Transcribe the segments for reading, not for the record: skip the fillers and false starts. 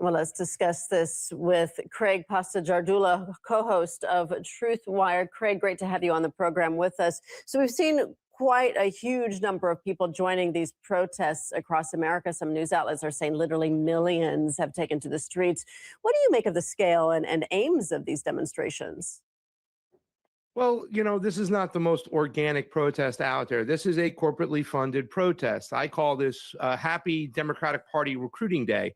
Well, let's discuss this with Craig Pasta Jardula, co-host of TruthWire. Craig, great to have you on the program with us. So we've seen quite a huge number of people joining these protests across America. Some news outlets are saying literally millions have taken to the streets. What do you make of the scale and aims of these demonstrations? Well, this is not the most organic protest out there. This is a corporately funded protest. I call this Happy Democratic Party Recruiting Day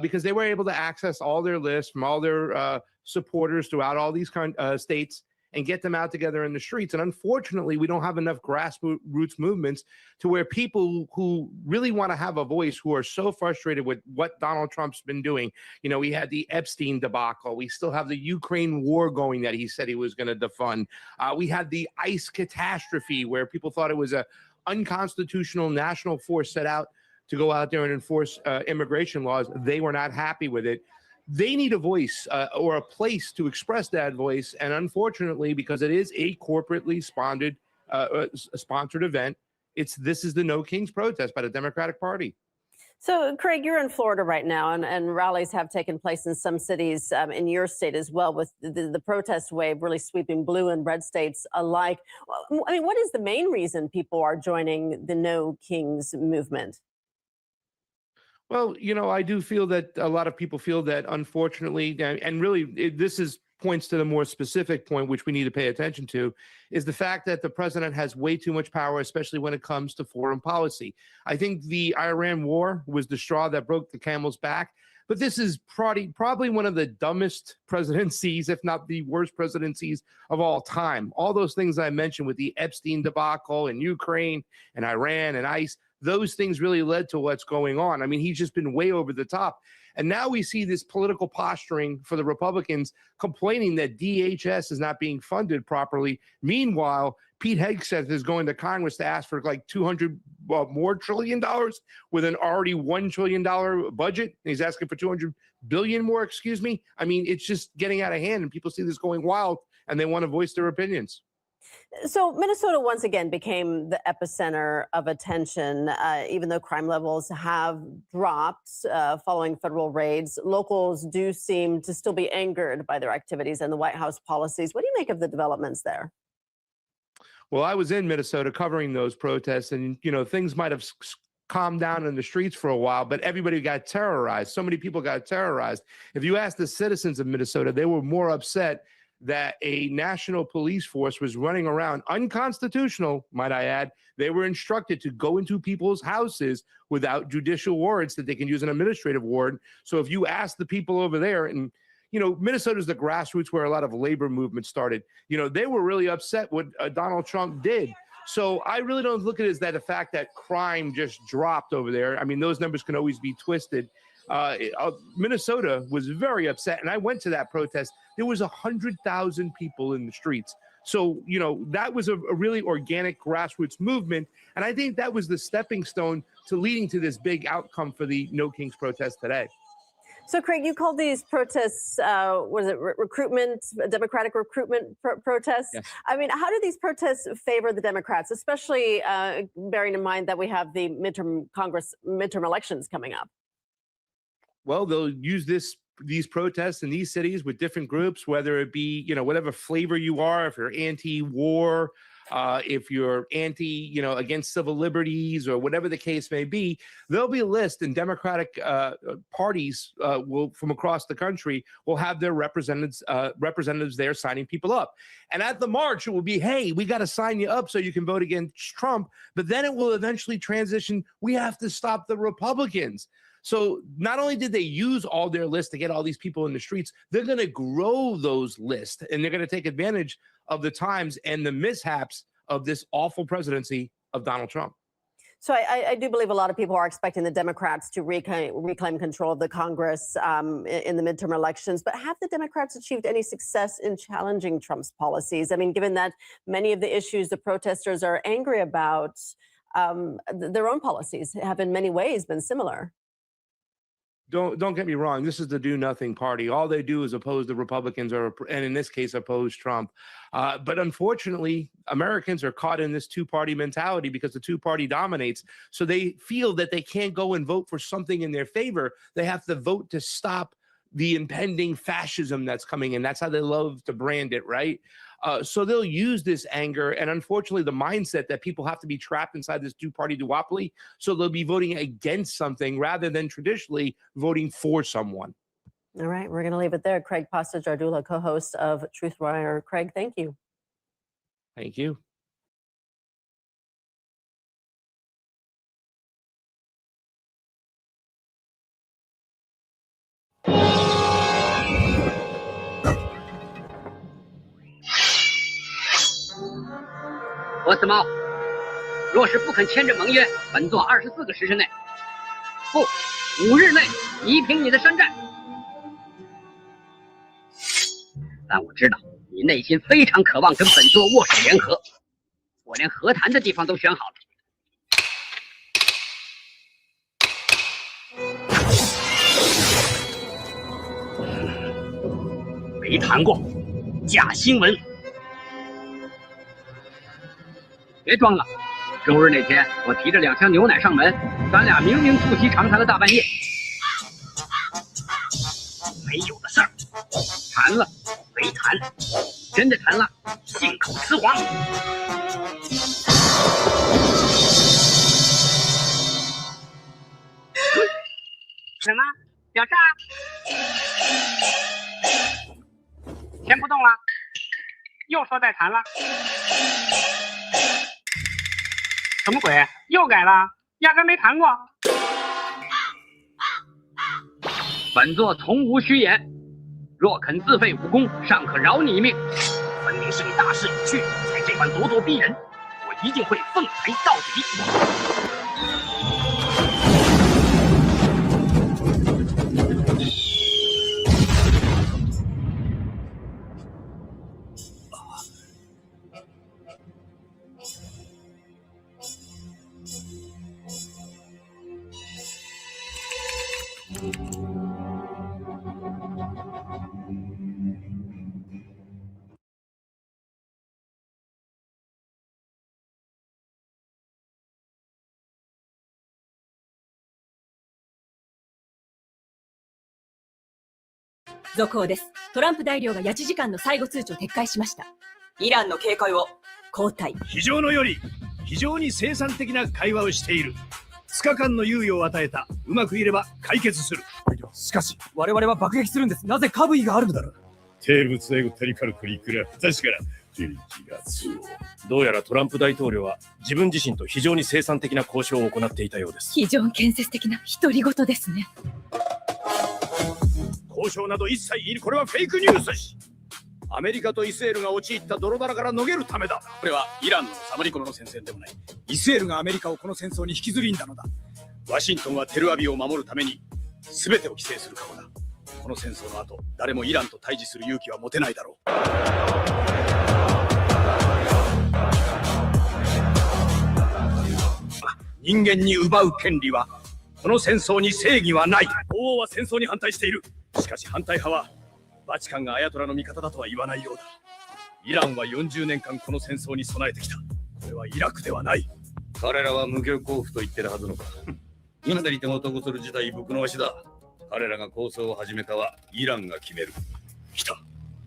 because they were able to access all their lists from all their supporters throughout all these states and get them out together in the streets. And unfortunately, we don't have enough grassroots movements to where people who really want to have a voice, who are so frustrated with what Donald Trump's been doing. We had the Epstein debacle. We still have the Ukraine war going that he said he was going to defund. We had the ICE catastrophe where people thought it was a unconstitutional national force set out to go out there and enforce immigration laws. They were not happy with it. They need a voice or a place to express that voice. And unfortunately, because it is a corporately sponsored event, this is the No Kings protest by the Democratic Party. So, Craig, you're in Florida right now, and rallies have taken place in some cities in your state as well, with the protest wave really sweeping blue and red states alike. I mean, what is the main reason people are joining the No Kings movement? Well, I do feel that a lot of people feel that, unfortunately, and really this points to the more specific point, which we need to pay attention to, is the fact that the president has way too much power, especially when it comes to foreign policy. I think the Iran war was the straw that broke the camel's back. But this is probably one of the dumbest presidencies, if not the worst presidencies of all time. All those things I mentioned with the Epstein debacle and Ukraine and Iran and ICE, those things really led to what's going on. I mean, he's just been way over the top. And now we see this political posturing for the Republicans complaining that DHS is not being funded properly. Meanwhile, Pete Hegseth is going to Congress to ask for like $200 more trillion with an already $1 trillion budget. And he's asking for 200 billion more, excuse me. I mean, it's just getting out of hand, and people see this going wild and they want to voice their opinions. So Minnesota once again became the epicenter of attention, even though crime levels have dropped following federal raids. Locals do seem to still be angered by their activities and the White House policies. What do you make of the developments there? Well, I was in Minnesota covering those protests, and, things might have calmed down in the streets for a while, but everybody got terrorized. So many people got terrorized. If you ask the citizens of Minnesota, they were more upset that a national police force was running around, unconstitutional, might I add. They were instructed to go into people's houses without judicial warrants, that they can use an administrative warrant. So if you ask the people over there, and Minnesota's the grassroots where a lot of labor movements started, they were really upset what Donald Trump did. So I really don't look at it as that the fact that crime just dropped over there. I mean, those numbers can always be twisted. Minnesota was very upset, and I went to that protest. There was 100,000 people in the streets. So, that was a really organic grassroots movement. And I think that was the stepping stone to leading to this big outcome for the No Kings protest today. So, Craig, you called these protests, recruitment, Democratic recruitment protests? Yes. I mean, how do these protests favor the Democrats, especially bearing in mind that we have the midterm elections coming up? Well, they'll use these protests in these cities with different groups, whether it be, whatever flavor you are, if you're anti-war, if you're anti, against civil liberties, or whatever the case may be. There'll be a list, and Democratic parties from across the country will have their representatives there signing people up. And at the march, it will be, hey, we got to sign you up so you can vote against Trump. But then it will eventually transition. We have to stop the Republicans. So not only did they use all their lists to get all these people in the streets, they're going to grow those lists, and they're going to take advantage of the times and the mishaps of this awful presidency of Donald Trump. So I do believe a lot of people are expecting the Democrats to reclaim control of the Congress in the midterm elections. But have the Democrats achieved any success in challenging Trump's policies? I mean, given that many of the issues the protesters are angry about, their own policies have in many ways been similar. don't get me wrong. This is the do nothing party. All they do is oppose the Republicans, and in this case, oppose Trump. But unfortunately, Americans are caught in this two-party mentality because the two-party dominates. So they feel that they can't go and vote for something in their favor. They have to vote to stop the impending fascism that's coming in. That's how they love to brand it, right? So they'll use this anger and unfortunately the mindset that people have to be trapped inside this two-party duopoly. So they'll be voting against something rather than traditionally voting for someone. All right, we're going to leave it there. Craig Pasta Jardula, co-host of TruthWire. Craig, thank you. Thank you.波斯猫，若是不肯签这盟约，本座24个时辰内，不，5日内夷平你的山寨。但我知道你内心非常渴望跟本座握手言和，我连和谈的地方都选好了。没谈过，假新闻。别装了，周日那天我提着2箱牛奶上门，咱俩明明促膝长谈了大半夜。没有的事儿，谈了没谈，真的谈了，信口雌黄。什么？表炸？先不动了，又说再谈了。什么鬼？又改了？压根没谈过。本座从无虚言，若肯自废武功，尚可饶你一命。分明是你大势已去，才这般咄咄逼人。我一定会奉陪到底。続報です。トランプ大領が8時間の最後通知を撤回しました。イランの警戒を後退。非常のより非常に生産的な会話をしている。2日間の猶予を与えた。うまくいれば解決する。しかし我々は爆撃するんです。なぜカブイがあるのだろう。生物エゴテリカルクリクラ確からどうやらトランプ大統領は自分自身と非常に生産的な交渉を行っていたようです。非常建設的な独り言ですね。交渉など一切いる。これはフェイクニュースし、アメリカとイスラエルが陥った泥だらから逃げるためだ。これはイランのサマリコロの戦線でもない。イスラエルがアメリカをこの戦争に引きずりんだのだ。ワシントンはテルアビブを守るために全てを規制するかもだ。この戦争の後、誰もイランと対峙する勇気は持てないだろう。人間に奪う権利は、この戦争に正義はない。法王は戦争に反対している。しかし反対派はバチカンがアヤトラの味方だとは言わないようだ。イランは40年間この戦争に備えてきた。これはイラクではない。彼らは無業交付と言ってるはずのか。今なり手元ごとる時代僕の足だ。彼らが構想を始めたはイランが決める。来た。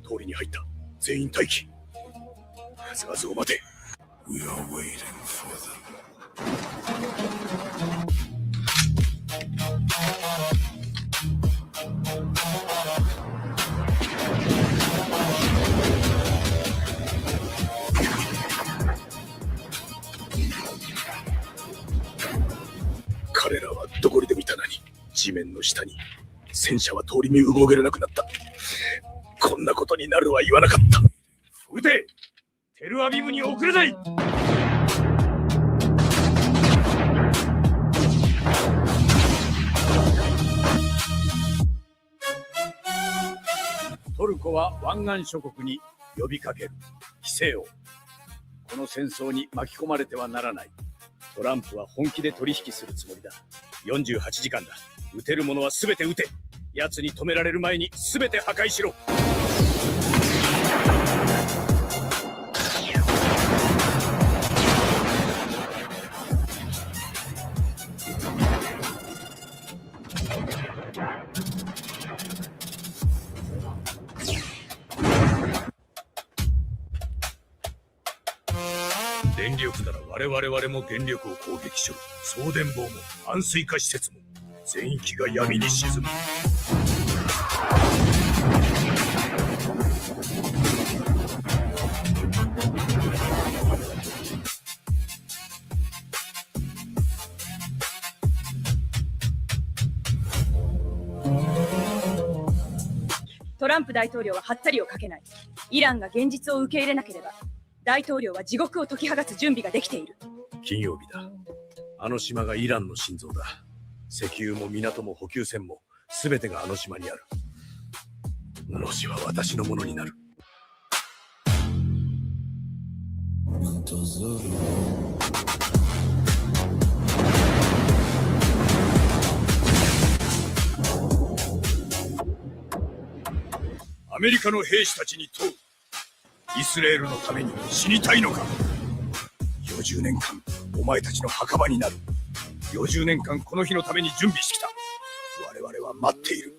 通りに入った。全員待機。ズガズを待て。We are waiting for them. 彼らはどこにでもいたのに、地面の下に戦車は通りに動けれなくなった。こんなことになるは言わなかった。撃て！テルアビブに遅れない！トルコは湾岸諸国に呼びかける。規制を。この戦争に巻き込まれてはならない。トランプは本気で取引するつもりだ。48時間だ。撃てるものは全て撃て。奴に止められる前に全て破壊しろ。電力なら我々も電力を攻撃しろ。送電網も暗水化施設も全域が闇に沈む。トランプ大統領はハッタリをかけない。イランが現実を受け入れなければ、大統領は地獄を解き放つ準備ができている。金曜日だ。あの島がイランの心臓だ。石油も港も補給船も全てがあの島にある。主は私のものになる。アメリカの兵士たちに問う。イスラエルのために死にたいのか。40年間お前たちの墓場になる。40年間この日のために準備してきた。我々は待っている。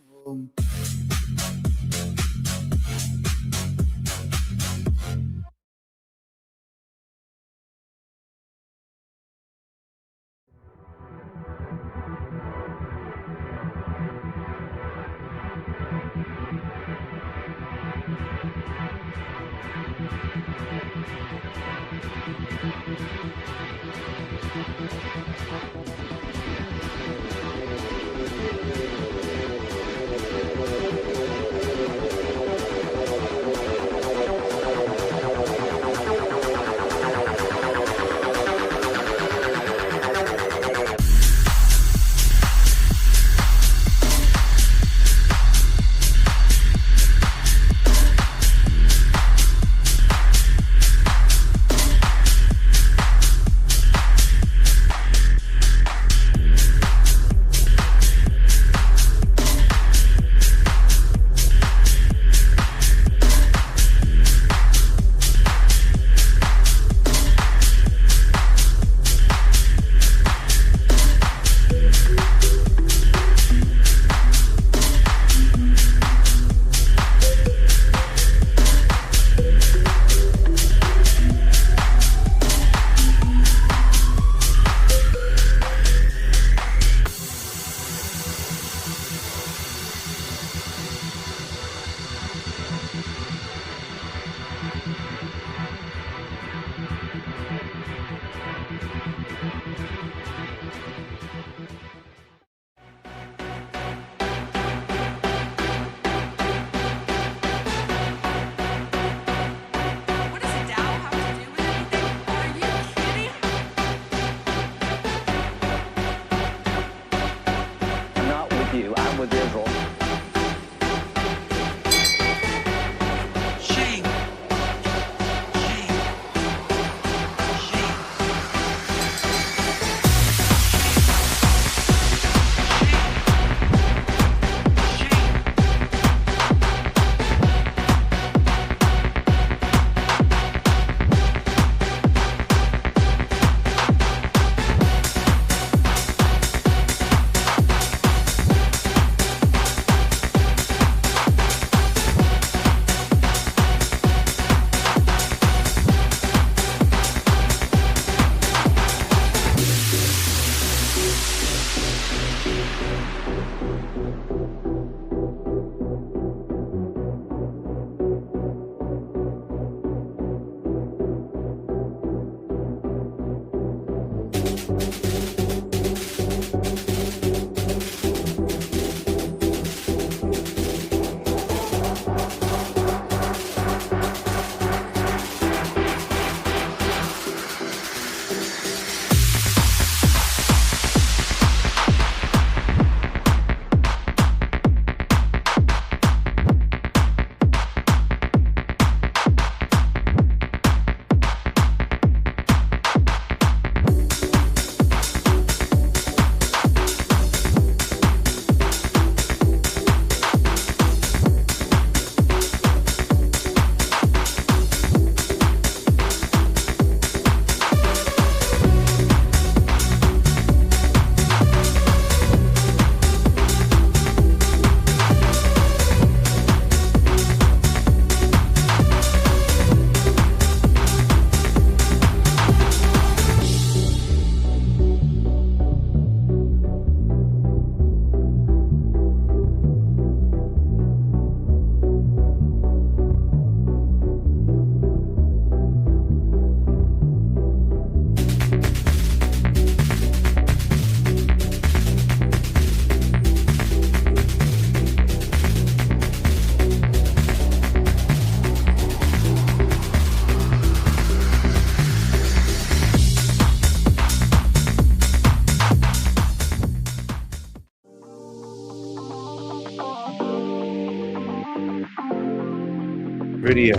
video.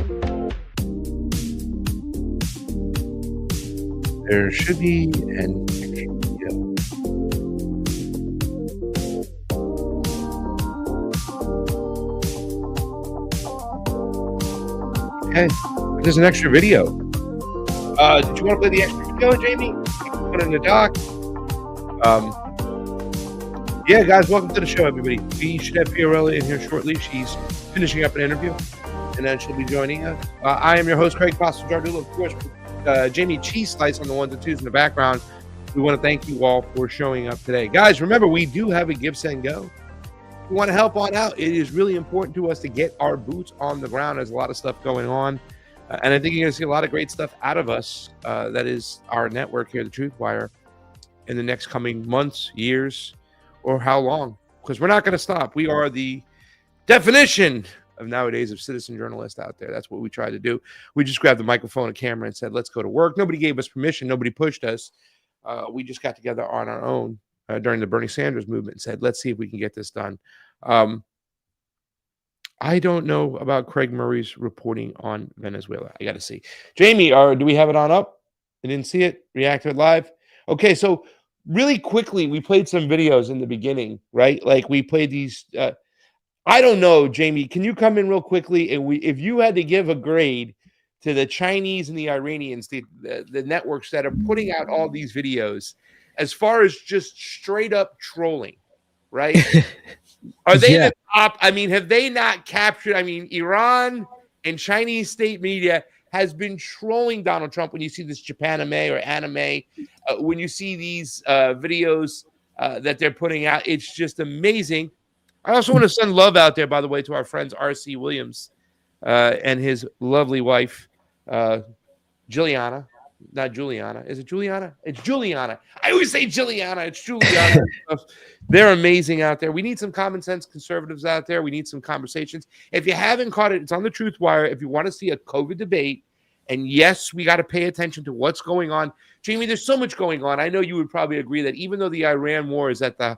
There should be an extra video. Okay, there's an extra video. Did you want to play the extra video, Jayme? Put it in the doc. Yeah, guys, welcome to the show, everybody. We should have Fiorella in here shortly. She's finishing up an interview, and then she'll be joining us. I am your host, Craig Pasta Jardula. Of course, Jayme CheeseSlice on the 1s and 2s in the background. We want to thank you all for showing up today. Guys, remember, we do have a Give, Send, Go. If you want to help on out, it is really important to us to get our boots on the ground. There's a lot of stuff going on. And I think you're going to see a lot of great stuff out of us. That is our network here, the TruthWire, in the next coming months, years, or how long. Because we're not going to stop. We are the definition of nowadays of citizen journalist out there. That's what we try to do. We just grabbed the microphone and camera and said, let's go to work. Nobody gave us permission. Nobody pushed us. We just got together on our own during the Bernie Sanders movement and said, let's see if we can get this done. I don't know about Craig Murray's reporting on Venezuela. I got to see. Jayme, do we have it on up? I didn't see it. React to it live. Okay, so really quickly, we played some videos in the beginning, right? Like we played these. I don't know, Jayme. Can you come in real quickly? And if you had to give a grade to the Chinese and the Iranians, the networks that are putting out all these videos, as far as just straight up trolling, right? Are they the top? I mean, have they not captured? I mean, Iran and Chinese state media has been trolling Donald Trump. When you see this Japanime or anime, when you see these videos that they're putting out, it's just amazing. I also want to send love out there, by the way, to our friends R.C. Williams and his lovely wife, Juliana. Not Juliana. Is it Juliana? It's Juliana. I always say Juliana. It's Juliana. They're amazing out there. We need some common sense conservatives out there. We need some conversations. If you haven't caught it, it's on the TruthWire. If you want to see a COVID debate, and yes, we got to pay attention to what's going on. Jayme, there's so much going on. I know you would probably agree that even though the Iran war is at the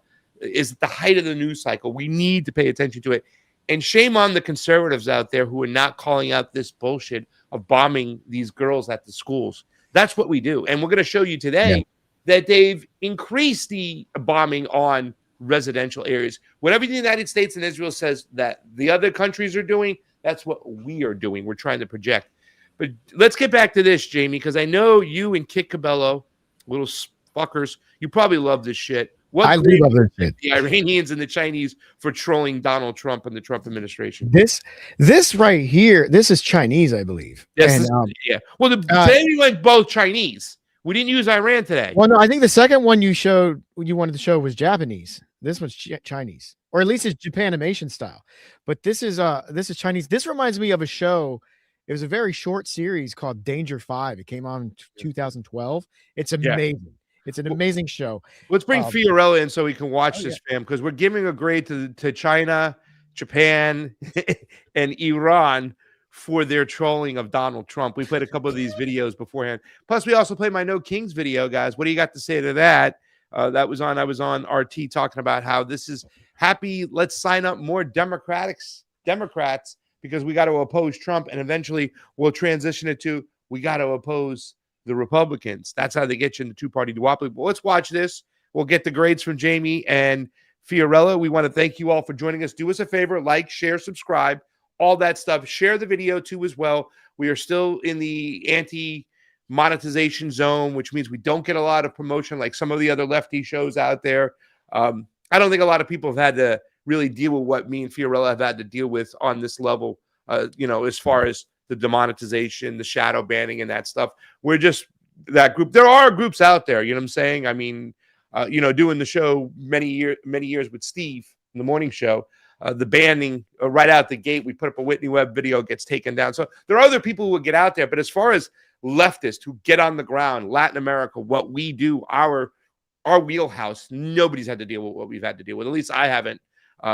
height of the news cycle, we need to pay attention to it. And shame on the conservatives out there who are not calling out this bullshit of bombing these girls at the schools. That's what we do. And we're going to show you today that they've increased the bombing on residential areas. Whatever the United States and Israel says that the other countries are doing, that's what we are doing. We're trying to project. But let's get back to this, Jayme, because I know you and Kit Cabello, little fuckers, you probably love this shit. I do love this shit. The Iranians and the Chinese for trolling Donald Trump and the Trump administration. This right here, this is Chinese, I believe. Yes, yeah. Well, today we went both Chinese. We didn't use Iran today. Well, no, I think the second one you wanted to show was Japanese. This one's Chinese, or at least it's Japanimation style. But this is Chinese. This reminds me of a show. It was a very short series called Danger 5. It came on in 2012. It's amazing. Yeah. It's an amazing show. Let's bring Fiorella in so we can watch this, fam, because we're giving a grade to China, Japan, and Iran for their trolling of Donald Trump. We played a couple of these videos beforehand. Plus, we also played my No Kings video, guys. What do you got to say to that? I was on RT talking about how this is happy. Let's sign up more Democrats, because we got to oppose Trump, and eventually we'll transition it to we got to oppose the Republicans. That's how they get you in the two-party duopoly. But let's watch this. We'll get the grades from Jayme and Fiorella. We want to thank you all for joining us. Do us a favor, like, share, subscribe, all that stuff. Share the video too as well. We are still in the anti-monetization zone, which means we don't get a lot of promotion like some of the other lefty shows out there. I don't think a lot of people have had to really deal with what me and Fiorella have had to deal with on this level, as far as the demonetization, the shadow banning, and that stuff. We're just that group. There are groups out there, you know what I'm saying? I mean, doing the show many years with Steve in the morning show, the banning right out the gate, we put up a Whitney Webb video, gets taken down. So there are other people who will get out there. But as far as leftists who get on the ground, Latin America, what we do, our wheelhouse, nobody's had to deal with what we've had to deal with. At least I haven't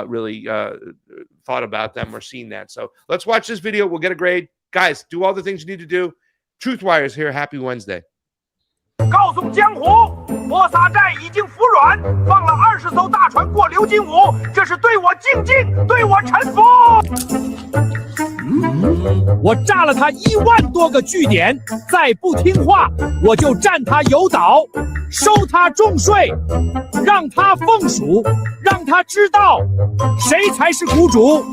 really thought about them or seen that. So let's watch this video. We'll get a grade. Guys, do all the things you need to do. TruthWire is here. Happy Wednesday. 告诉江湖，搏杀战役已经服软，放了20艘大船过流金舞，这是对我敬敬，对我臣服。我炸了他1万多个据点，再不听话，我就占他有岛，收他重税，让他奉属，让他知道谁才是苦主。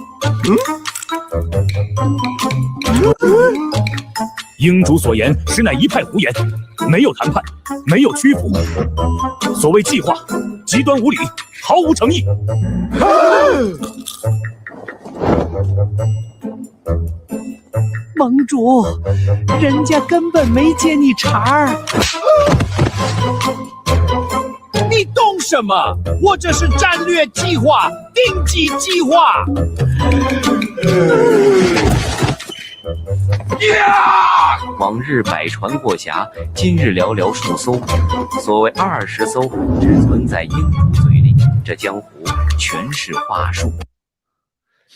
英主所言实乃一派胡言，没有谈判，没有屈服。所谓计划，极端无理，毫无诚意。盟主，人家根本没接你茬儿。你懂什么？我这是战略计划，定级计划。往日百船过峡，今日寥寥数艘。所谓20艘，只存在英主嘴里，这江湖全是话术。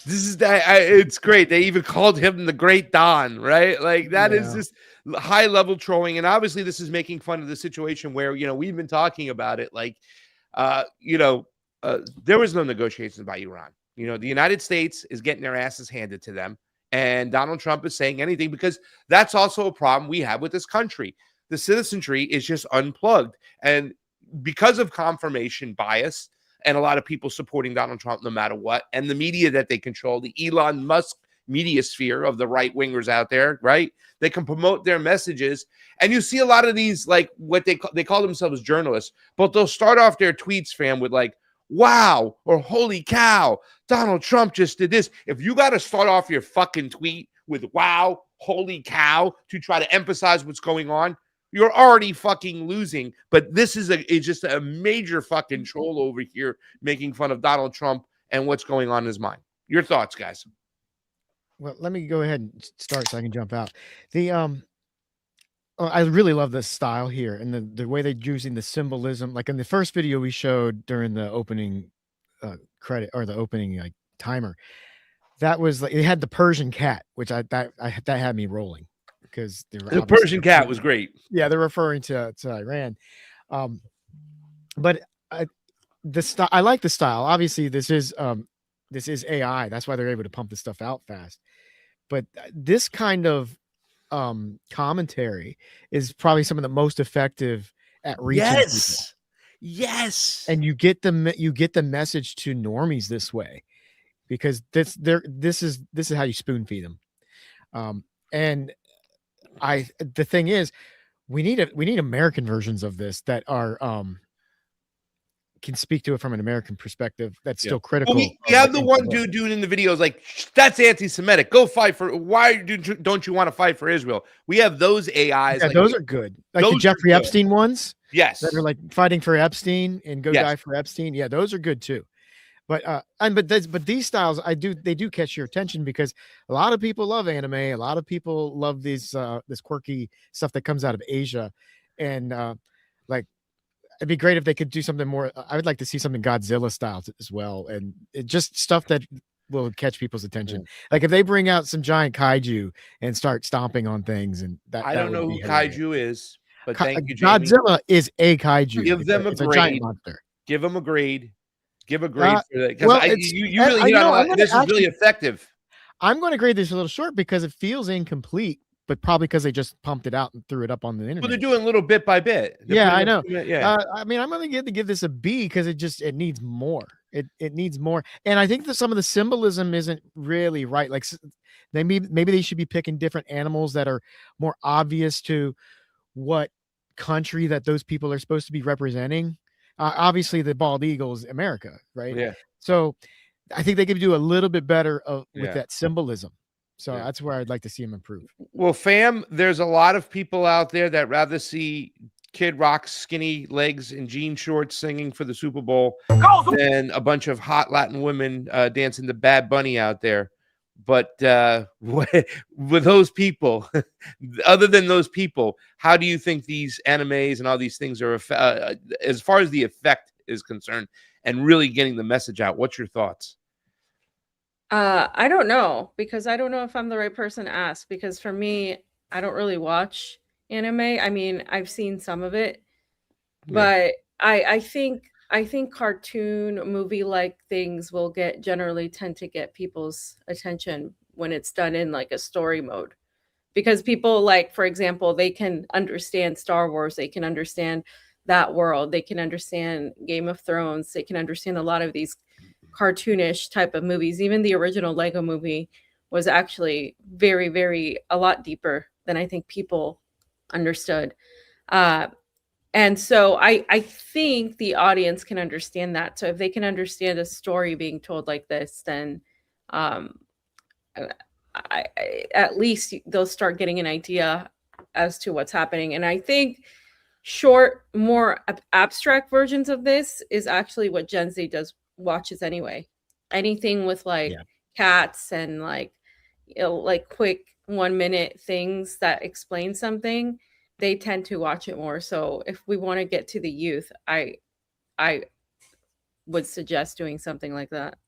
This is it's great. They even called him the Great Don, right? Like that is just high level trolling. And obviously this is making fun of the situation where, we've been talking about it. Like, there was no negotiations by Iran. The United States is getting their asses handed to them. And Donald Trump is saying anything because that's also a problem we have with this country. The citizenry is just unplugged. And because of confirmation bias, and a lot of people supporting Donald Trump no matter what, and the media that they control, the Elon Musk media sphere of the right-wingers out there, right? They can promote their messages. And you see a lot of these, like, what they call themselves journalists, but they'll start off their tweets, fam, with like, wow, or holy cow, Donald Trump just did this. If you got to start off your fucking tweet with wow, holy cow, to try to emphasize what's going on, you're already fucking losing. But this is just a major fucking troll over here making fun of Donald Trump and what's going on in his mind. Your thoughts, guys? Well, let me go ahead and start so I can jump out. I really love this style here and the way they're using the symbolism. Like in the first video we showed during the opening credit or the opening like timer, that was like it had the Persian cat, which that had me rolling. Because the Persian cat was great. Yeah, they're referring to Iran. But I like the style. Obviously, this is AI. That's why they're able to pump this stuff out fast. But this kind of commentary is probably some of the most effective at reaching people. Yes. And you get the message to normies this way because this is how you spoon feed them. And the thing is, we need American versions of this that are can speak to it from an American perspective. That's still critical. Well, we have the one dude doing in the videos like that's anti-Semitic. Go fight for. Why don't you want to fight for Israel? We have those AIs. Yeah, like, those are good. Like the Jeffrey Epstein ones. Yes, that are like fighting for Epstein and go die for Epstein. Yeah, those are good too. But these styles, they do catch your attention because a lot of people love anime. A lot of people love this quirky stuff that comes out of Asia, and like it'd be great if they could do something more. I would like to see something Godzilla style as well, and just stuff that will catch people's attention. Like if they bring out some giant kaiju and start stomping on things, and I don't know who kaiju is, but thank you, Jayme. Godzilla is a kaiju. Give them a grade. Give them a grade. Give a grade for that because this is really effective. I'm going to grade this a little short because it feels incomplete, but probably because they just pumped it out and threw it up on the internet. Well, they're doing little bit by bit. Yeah, I know. Yeah, I mean, I'm going to give this a B because it needs more. It needs more, and I think that some of the symbolism isn't really right. Like maybe they should be picking different animals that are more obvious to what country that those people are supposed to be representing. Obviously, the bald eagle is America, right? Yeah. So I think they could do a little bit better with that symbolism. So that's where I'd like to see them improve. Well, fam, there's a lot of people out there that rather see Kid Rock's skinny legs and jean shorts singing for the Super Bowl than a bunch of hot Latin women dancing to Bad Bunny out there. But with those people, other than those people, how do you think these animes and all these things are, as far as the effect is concerned, and really getting the message out? What's your thoughts? I don't know, because I don't know if I'm the right person to ask, because for me, I don't really watch anime. I mean, I've seen some of it, but I think cartoon movie like things will generally tend to get people's attention when it's done in like a story mode. Because people, like, for example, they can understand Star Wars, they can understand that world, they can understand Game of Thrones, they can understand a lot of these cartoonish type of movies. Even the original Lego movie was actually very, very a lot deeper than I think people understood. And so I think the audience can understand that. So if they can understand a story being told like this, then um, at least they'll start getting an idea as to what's happening. And I think short, more abstract versions of this is actually what Gen Z watches anyway. Anything with like cats and like like quick 1 minute things that explain something, they tend to watch it more. So if we want to get to the youth, I would suggest doing something like that.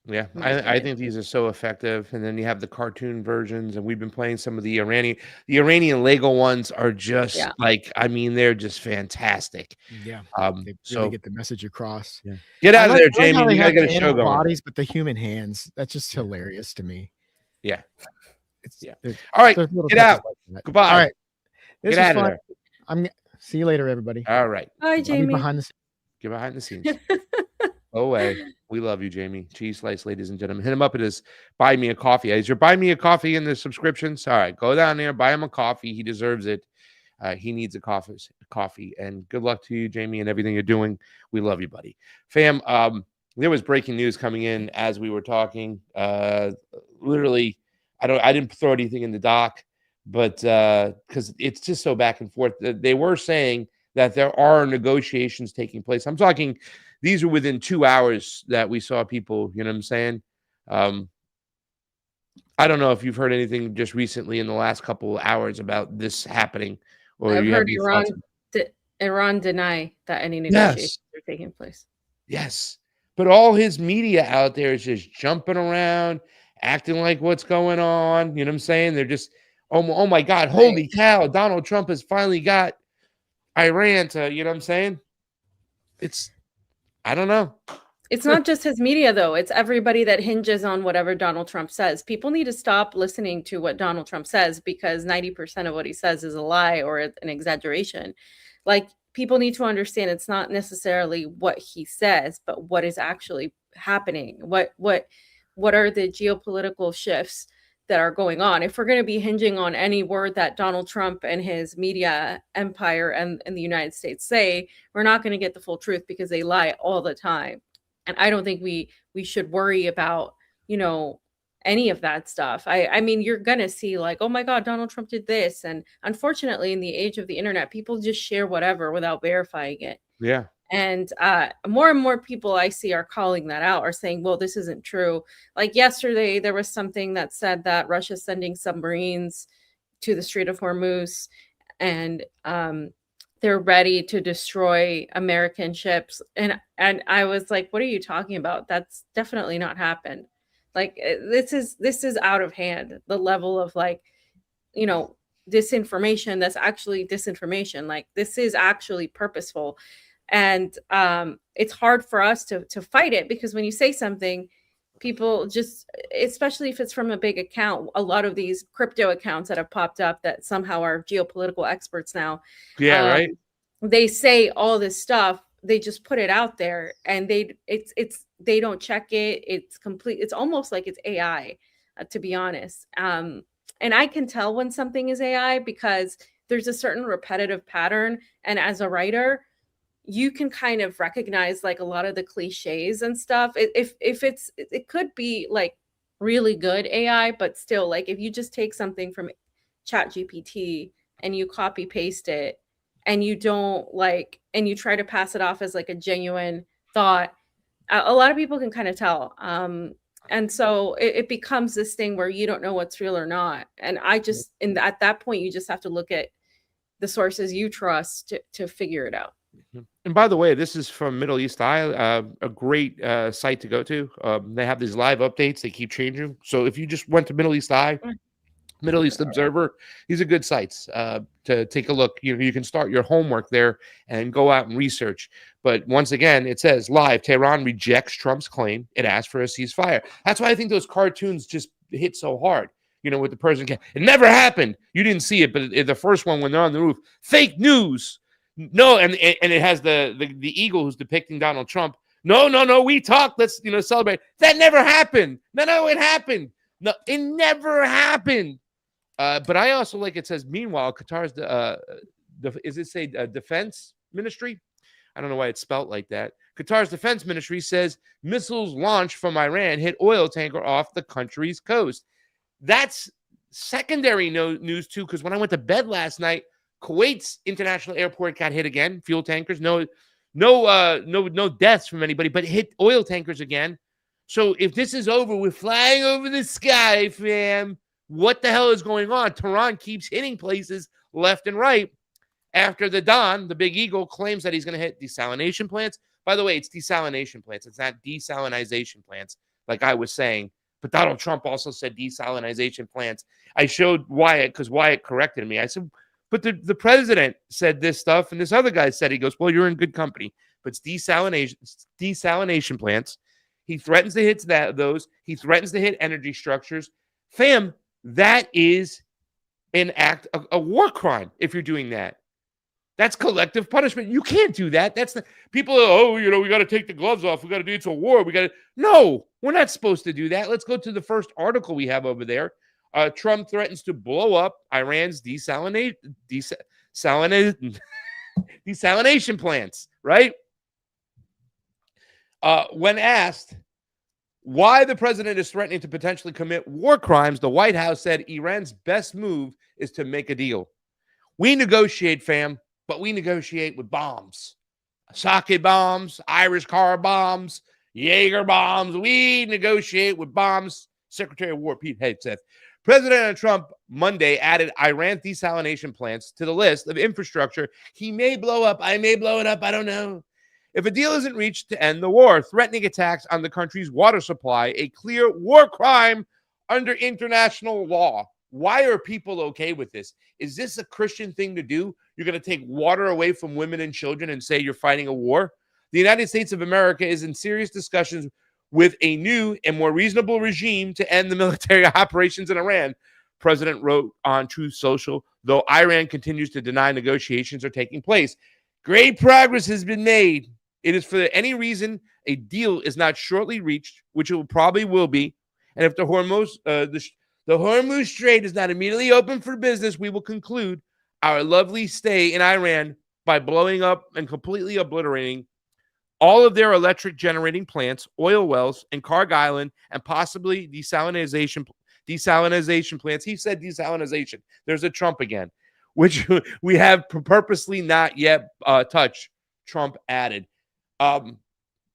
Yeah, I think these are so effective. And then you have the cartoon versions, and we've been playing some of the Iranian Lego ones are just like, I mean, they're just fantastic. Yeah. They So really get the message across. yeah. Get out of there, I like how Jayme. they We gotta have get the a show animal going. bodies, but the human hands. That's just hilarious to me. Yeah. Yeah. All right, There's little get touches out. like that. Goodbye. All right. This Get was out of fun. there. See you later, everybody. All right. Hi, I'll be Jayme. behind the scenes. Get behind the scenes. Go away. We love you, Jayme. CheeseSlice, ladies and gentlemen. Hit him up at his Buy Me a Coffee. Is your Buy Me a Coffee in the subscriptions? All right, go down there, buy him a coffee. He deserves it. He needs a coffee. And good luck to you, Jayme, and everything you're doing. We love you, buddy. Fam, there was breaking news coming in as we were talking. Literally, I didn't throw anything in the doc, but because it's just so back and forth. They were saying that there are negotiations taking place. I'm talking, these are within 2 hours that we saw people, you know what I'm saying? I don't know if you've heard anything just recently in the last couple of hours about this happening, or I've you have heard any thoughts? Iran deny that any negotiations are taking place. Yes. But all his media out there is just jumping around, acting like what's going on. You know what I'm saying? They're just, oh my God, holy cow, Donald Trump has finally got Iran to, you know what I'm saying? I don't know. It's not just his media, though. It's everybody that hinges on whatever Donald Trump says. People need to stop listening to what Donald Trump says, because 90% of what he says is a lie or an exaggeration. Like, people need to understand it's not necessarily what he says, but what is actually happening. What are the geopolitical shifts that are going on? If we're going to be hinging on any word that Donald Trump and his media empire and the United States say, we're not going to get the full truth, because they lie all the time. And I don't think we should worry about, any of that stuff. I mean, you're going to see like, oh my God, Donald Trump did this. And unfortunately, in the age of the internet, people just share whatever without verifying it. Yeah. And more and more people I see are calling that out, are saying, well, this isn't true. Like yesterday, there was something that said that Russia's sending submarines to the Strait of Hormuz, and they're ready to destroy American ships. And I was like, what are you talking about? That's definitely not happened. Like, this is out of hand. The level of like, disinformation that's actually disinformation. Like, this is actually purposeful. And it's hard for us to fight it, because when you say something, people just, especially if it's from a big account, a lot of these crypto accounts that have popped up that somehow are geopolitical experts now. Yeah, right. They say all this stuff. They just put it out there, and they don't check it. It's complete. It's almost like it's AI, to be honest. And I can tell when something is AI, because there's a certain repetitive pattern. And as a writer, you can kind of recognize like a lot of the cliches and stuff. It could be like really good AI, but still, like, if you just take something from ChatGPT and you copy paste it, and you don't and you try to pass it off as like a genuine thought, a lot of people can kind of tell. And so it becomes this thing where you don't know what's real or not. And at that point, you just have to look at the sources you trust to figure it out. And by the way, this is from Middle East Eye, a great site to go to. They have these live updates. They keep changing. So if you just went to Middle East Eye, Middle East Observer. These are good sites to take a look. You can start your homework there and go out and research. But once again, it says live, Tehran rejects Trump's claim. It asked for a ceasefire. That's why I think those cartoons just hit so hard. With the person. It never happened. You didn't see it, but the first one when they're on the roof, fake news. No, and it has the eagle who's depicting Donald Trump. No, we talked. Let's celebrate. That never happened. No, it happened. No, it never happened. But I also like it says, meanwhile, Qatar's defense ministry? I don't know why it's spelt like that. Qatar's defense ministry says missiles launched from Iran hit oil tanker off the country's coast. That's secondary news too, because when I went to bed last night, Kuwait's international airport got hit again. Fuel tankers, no deaths from anybody, but hit oil tankers again. So if this is over, we're flying over the sky, fam. What the hell is going on? Tehran keeps hitting places left and right after the Don, the big eagle, claims that he's going to hit desalination plants. By the way, it's desalination plants. It's not desalinization plants, like I was saying. But Donald Trump also said desalinization plants. I showed Wyatt because Wyatt corrected me. I said, but the president said this stuff, and this other guy said, he goes, well, you're in good company. But it's desalination plants. He threatens to hit those. He threatens to hit energy structures. Fam, that is an act of a war crime if you're doing that. That's collective punishment. You can't do that. That's the people. We got to take the gloves off. We got to do it's a war. No, we're not supposed to do that. Let's go to the first article we have over there. Trump threatens to blow up Iran's desalination plants. Right? When asked why the president is threatening to potentially commit war crimes, the White House said Iran's best move is to make a deal. We negotiate, fam, but we negotiate with bombs. Sake bombs, Irish car bombs, Jaeger bombs. We negotiate with bombs. Secretary of War Pete Hegseth. President Trump Monday added Iran desalination plants to the list of infrastructure he may blow up. I may blow it up. I don't know. If a deal isn't reached to end the war, threatening attacks on the country's water supply, a clear war crime under international law. Why are people okay with this? Is this a Christian thing to do? You're going to take water away from women and children and say you're fighting a war? The United States of America is in serious discussions with a new and more reasonable regime to end the military operations in Iran, President wrote on Truth Social, though Iran continues to deny negotiations are taking place. Great progress has been made. It is for any reason a deal is not shortly reached, which it probably will be, and if the Hormuz Strait is not immediately open for business, we will conclude our lovely stay in Iran by blowing up and completely obliterating all of their electric generating plants, oil wells, and Karg Island, and possibly desalinization plants. He said desalinization. There's a Trump again, which we have purposely not yet touched, Trump added.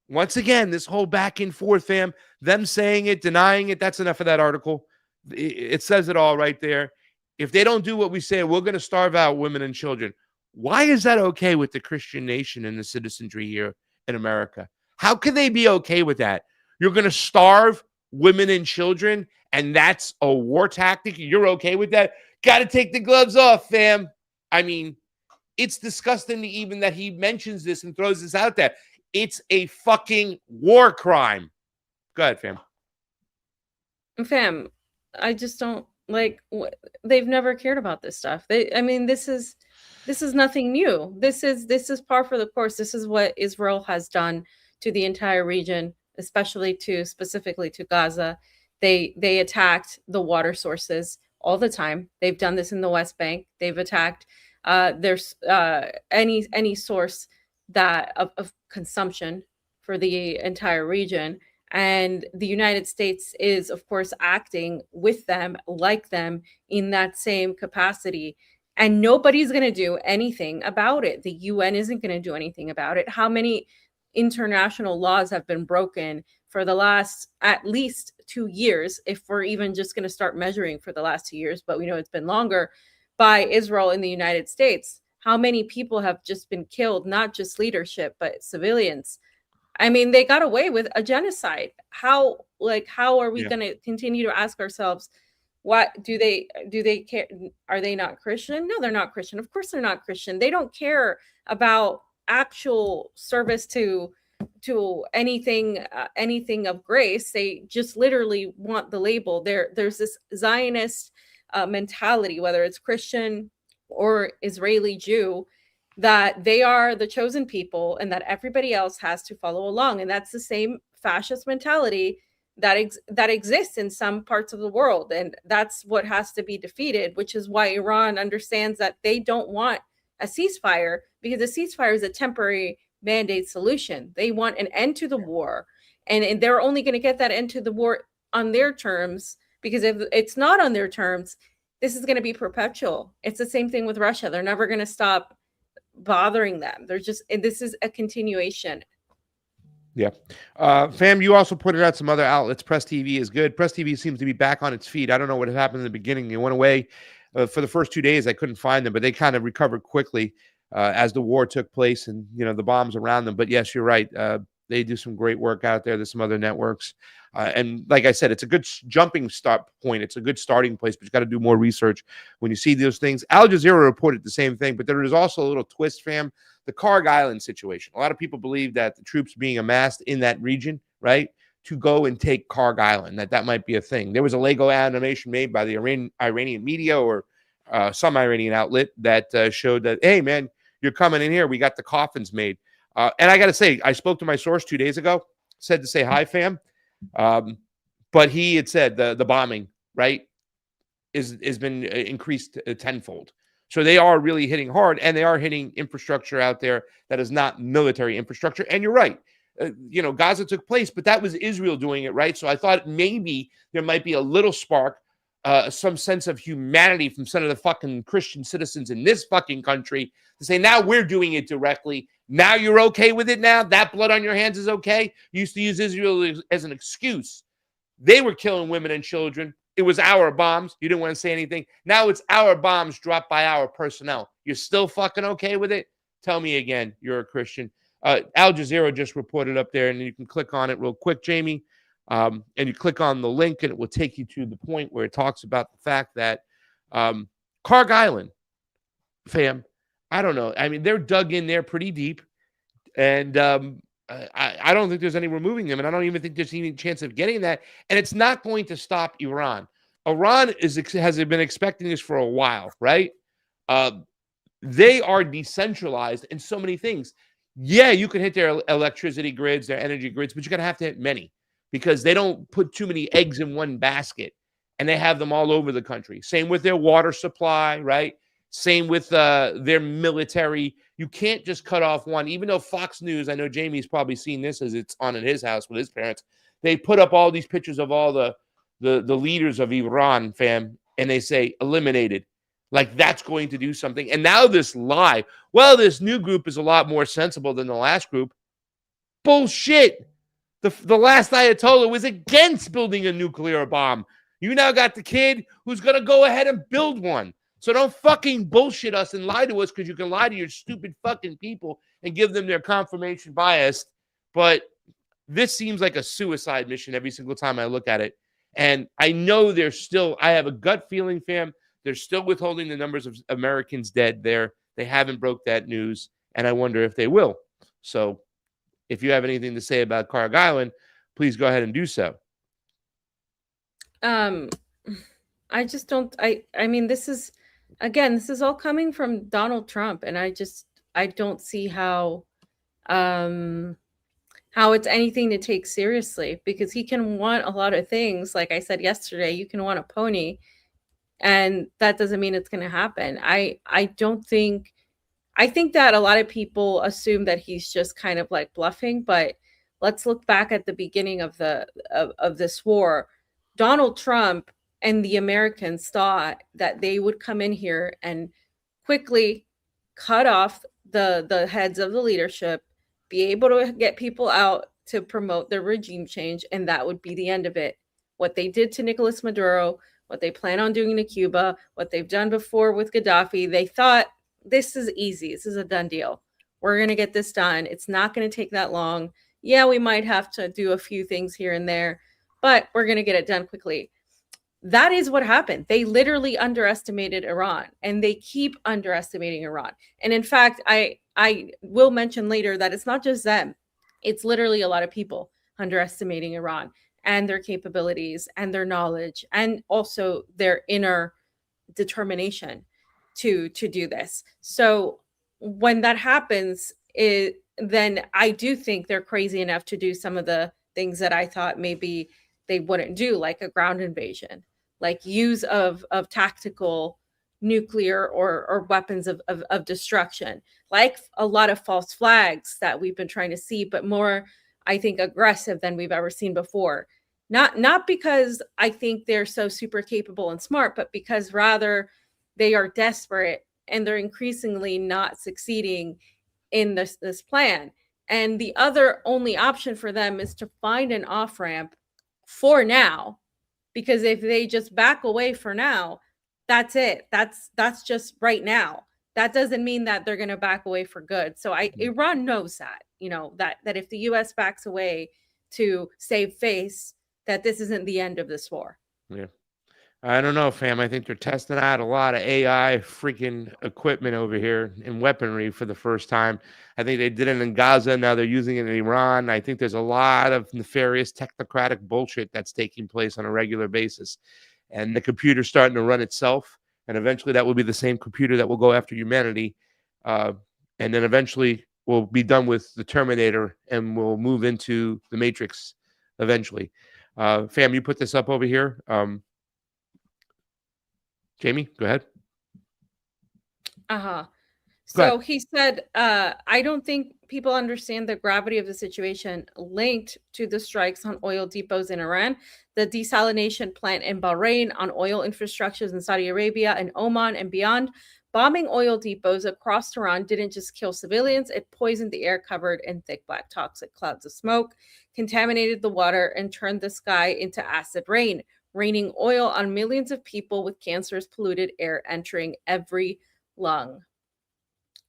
Once again, this whole back and forth, fam, them saying it, denying it, that's enough of that article. It says it all right there. If they don't do what we say, we're going to starve out women and children. Why is that okay with the Christian nation and the citizenry here in America? How can they be okay with that? You're going to starve women and children, and that's a war tactic? You're okay with that? Got to take the gloves off, fam. I mean, it's disgusting even that he mentions this and throws this out there. It's a fucking war crime. Go ahead, fam. Fam, I just don't like. They've never cared about this stuff. This is nothing new. This is par for the course. This is what Israel has done to the entire region, especially specifically to Gaza. They attacked the water sources all the time. They've done this in the West Bank. They've attacked there's any source of consumption for the entire region. And the United States is, of course, acting with them, like them, in that same capacity. And nobody's going to do anything about it. The UN isn't going to do anything about it. How many international laws have been broken for the last at least 2 years, if we're even just going to start measuring for the last 2 years, but we know it's been longer, by Israel in the United States? How many people have just been killed, not just leadership, but civilians? I mean, they got away with a genocide. How are we going to continue to ask ourselves, What do they care? Are they not Christian? No, they're not Christian. Of course they're not Christian. They don't care about actual service to anything of grace. They just literally want the label. There's this Zionist mentality, whether it's Christian or Israeli Jew, that they are the chosen people and that everybody else has to follow along. And that's the same fascist mentality that exists in some parts of the world. And that's what has to be defeated, which is why Iran understands that they don't want a ceasefire, because a ceasefire is a temporary mandate solution. They want an end to the war. And they're only going to get that end to the war on their terms, because if it's not on their terms, this is going to be perpetual. It's the same thing with Russia. They're never going to stop bothering them. And this is a continuation. Yeah. Fam, you also pointed out some other outlets. Press TV is good. Press TV seems to be back on its feet. I don't know what had happened in the beginning. It went away for the first 2 days. I couldn't find them, but they kind of recovered quickly as the war took place and, the bombs around them. But yes, you're right. They do some great work out there. There's some other networks. And like I said, it's a good jumping start point. It's a good starting place, but you got to do more research when you see those things. Al Jazeera reported the same thing, but there is also a little twist, fam. The Karg Island situation. A lot of people believe that the troops being amassed in that region, right, to go and take Karg Island, that might be a thing. There was a Lego animation made by the Iranian media or some Iranian outlet that showed that, hey, man, you're coming in here. We got the coffins made. And I got to say, I spoke to my source 2 days ago, said to say hi, fam. But he had said the bombing, right, has been increased tenfold. So they are really hitting hard, and they are hitting infrastructure out there that is not military infrastructure. And you're right. Gaza took place, but that was Israel doing it, right? So I thought maybe there might be a little spark, some sense of humanity from some of the fucking Christian citizens in this fucking country to say, now we're doing it directly. Now you're okay with it now? That blood on your hands is okay? You used to use Israel as an excuse. They were killing women and children. It was our bombs. You didn't want to say anything. Now it's our bombs dropped by our personnel. You're still fucking okay with it? Tell me again, you're a Christian. Al Jazeera just reported up there, and you can click on it real quick, Jayme. And you click on the link, and it will take you to the point where it talks about the fact that Karg Island, fam, I don't know. I mean, they're dug in there pretty deep, and I don't think there's any removing them, and I don't even think there's any chance of getting that. And it's not going to stop Iran. Iran has been expecting this for a while, right? They are decentralized in so many things. Yeah, you can hit their electricity grids, their energy grids, but you're going to have to hit many because they don't put too many eggs in one basket, and they have them all over the country. Same with their water supply, right? Same with their military. You can't just cut off one. Even though Fox News, I know Jamie's probably seen this as it's on at his house with his parents. They put up all these pictures of all the leaders of Iran, fam, and they say eliminated. Like that's going to do something. And now this lie. Well, this new group is a lot more sensible than the last group. Bullshit. The last Ayatollah was against building a nuclear bomb. You now got the kid who's going to go ahead and build one. So don't fucking bullshit us and lie to us, because you can lie to your stupid fucking people and give them their confirmation bias. But this seems like a suicide mission every single time I look at it. And I know I have a gut feeling, fam, they're still withholding the numbers of Americans dead there. They haven't broke that news, and I wonder if they will. So if you have anything to say about Karg Island, please go ahead and do so. I just don't, I mean, this is all coming from Donald Trump, and I don't see how it's anything to take seriously, because he can want a lot of things. Like I said yesterday, you can want a pony, and that doesn't mean it's going to happen. I think that a lot of people assume that he's just kind of like bluffing, but let's look back at the beginning of this war. Donald Trump and the Americans thought that they would come in here and quickly cut off the heads of the leadership, be able to get people out to promote their regime change, and that would be the end of it. What they did to Nicolas Maduro, what they plan on doing to Cuba, what they've done before with Gaddafi, they thought, this is easy. This is a done deal. We're going to get this done. It's not going to take that long. Yeah, we might have to do a few things here and there, but we're going to get it done quickly. that is what happened. They literally underestimated Iran, and they keep underestimating Iran. And in fact, I will mention later that it's not just them. It's literally a lot of people underestimating Iran and their capabilities and their knowledge and also their inner determination to do this. So when that happens, then I do think they're crazy enough to do some of the things that I thought maybe they wouldn't do, like a ground invasion, like use of tactical nuclear or weapons of destruction, like a lot of false flags that we've been trying to see, but more, I think, aggressive than we've ever seen before. Not because I think they're so super capable and smart, but because rather they are desperate and they're increasingly not succeeding in this plan. And the other only option for them is to find an off-ramp for now, because if they just back away for now, that's it. That's just right now. That doesn't mean that they're going to back away for good. So Iran knows that, that if the US backs away to save face, that this isn't the end of this war. Yeah. I don't know, fam. I think they're testing out a lot of AI freaking equipment over here and weaponry for the first time. I think they did it in Gaza. Now they're using it in Iran. I think there's a lot of nefarious technocratic bullshit that's taking place on a regular basis. And the computer's starting to run itself. And eventually that will be the same computer that will go after humanity. And then eventually we'll be done with the Terminator and we'll move into the Matrix eventually. Fam, you put this up over here. Jayme, go ahead. So he said, I don't think people understand the gravity of the situation linked to the strikes on oil depots in Iran, the desalination plant in Bahrain, on oil infrastructures in Saudi Arabia and Oman and beyond. Bombing oil depots across Iran didn't just kill civilians, it poisoned the air covered in thick black toxic clouds of smoke, contaminated the water, and turned the sky into acid rain, raining oil on millions of people with cancerous polluted air entering every lung.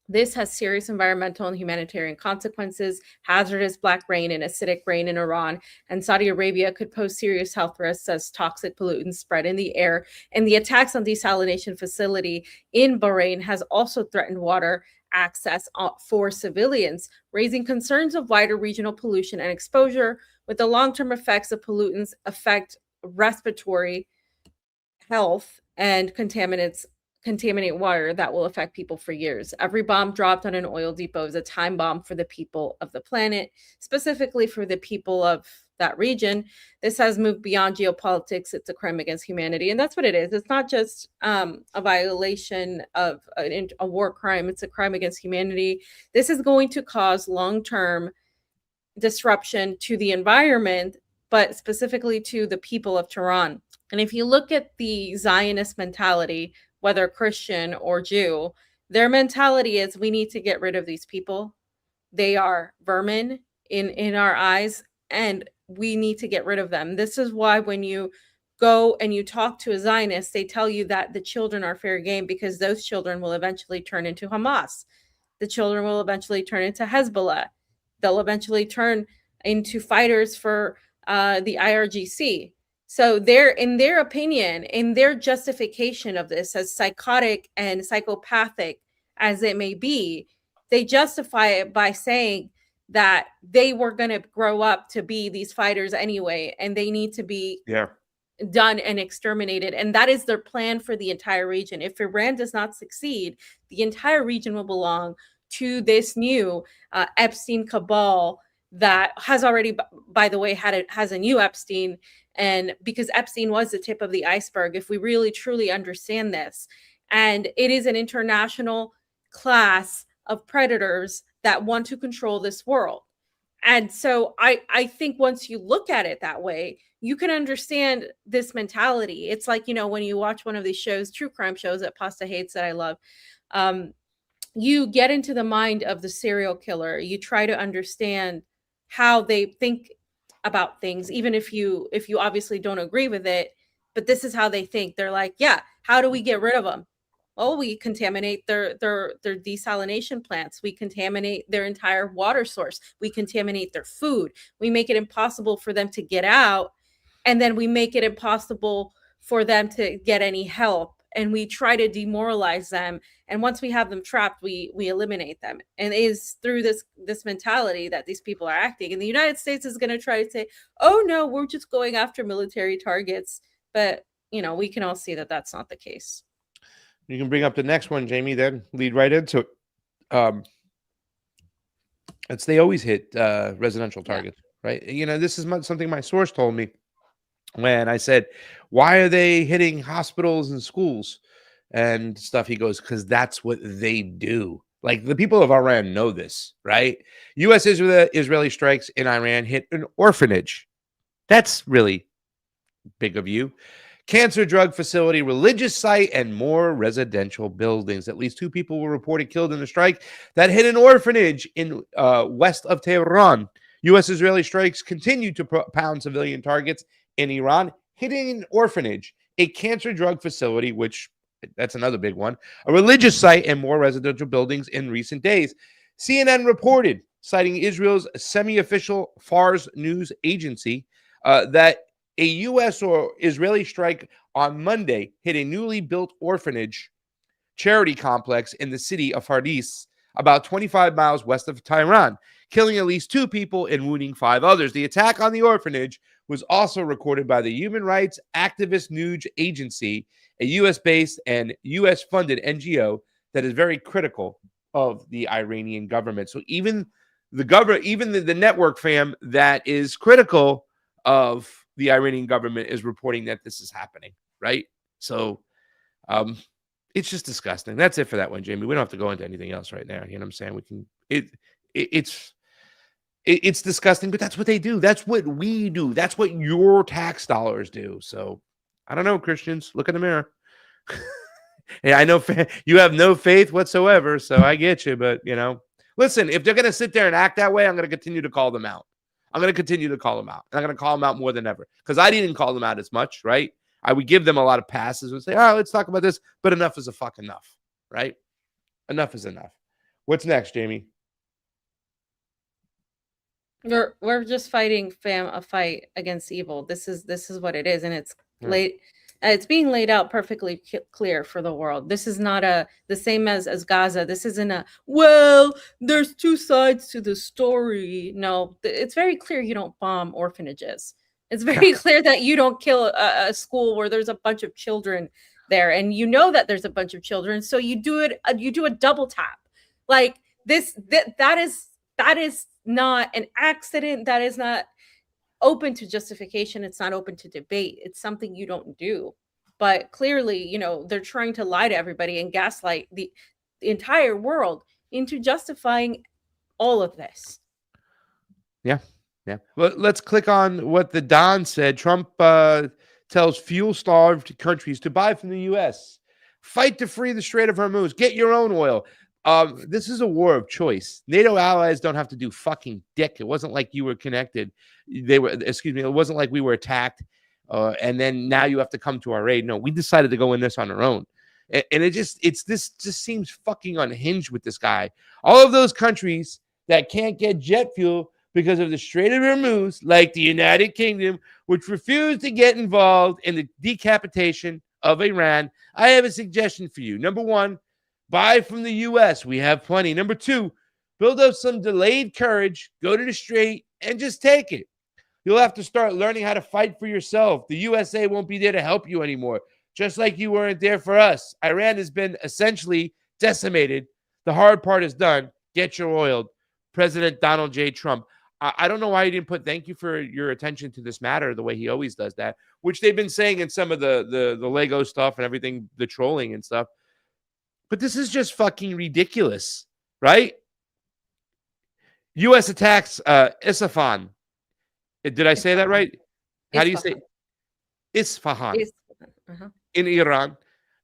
This has serious environmental and humanitarian consequences. Hazardous black rain and acidic rain in Iran and Saudi Arabia could pose serious health risks as toxic pollutants spread in the air. And the attacks on desalination facility in Bahrain has also threatened water access for civilians, raising concerns of wider regional pollution and exposure, with the long-term effects of pollutants affect respiratory health and contaminate water that will affect people for years. Every bomb dropped on an oil depot is a time bomb for the people of the planet, specifically for the people of that region. This has moved beyond geopolitics. It's a crime against humanity. And that's what it is. It's not just a violation of a war crime. It's a crime against humanity. This is going to cause long-term disruption to the environment, but specifically to the people of Tehran. And if you look at the Zionist mentality, whether Christian or Jew, their mentality is we need to get rid of these people. They are vermin in our eyes, and we need to get rid of them. This is why when you go and you talk to a Zionist, they tell you that the children are fair game because those children will eventually turn into Hamas. The children will eventually turn into Hezbollah. They'll eventually turn into fighters for the IRGC. So in their opinion, in their justification of this, as psychotic and psychopathic as it may be, they justify it by saying that they were going to grow up to be these fighters anyway, and they need to be done and exterminated. And that is their plan for the entire region. If Iran does not succeed, the entire region will belong to this new Epstein cabal that has already, by the way, has a new Epstein. And because Epstein was the tip of the iceberg, if we really truly understand this, and it is an international class of predators that want to control this world. And so I think once you look at it that way, you can understand this mentality. It's like, when you watch one of these shows, true crime shows that Pasta hates that I love, you get into the mind of the serial killer. You try to understand how they think about things, even if you obviously don't agree with it, but this is how they think. They're like, yeah, how do we get rid of them? Well, we contaminate their desalination plants. We contaminate their entire water source. We contaminate their food. We make it impossible for them to get out. And then we make it impossible for them to get any help, and we try to demoralize them, and once we have them trapped, we eliminate them. And it is through this mentality that these people are acting. And the United States is going to try to say, oh no, we're just going after military targets, but we can all see that that's not the case. You can bring up the next one, Jayme, then lead right into it. They always hit residential targets, right? This is something my source told me when I said, why are they hitting hospitals and schools and stuff? He goes, because that's what they do. Like, the people of Iran know this, right? U.S. Israeli strikes in Iran hit an orphanage. That's really big of you. Cancer drug facility, religious site, and more residential buildings. At least 2 people were reported killed in a strike that hit an orphanage in west of Tehran. U.S. Israeli strikes continue to pound civilian targets in Iran, hitting an orphanage, a cancer drug facility, which that's another big one, a religious site, and more residential buildings in recent days. CNN reported, citing Israel's semi-official Fars news agency, that a U.S. or Israeli strike on Monday hit a newly built orphanage charity complex in the city of Hardis, about 25 miles west of Tehran, killing at least 2 people and wounding 5 others. The attack on the orphanage was also recorded by the human rights activist news agency, a U.S.-based and U.S.-funded NGO that is very critical of the Iranian government. So even the government, even the network fam that is critical of the Iranian government is reporting that this is happening, right? So it's just disgusting. That's it for that one, Jayme. We don't have to go into anything else right now. You know what I'm saying? We can. It's disgusting, but that's what they do. That's what we do. That's what your tax dollars do. So I don't know, Christians. Look in the mirror. Hey, I know you have no faith whatsoever, so I get you. But listen, if they're going to sit there and act that way, I'm going to continue to call them out. I'm going to continue to call them out. And I'm going to call them out more than ever, because I didn't call them out as much, right? I would give them a lot of passes and say, all right, let's talk about this. But enough is a fuck enough, right? Enough is enough. What's next, Jayme? We're just fighting a fight against evil. This is what it is, and it's late. It's being laid out perfectly clear for the world. This is not the same as Gaza. This isn't there's 2 sides to the story. No, it's very clear you don't bomb orphanages. It's very clear that you don't kill a school where there's a bunch of children there, and that there's a bunch of children. So you do it. You do a double tap, like this. That is not an accident. That is not open to justification. It's not open to debate. It's something you don't do. But clearly, they're trying to lie to everybody and gaslight the entire world into justifying all of this. Yeah. Well, let's click on what the Don said. Trump tells fuel-starved countries to buy from the U.S. Fight to free the Strait of Hormuz. Get your own oil. This is a war of choice. NATO allies don't have to do fucking dick. It wasn't like you were connected. It wasn't like we were attacked. And then now you have to come to our aid. No, we decided to go in this on our own. And this just seems fucking unhinged with this guy. All of those countries that can't get jet fuel because of the Strait of Hormuz, like the United Kingdom, which refused to get involved in the decapitation of Iran. I have a suggestion for you. Number 1, buy from the U.S. We have plenty. Number 2, build up some delayed courage, go to the Strait, and just take it. You'll have to start learning how to fight for yourself. The USA won't be there to help you anymore, just like you weren't there for us. Iran has been essentially decimated. The hard part is done. Get your oil. President Donald J. Trump. I don't know why he didn't put thank you for your attention to this matter the way he always does that, which they've been saying in some of the Lego stuff and everything, the trolling and stuff. But this is just fucking ridiculous, right? U.S. attacks Isfahan. Did I say that right? How do you say Isfahan? In Iran,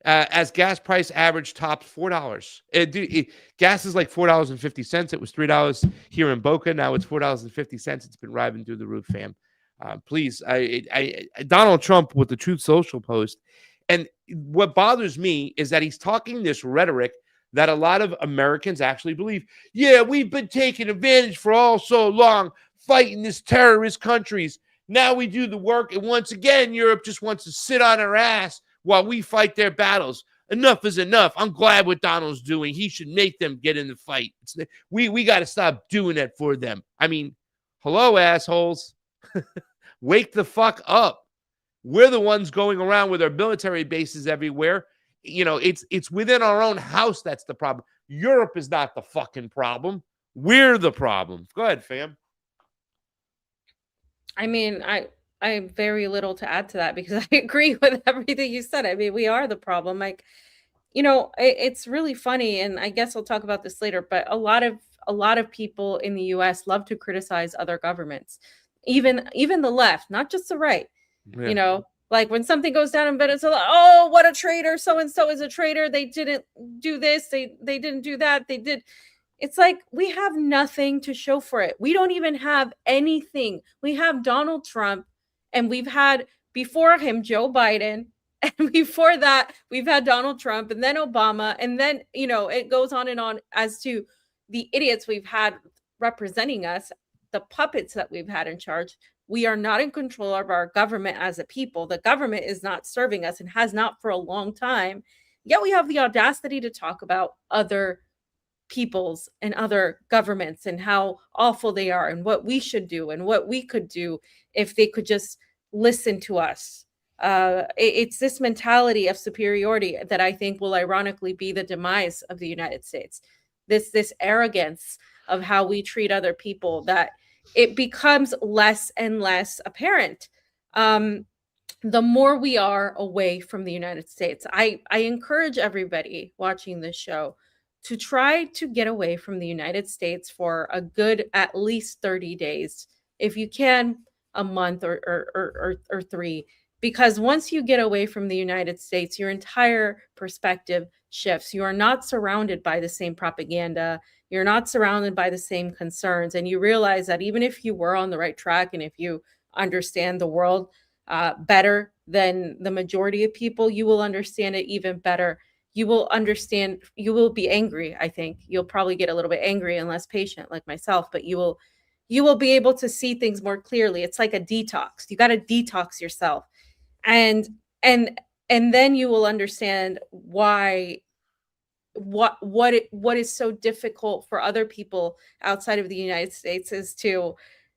as gas price average topped $4. Gas is like $4.50. It was $3 here in Boca. Now it's $4.50. It's been driving through the roof, fam. Please, Donald Trump with the Truth Social post. And what bothers me is that he's talking this rhetoric that a lot of Americans actually believe. Yeah, we've been taken advantage for all so long, fighting these terrorist countries. Now we do the work, and once again, Europe just wants to sit on her ass while we fight their battles. Enough is enough. I'm glad what Donald's doing. He should make them get in the fight. We got to stop doing that for them. I mean, hello, assholes. Wake the fuck up. We're the ones going around with our military bases everywhere. You know, it's within our own house that's the problem. Europe is not the fucking problem. We're the problem. Go ahead, fam. I mean, I have very little to add to that because I agree with everything you said. I mean, we are the problem. Like, you know, it's really funny, and I guess I'll talk about this later, but a lot of people in the US love to criticize other governments. Even the left, not just the right. Yeah. You know, like when something goes down in Venezuela, oh, what a traitor, so and so is a traitor. They didn't do this, they didn't do that, they did. It's like we have nothing to show for it. We don't even have anything. We have Donald Trump, and we've had before him Joe Biden, and before that we've had Donald Trump, and then Obama, and then, you know, it goes on and on as to the idiots we've had representing us, the puppets that we've had in charge. We are not in control of our government as a people. The government is not serving us and has not for a long time. Yet we have the audacity to talk about other peoples and other governments and how awful they are and what we should do and what we could do if they could just listen to us. It's this mentality of superiority that I think will ironically be the demise of the United States. This arrogance of how we treat other people, that it becomes less and less apparent the more we are away from the United States. I encourage everybody watching this show to try to get away from the United States for a good at least 30 days. If you can, a month or 3. Because once you get away from the United States, your entire perspective shifts. You are not surrounded by the same propaganda. You're not surrounded by the same concerns. And you realize that even if you were on the right track and if you understand the world better than the majority of people, you will understand it even better. You will understand, you will be angry, I think. You'll probably get a little bit angry and less patient like myself, but you will be able to see things more clearly. It's like a detox. You got to detox yourself. And then you will understand why what is so difficult for other people outside of the United States is to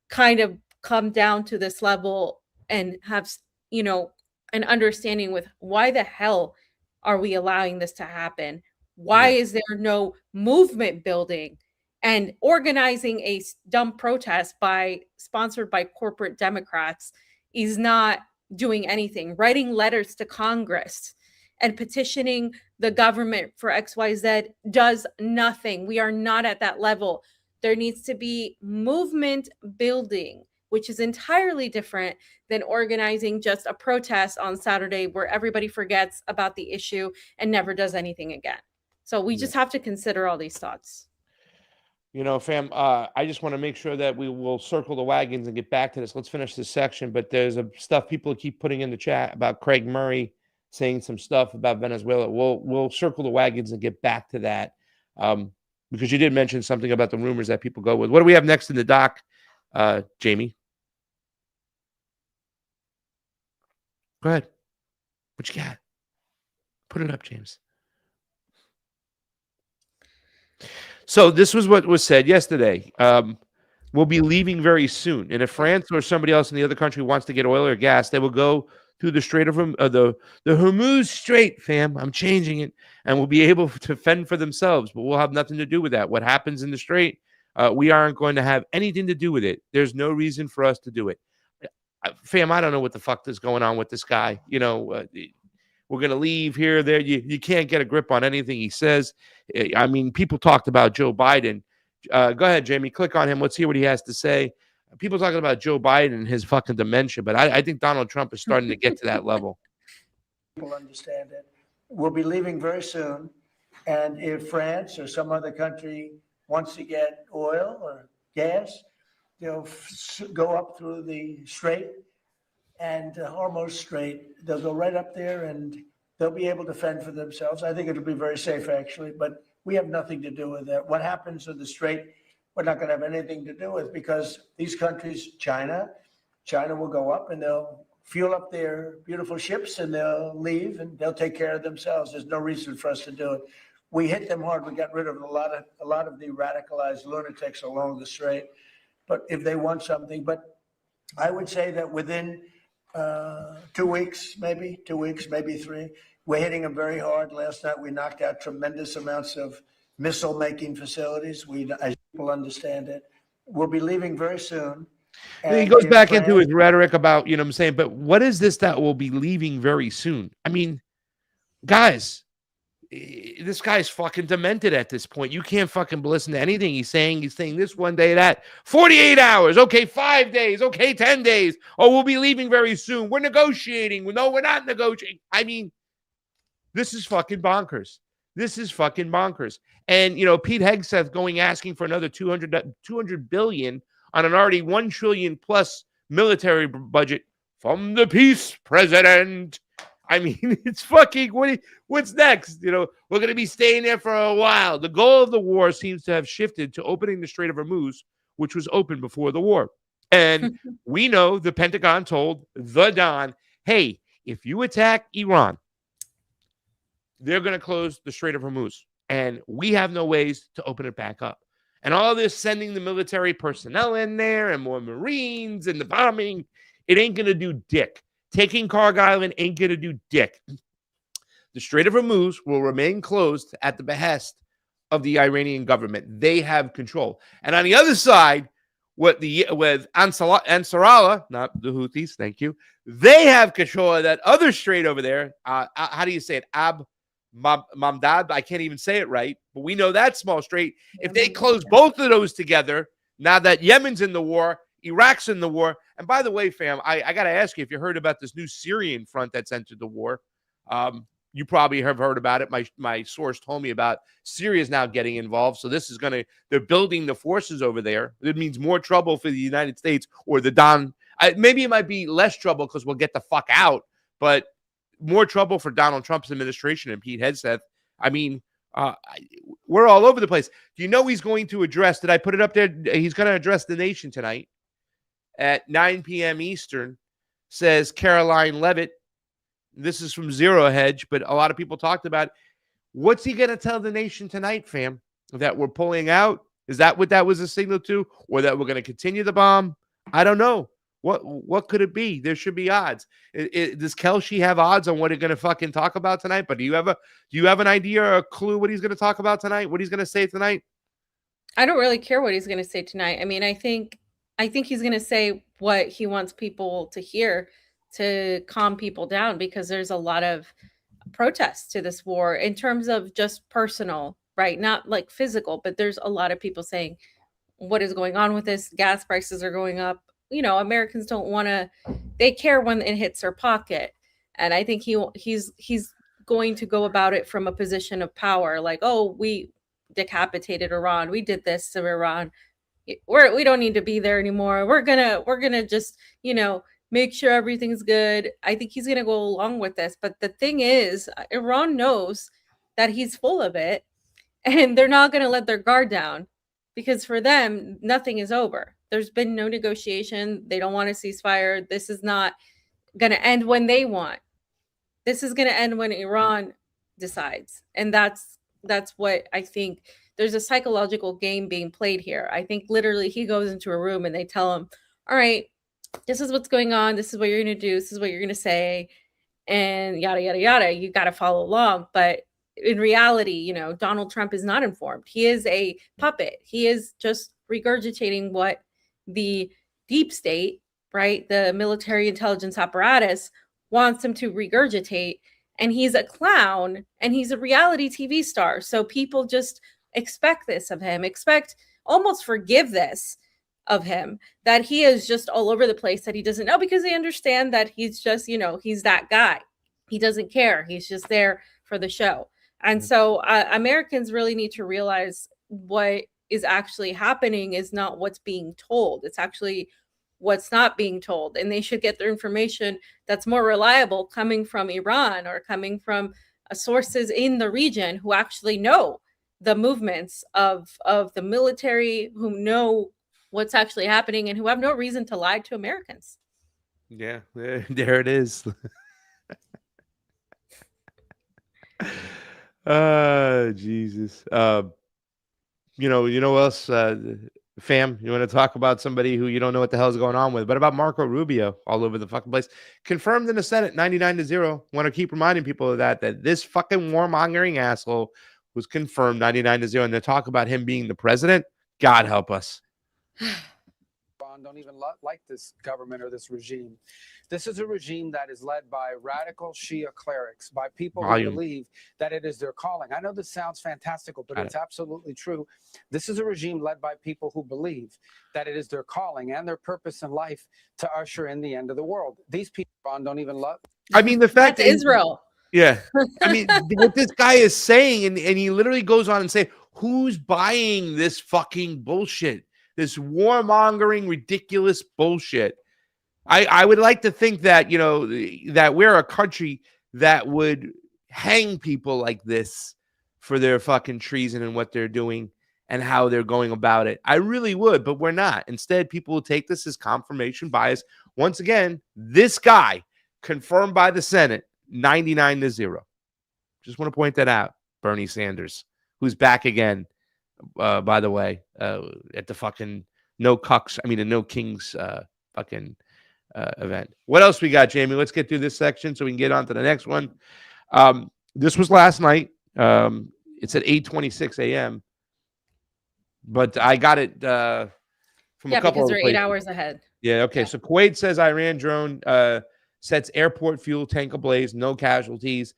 kind of come down to this level and have, you know, an understanding with why the hell are we allowing this to happen? Why is there no movement building and organizing a dumb protest sponsored by corporate Democrats is not doing anything? Writing letters to Congress and petitioning the government for XYZ does nothing. We are not at that level. There needs to be movement building, which is entirely different than organizing just a protest on Saturday where everybody forgets about the issue and never does anything again. So we just have to consider all these thoughts. You know, fam, I just want to make sure that we will circle the wagons and get back to this. Let's finish this section. But there's stuff people keep putting in the chat about Craig Murray saying some stuff about Venezuela. We'll circle the wagons and get back to that, because you did mention something about the rumors that people go with. What do we have next in the doc, Jayme? Go ahead. What you got? Put it up, James. So this was what was said yesterday. We'll be leaving very soon. And if France or somebody else in the other country wants to get oil or gas, they will go through the Strait of the Hormuz Strait, fam. I'm changing it. And we'll be able to fend for themselves. But we'll have nothing to do with that. What happens in the Strait, we aren't going to have anything to do with it. There's no reason for us to do it. Fam, I don't know what the fuck is going on with this guy. You know, we're going to leave here, there. You can't get a grip on anything he says. I mean, people talked about Joe Biden. Go ahead, Jayme. Click on him. Let's hear what he has to say. People talking about Joe Biden and his fucking dementia, but I think Donald Trump is starting to get to that level. People understand it. We'll be leaving very soon. And if France or some other country wants to get oil or gas, they'll go up through the Strait and Hormuz Strait. They'll go right up there and they'll be able to fend for themselves. I think it'll be very safe, actually, but we have nothing to do with that. What happens in the Strait, we're not going to have anything to do with, because these countries, China, China will go up and they'll fuel up their beautiful ships and they'll leave and they'll take care of themselves. There's no reason for us to do it. We hit them hard. We got rid of a lot of the radicalized lunatics along the strait. But if they want something, but I would say that within 2 weeks, maybe 3, we're hitting them very hard. Last night we knocked out tremendous amounts of missile making facilities. We, as people understand it, we'll be leaving very soon. And he goes back into his rhetoric about, you know what I'm saying, but what is this that will be leaving very soon? I mean, guys, this guy's fucking demented at this point. You can't fucking listen to anything he's saying. He's saying this one day, that 48 hours. Okay, 5 days. Okay, 10 days. Oh, we'll be leaving very soon. We're negotiating. No, we're not negotiating. I mean, this is fucking bonkers. This is fucking bonkers. And, you know, Pete Hegseth going asking for another 200 billion on an already 1 trillion plus military budget from the peace president. I mean, it's fucking, what's next? You know, we're going to be staying there for a while. The goal of the war seems to have shifted to opening the Strait of Hormuz, which was open before the war. And we know the Pentagon told the Don, hey, if you attack Iran, they're going to close the Strait of Hormuz. And we have no ways to open it back up. And all this sending the military personnel in there and more Marines and the bombing, it ain't going to do dick. Taking Kharg Island ain't going to do dick. The Strait of Hormuz will remain closed at the behest of the Iranian government. They have control. And on the other side, with Ansarallah, not the Houthis, thank you, they have control of that other strait over there. How do you say it? Mamdad, I can't even say it right, but we know that small strait. If they close both of those together, now that Yemen's in the war, Iraq's in the war. And by the way, fam, I got to ask you if you heard about this new Syrian front that's entered the war. You probably have heard about it. My source told me about Syria's now getting involved. So this is they're building the forces over there. It means more trouble for the United States or the Don. Maybe it might be less trouble because we'll get the fuck out, but more trouble for Donald Trump's administration and Pete Hegseth. I mean, we're all over the place. Do you know he's going to address, did I put it up there? He's going to address the nation tonight at 9 p.m. Eastern, says Caroline Levitt. This is from Zero Hedge, but a lot of people talked about it. What's he going to tell the nation tonight, fam? That we're pulling out? Is that what that was a signal to? Or that we're going to continue the bomb? I don't know. What could it be? There should be odds. Does Kelshi have odds on what he's going to fucking talk about tonight? But do you have an idea or a clue what he's going to talk about tonight? What he's going to say tonight? I don't really care what he's going to say tonight. I mean, I think he's going to say what he wants people to hear to calm people down, because there's a lot of protests to this war in terms of just personal, right? Not like physical, but there's a lot of people saying, what is going on with this? Gas prices are going up. You know, Americans don't want to, they care when it hits their pocket. And I think he's going to go about it from a position of power. Like, oh, we decapitated Iran. We did this to Iran. We don't need to be there anymore. We're gonna just, you know, make sure everything's good. I think he's gonna go along with this. But the thing is, Iran knows that he's full of it, and they're not gonna let their guard down, because for them, nothing is over. There's been no negotiation. They don't want a ceasefire. This is not gonna end when they want. This is gonna end when Iran decides, and that's what I think. There's a psychological game being played here. I think literally he goes into a room and they tell him, all right, this is what's going on. This is what you're going to do. This is what you're going to say, and yada, yada, yada. You got to follow along. But in reality, you know, Donald Trump is not informed. He is a puppet. He is just regurgitating what the deep state, right, the military intelligence apparatus wants him to regurgitate. And he's a clown, and he's a reality TV star. So people just expect this of him, almost forgive this of him, that he is just all over the place, that he doesn't know, because they understand that he's just, you know, he's that guy. He doesn't care. He's just there for the show. And so Americans really need to realize what is actually happening is not what's being told. It's actually what's not being told. And they should get their information that's more reliable coming from Iran or coming from sources in the region who actually know the movements of the military, who know what's actually happening and who have no reason to lie to Americans. Yeah, there it is. Jesus. You know what else, fam? You want to talk about somebody who you don't know what the hell's going on with? But about Marco Rubio all over the fucking place. Confirmed in the Senate, 99-0. Want to keep reminding people of that this fucking warmongering asshole was confirmed 99-0. And to talk about him being the president, God help us. Don't even like this government or this regime. This is a regime that is led by radical Shia clerics, by people who believe that it is their calling. I know this sounds fantastical, but it's absolutely true. This is a regime led by people who believe that it is their calling and their purpose in life to usher in the end of the world. These people don't even love. I mean, the fact That's Israel. Yeah. I mean, what this guy is saying, and he literally goes on and say, who's buying this fucking bullshit? This warmongering, ridiculous bullshit. I would like to think that, that we're a country that would hang people like this for their fucking treason and what they're doing and how they're going about it. I really would, but we're not. Instead, people will take this as confirmation bias. Once again, this guy confirmed by the Senate, 99-0. Just want to point that out. Bernie Sanders, who's back again, by the way, at the fucking No Kings fucking event. What else we got, Jayme? Let's get through this section so we can get on to the next one. This was last night. It's at 8:26 a.m. But I got it from a couple because of they're places. 8 hours ahead. Yeah, okay. So Kuwait says Iran drone sets airport fuel tank ablaze, no casualties.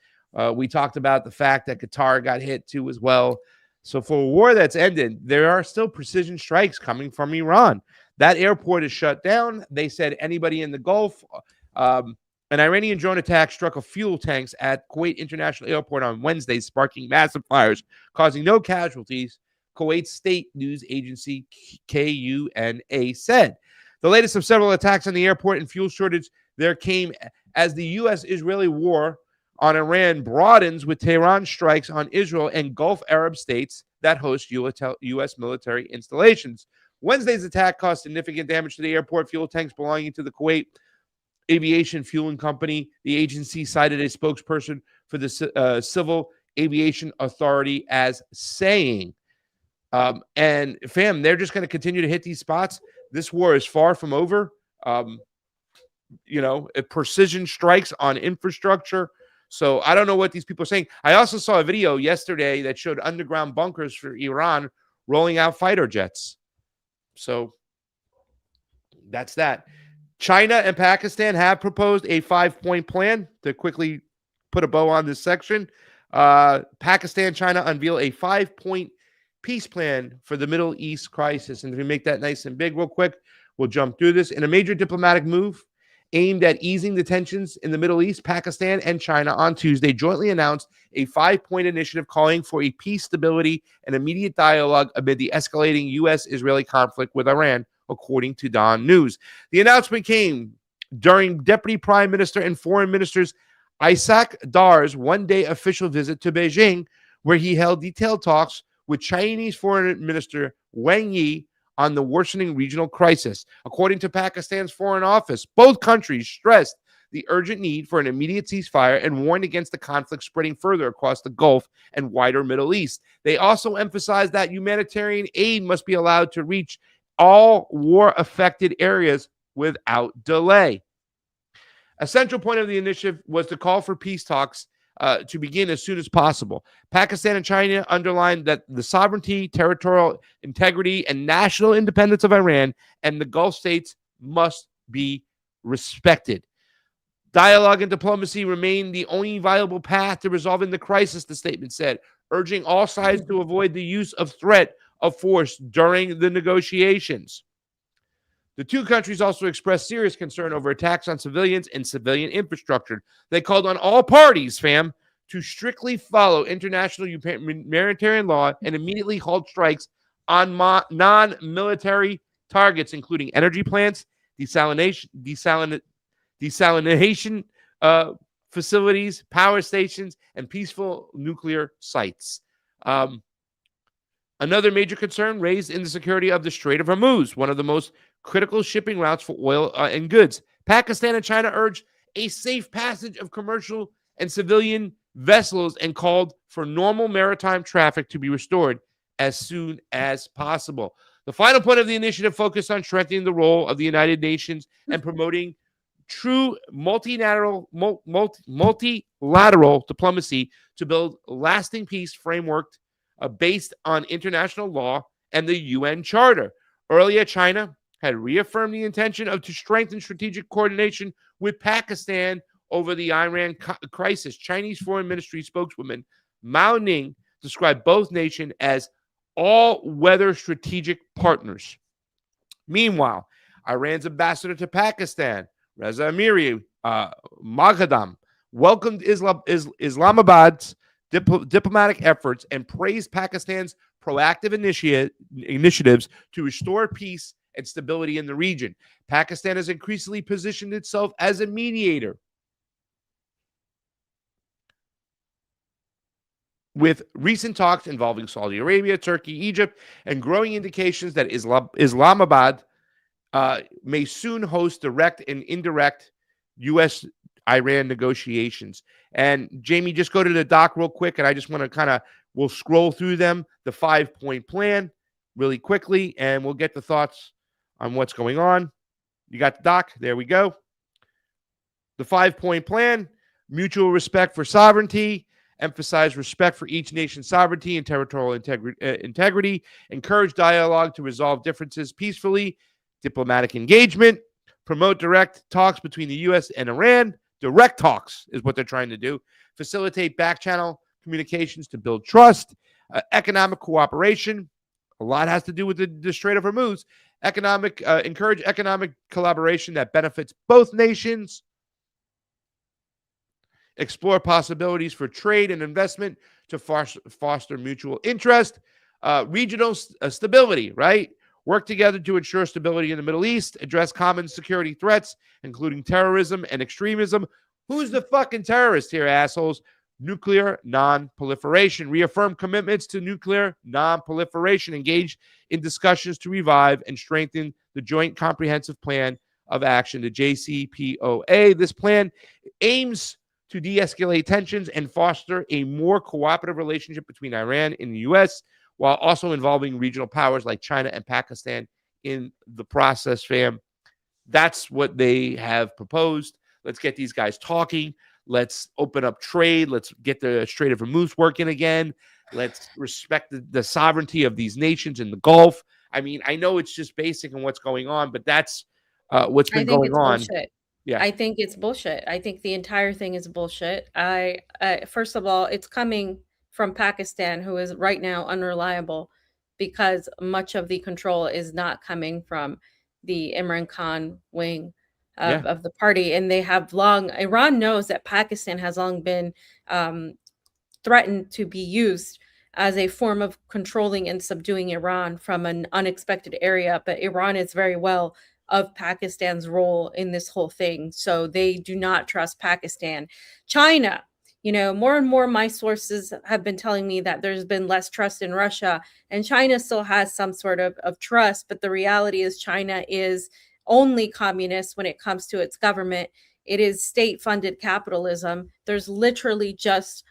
We talked about the fact that Qatar got hit too as well. So for a war that's ended, there are still precision strikes coming from Iran. That airport is shut down. They said anybody in the Gulf. An Iranian drone attack struck a fuel tanks at Kuwait International Airport on Wednesday, sparking massive fires, causing no casualties. Kuwait state news agency KUNA said. The latest of several attacks on the airport and fuel shortage there came as the U.S.-Israeli war on Iran broadens with Tehran strikes on Israel and Gulf Arab states that host U.S. military installations. Wednesday's attack caused significant damage to the airport fuel tanks belonging to the Kuwait Aviation Fueling Company. The agency cited a spokesperson for the Civil Aviation Authority as saying, and fam, they're just going to continue to hit these spots. This war is far from over. Precision strikes on infrastructure. So I don't know what these people are saying. I also saw a video yesterday that showed underground bunkers for Iran rolling out fighter jets. So that's that. China and Pakistan have proposed a 5-point plan. To quickly put a bow on this section, Pakistan, China unveil a 5-point peace plan for the Middle East crisis. And if we make that nice and big real quick, we'll jump through this. In a major diplomatic move aimed at easing the tensions in the Middle East, Pakistan and China on Tuesday jointly announced a 5-point initiative calling for a peace, stability, and immediate dialogue amid the escalating U.S.-Israeli conflict with Iran, according to Dawn News. The announcement came during Deputy Prime Minister and Foreign Ministers Isaac Dar's one-day official visit to Beijing, where he held detailed talks with Chinese Foreign Minister Wang Yi on the worsening regional crisis. According to Pakistan's Foreign Office, both countries stressed the urgent need for an immediate ceasefire and warned against the conflict spreading further across the Gulf and wider Middle East. They also emphasized that humanitarian aid must be allowed to reach all war-affected areas without delay. A central point of the initiative was to call for peace talks to begin as soon as possible. Pakistan and China underlined that the sovereignty, territorial integrity, and national independence of Iran and the Gulf states must be respected. Dialogue and diplomacy remain the only viable path to resolving the crisis, the statement said, urging all sides to avoid the use of threat of force during the negotiations. The two countries also expressed serious concern over attacks on civilians and civilian infrastructure. They called on all parties, fam, to strictly follow international humanitarian law and immediately halt strikes on non-military targets, including energy plants, desalination facilities, power stations, and peaceful nuclear sites. Another major concern raised in the security of the Strait of Hormuz, one of the most critical shipping routes for oil and goods. Pakistan and China urged a safe passage of commercial and civilian vessels and called for normal maritime traffic to be restored as soon as possible. The final point of the initiative focused on strengthening the role of the United Nations and promoting true multilateral diplomacy to build lasting peace framework based on international law and the UN Charter. Earlier, China had reaffirmed the intention to strengthen strategic coordination with Pakistan over the Iran crisis. Chinese Foreign Ministry spokeswoman Mao Ning described both nations as all-weather strategic partners. Meanwhile, Iran's ambassador to Pakistan, Reza Amiri Maghadam, welcomed Islamabad's diplomatic efforts and praised Pakistan's proactive initiatives to restore peace and stability in the region. Pakistan has increasingly positioned itself as a mediator, with recent talks involving Saudi Arabia, Turkey, Egypt, and growing indications that Islamabad may soon host direct and indirect U.S.-Iran negotiations. And Jayme, just go to the doc real quick, and I just want to we'll scroll through them, the 5-point plan really quickly, and we'll get the thoughts on what's going on. You got the doc? There we go. The 5-point plan: mutual respect for sovereignty, emphasize respect for each nation's sovereignty and territorial integrity, encourage dialogue to resolve differences peacefully, diplomatic engagement, promote direct talks between the U.S. and Iran. Direct talks is what they're trying to do. Facilitate back-channel communications to build trust, economic cooperation. A lot has to do with the Strait of Hormuz. Encourage economic collaboration that benefits both nations. Explore possibilities for trade and investment to foster mutual interest. Regional stability, right? Work together to ensure stability in the Middle East. Address common security threats, including terrorism and extremism. Who's the fucking terrorist here, assholes? Nuclear non-proliferation. Reaffirm commitments to nuclear non-proliferation. Engage in discussions to revive and strengthen the Joint Comprehensive Plan of Action, the JCPOA. This plan aims to de-escalate tensions and foster a more cooperative relationship between Iran and the U.S., while also involving regional powers like China and Pakistan in the process, fam. That's what they have proposed. Let's get these guys talking. Let's open up trade. Let's get the Strait of Hormuz working again. Let's respect the sovereignty of these nations in the Gulf. I mean, I know it's just basic in what's going on, but that's what's been going on. Bullshit. Yeah. I think it's bullshit. I think the entire thing is bullshit. First of all, it's coming from Pakistan, who is right now unreliable because much of the control is not coming from the Imran Khan wing of the party. And they have Iran knows that Pakistan has long been threatened to be used as a form of controlling and subduing Iran from an unexpected area. But Iran is very well of Pakistan's role in this whole thing. So they do not trust Pakistan. China, more and more my sources have been telling me that there's been less trust in Russia, and China still has some sort of trust. But the reality is China is only communist when it comes to its government. It is state-funded capitalism. There's literally just,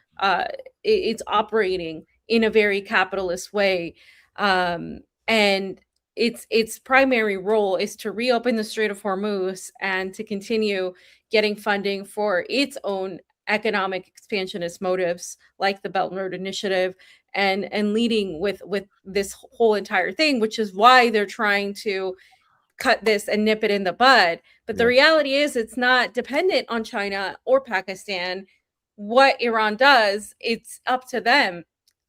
it's operating in a very capitalist way. And its primary role is to reopen the Strait of Hormuz and to continue getting funding for its own economic expansionist motives, like the Belt and Road Initiative, and leading with this whole entire thing, which is why they're trying to cut this and nip it in the bud. But the reality is it's not dependent on China or Pakistan. What Iran does, it's up to them.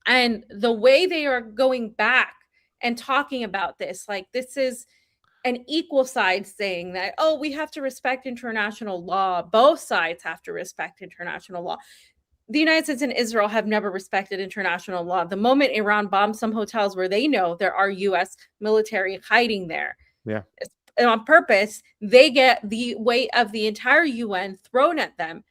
And the way they are going back and talking about this, like this is an equal side saying that, oh, we have to respect international law. Both sides have to respect international law. The United States and Israel have never respected international law. The moment Iran bombs some hotels where they know there are U.S. military hiding there, and on purpose, they get the weight of the entire UN thrown at them.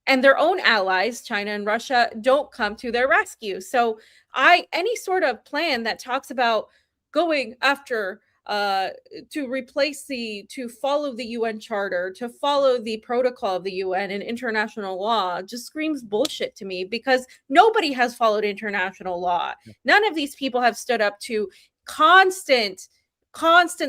And their own allies, China and Russia, don't come to their rescue. So any sort of plan that talks about going after to replace to follow the UN Charter, to follow the protocol of the UN and international law just screams bullshit to me, because nobody has followed international law. None of these people have stood up to constant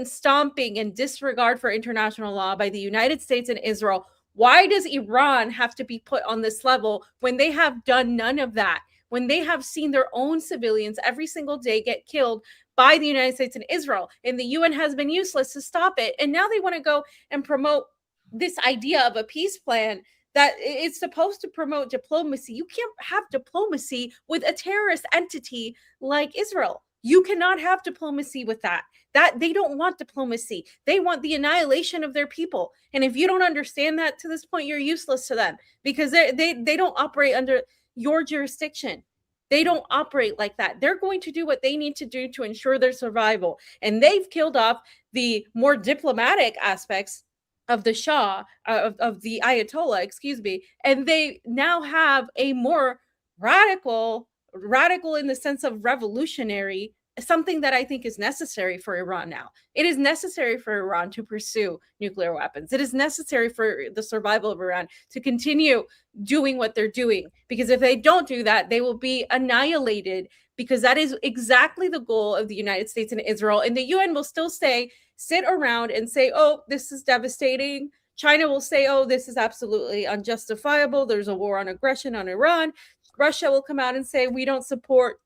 stomping and disregard for international law by the United States and Israel. Why does Iran have to be put on this level when they have done none of that? When they have seen their own civilians every single day get killed by the United States and Israel, and the UN has been useless to stop it. And now they want to go and promote this idea of a peace plan that it's supposed to promote diplomacy. You can't have diplomacy with a terrorist entity like Israel. You cannot have diplomacy with that. They don't want diplomacy. They want the annihilation of their people. And if you don't understand that to this point, you're useless to them, because they don't operate under your jurisdiction. They don't operate like that. They're going to do what they need to do to ensure their survival. And they've killed off the more diplomatic aspects of the Shah, of the Ayatollah, excuse me. And they now have a more radical in the sense of revolutionary, something that I think is necessary for Iran now. It is necessary for Iran to pursue nuclear weapons. It is necessary for the survival of Iran to continue doing what they're doing, because if they don't do that, they will be annihilated, because that is exactly the goal of the United States and Israel. And the UN will still sit around and say, oh, this is devastating. China will say, oh, this is absolutely unjustifiable. There's a war on aggression on Iran. Russia will come out and say, we don't support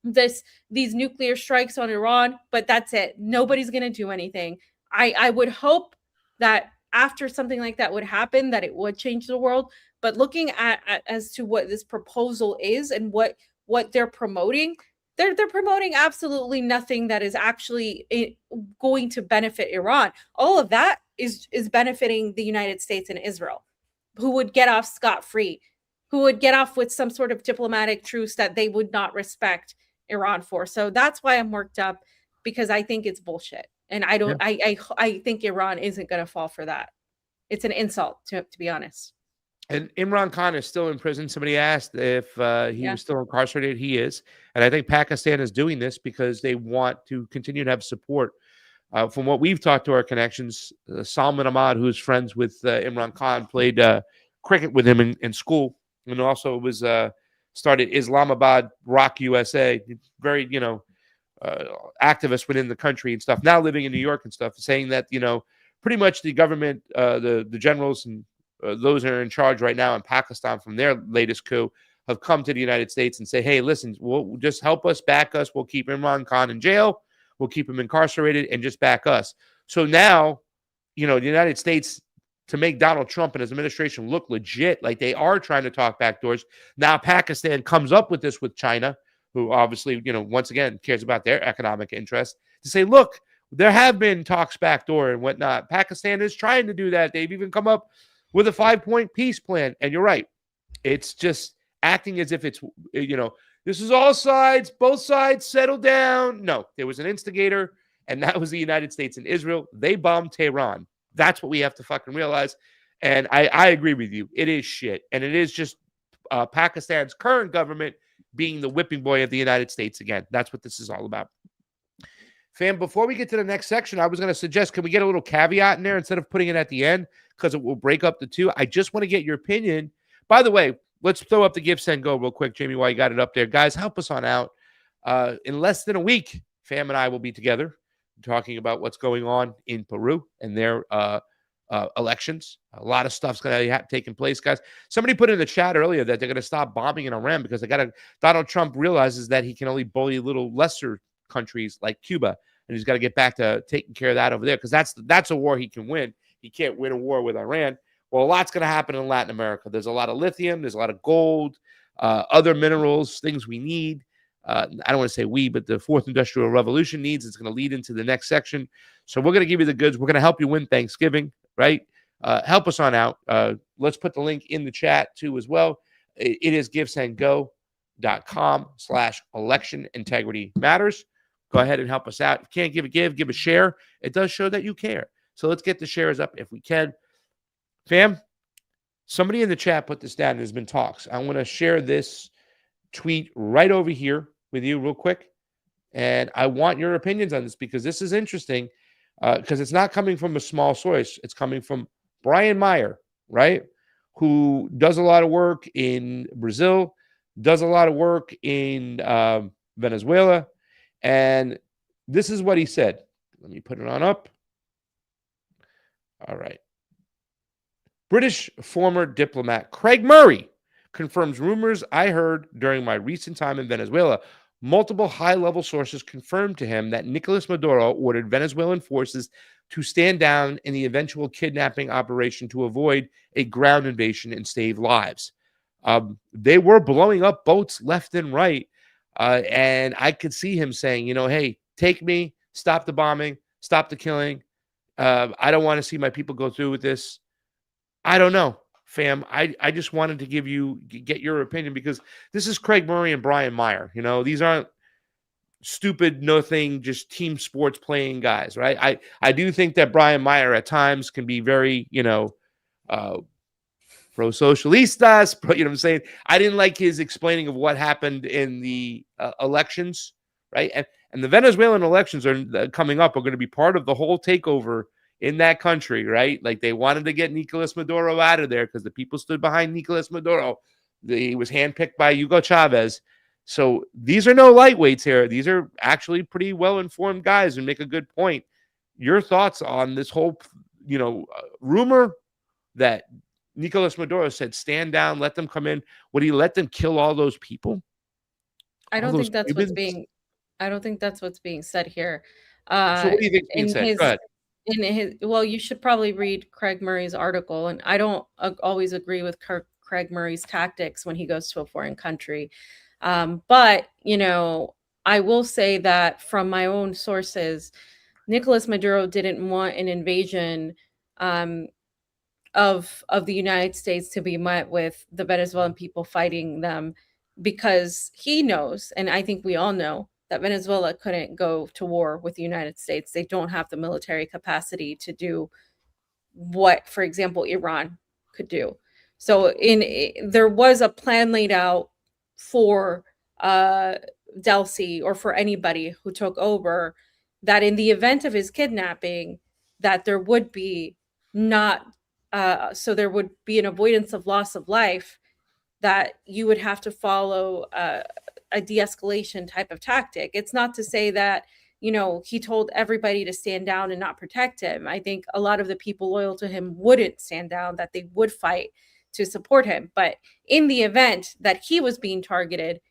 these nuclear strikes on Iran, but that's it. Nobody's going to do anything. I would hope that after something like that would happen, that it would change the world. But looking at as to what this proposal is and what they're promoting, they're promoting absolutely nothing that is actually going to benefit Iran. All of that is benefiting the United States and Israel, who would get off scot-free, who would get off with some sort of diplomatic truce that they would not respect Iran for. So that's why I'm worked up, because I think it's bullshit. And I don't, I think Iran isn't going to fall for that. It's an insult, to be honest. And Imran Khan is still in prison. Somebody asked if he was still incarcerated. He is. And I think Pakistan is doing this because they want to continue to have support. From what we've talked to our connections, Salman Ahmad, who's friends with Imran Khan, played cricket with him in school, and also was started Islamabad Rock USA, very, activist within the country and stuff, now living in New York and stuff, saying that, pretty much the government, the generals and those that are in charge right now in Pakistan from their latest coup have come to the United States and say, hey, listen, we'll just help us, back us. We'll keep Imran Khan in jail. We'll keep him incarcerated and just back us. So now, the United States, to make Donald Trump and his administration look legit, like they are trying to talk backdoors. Now Pakistan comes up with this with China, who obviously, once again, cares about their economic interests, to say, look, there have been talks backdoor and whatnot. Pakistan is trying to do that. They've even come up with a 5-point peace plan. And you're right. It's just acting as if it's, this is all sides, both sides settle down. No, there was an instigator, and that was the United States and Israel. They bombed Tehran. That's what we have to fucking realize. And I agree with you. It is shit. And it is just Pakistan's current government being the whipping boy of the United States again. That's what this is all about. Fam, before we get to the next section, I was going to suggest, can we get a little caveat in there instead of putting it at the end? Because it will break up the two. I just want to get your opinion. By the way, let's throw up the Give, Send, Go real quick, Jayme, while you got it up there. Guys, help us on out. In less than a week, Fam and I will be together talking about what's going on in Peru and their elections. A lot of stuff's going to taking place, guys. Somebody put in the chat earlier that they're going to stop bombing in Iran because Donald Trump realizes that he can only bully little lesser countries like Cuba, and he's got to get back to taking care of that over there, because that's a war he can win. He can't win a war with Iran. Well, a lot's going to happen in Latin America. There's a lot of lithium. There's a lot of gold, other minerals, things we need. I don't want to say we, but the fourth industrial revolution needs. It's going to lead into the next section. So we're going to give you the goods. We're going to help you win Thanksgiving, right? Help us on out. Let's put the link in the chat too as well. It is givesendgo.com/election integrity matters. Go ahead and help us out. If you can't give a share. It does show that you care. So let's get the shares up if we can. Fam, somebody in the chat put this down. There's been talks. I want to share this tweet right over here with you real quick. And I want your opinions on this because this is interesting. because it's not coming from a small source. It's coming from Brian Meyer, right? Who does a lot of work in Brazil, does a lot of work in Venezuela. And this is what he said. Let me put it on up. All right. British former diplomat Craig Murray confirms rumors I heard during my recent time in Venezuela. Multiple high-level sources confirmed to him that Nicolas Maduro ordered Venezuelan forces to stand down in the eventual kidnapping operation to avoid a ground invasion and save lives. They were blowing up boats left and right, and I could see him saying, hey, take me, stop the bombing, stop the killing. I don't want to see my people go through with this. I don't know, fam. I just wanted to get your opinion, because this is Craig Murray and Brian Meyer. These aren't stupid, nothing, just team sports playing guys, right? I do think that Brian Meyer at times can be very, pro-socialistas, you know what I'm saying? I didn't like his explaining of what happened in the elections, right? And the Venezuelan elections are coming up are going to be part of the whole takeover in that country, right? Like, they wanted to get Nicolas Maduro out of there because the people stood behind Nicolas Maduro. He was handpicked by Hugo Chavez. So these are no lightweights here. These are actually pretty well-informed guys and make a good point. Your thoughts on this whole, rumor that Nicolas Maduro said, stand down, let them come in. Would he let them kill all those people? I don't think that's what's being said here. So what do you think is being said? Go ahead. Well, you should probably read Craig Murray's article, and I don't always agree with Craig Murray's tactics when he goes to a foreign country. But, I will say that from my own sources, Nicolas Maduro didn't want an invasion of the United States to be met with the Venezuelan people fighting them, because he knows, and I think we all know, that Venezuela couldn't go to war with the United States. They don't have the military capacity to do what, for example, Iran could do. So there was a plan laid out for Delcy, or for anybody who took over, that in the event of his kidnapping, that there would be there would be an avoidance of loss of life, that you would have to follow a de-escalation type of tactic. It's not to say that, he told everybody to stand down and not protect him. I think a lot of the people loyal to him wouldn't stand down, that they would fight to support him. But in the event that he was being targeted,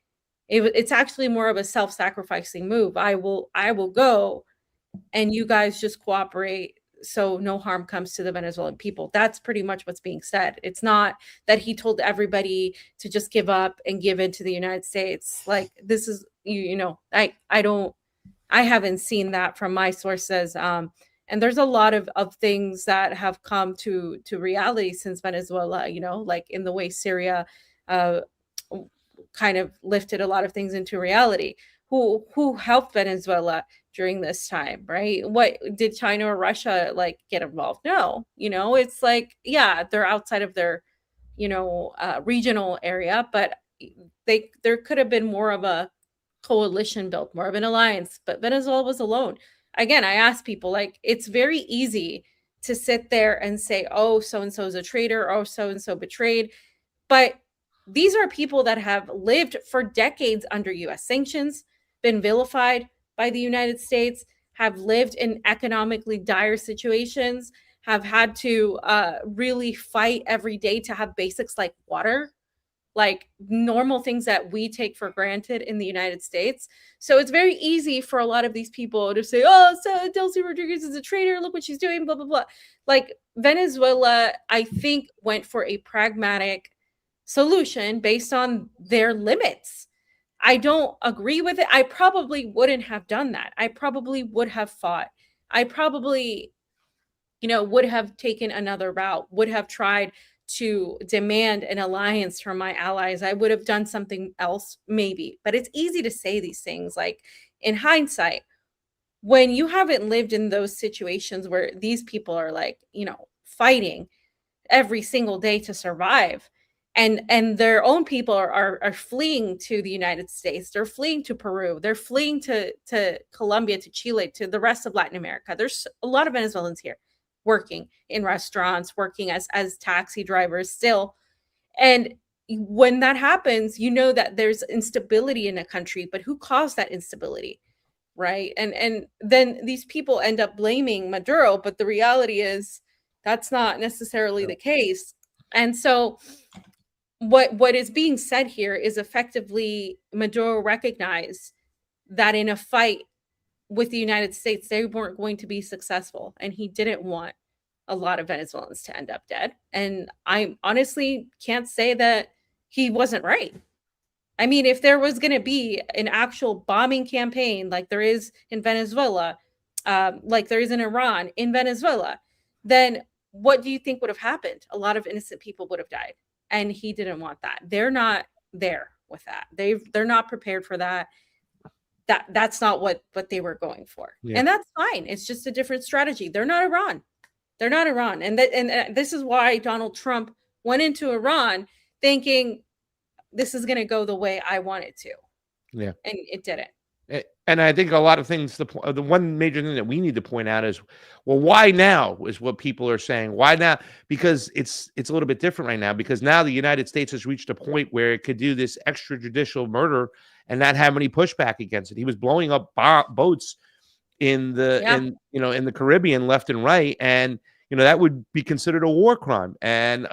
it's actually more of a self-sacrificing move. I will go, and you guys just cooperate so no harm comes to the Venezuelan people. That's pretty much what's being said. It's not that he told everybody to just give up and give in to the United States. Like, this is, I haven't seen that from my sources. And there's a lot of things that have come to reality since Venezuela, like in the way Syria kind of lifted a lot of things into reality. Who helped Venezuela during this time, right? What did China or Russia get involved? No, it's like, yeah, they're outside of their, regional area, but there could have been more of a coalition built, more of an alliance, but Venezuela was alone. Again, I ask people, it's very easy to sit there and say, oh, so-and-so is a traitor, oh, so-and-so betrayed. But these are people that have lived for decades under US sanctions, been vilified by the United States, have lived in economically dire situations, have had to really fight every day to have basics like water, like normal things that we take for granted in the United States. So it's very easy for a lot of these people to say, oh, so Delcy Rodriguez is a traitor, look what she's doing, blah, blah, blah. Like, Venezuela, I think, went for a pragmatic solution based on their limits. I don't agree with it. I probably wouldn't have done that. I probably would have fought. I probably, would have taken another route, would have tried to demand an alliance from my allies. I would have done something else, maybe. But it's easy to say these things, in hindsight, when you haven't lived in those situations where these people are fighting every single day to survive. and their own people are fleeing to the United States. They're fleeing to Peru. They're fleeing to Colombia, to Chile, to the rest of Latin America. There's a lot of Venezuelans here working in restaurants, working as taxi drivers still. And when that happens, you know that there's instability in a country, but who caused that instability, right? And then these people end up blaming Maduro, but the reality is that's not necessarily the case. And so what is being said here is effectively Maduro recognized that in a fight with the United States, they weren't going to be successful, and he didn't want a lot of Venezuelans to end up dead. And I honestly can't say that he wasn't right. I mean, if there was going to be an actual bombing campaign like there is in Venezuela, like there is in Iran, in Venezuela, then what do you think would have happened? A lot of innocent people would have died. And he didn't want that. They're not there with that. They're not prepared for that. That's not what they were going for. Yeah. And that's fine. It's just a different strategy. They're not Iran. They're not Iran. And this is why Donald Trump went into Iran thinking this is going to go the way I want it to. Yeah. And it didn't. And I think a lot of things, the one major thing that we need to point out is, well, why now is what people are saying. Why now? Because it's a little bit different right now, because now the United States has reached a point where it could do this extrajudicial murder and not have any pushback against it. He was blowing up boats in the in the Caribbean left and right, and that would be considered a war crime, and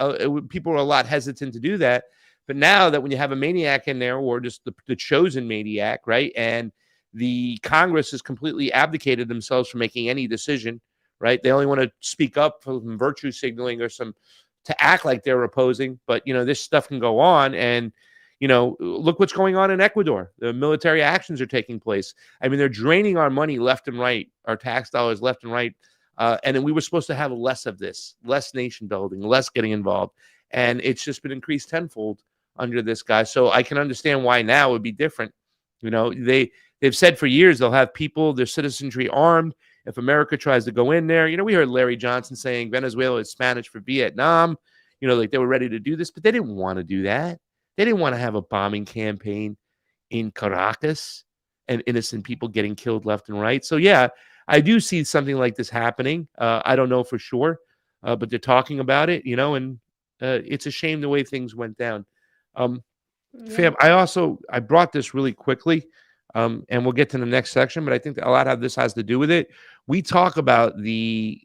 people are a lot hesitant to do that. But now that when you have a maniac in there, or just the chosen maniac, right, and the Congress has completely abdicated themselves from making any decision, right? They only want to speak up for some virtue signaling or to act like they're opposing. But, this stuff can go on. And, look what's going on in Ecuador. The military actions are taking place. I mean, they're draining our money left and right, our tax dollars left and right. And then we were supposed to have less of this, less nation building, less getting involved. And it's just been increased tenfold under this guy. So I can understand why now it would be different. They've said for years they'll have people, their citizenry armed if America tries to go in there. We heard Larry Johnson saying Venezuela is Spanish for Vietnam, like they were ready to do this, but they didn't want to do that. They didn't want to have a bombing campaign in Caracas and innocent people getting killed left and right. So, yeah, I do see something like this happening. I don't know for sure, but they're talking about it, and it's a shame the way things went down. Fam, I brought this really quickly. And we'll get to the next section, but I think a lot of this has to do with it. We talk about the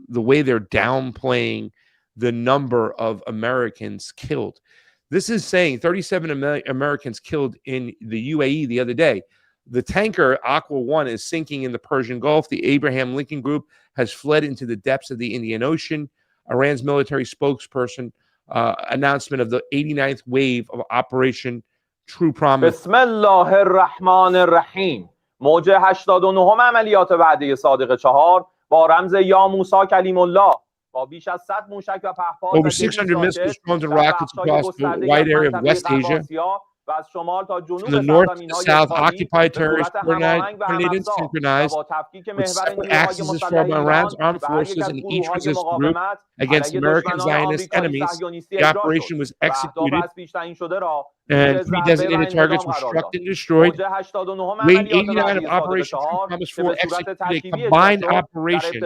way they're downplaying the number of Americans killed. This is saying 37 Americans killed in the UAE the other day. The tanker Aqua One is sinking in the Persian Gulf. The Abraham Lincoln Group has fled into the depths of the Indian Ocean. Iran's military spokesperson announcement of the 89th wave of Operation True Promise. بسم الله الرحمن الرحیم. موج 89 عملیات وعده صادق 4 با رمز یا موسی کلیم الله با بیش از 100 موشک و پهپاد over 600 missiles, drones and rockets across the wide area of West Asia. From the north to south, occupied terrorists coordinated and synchronized with separate axes as formed by Iran's armed forces in each resistance group against American Zionist enemies. The operation was executed and 3 designated targets were struck and destroyed. Wave 89 of Operation True Promise 4 executed a combined operation.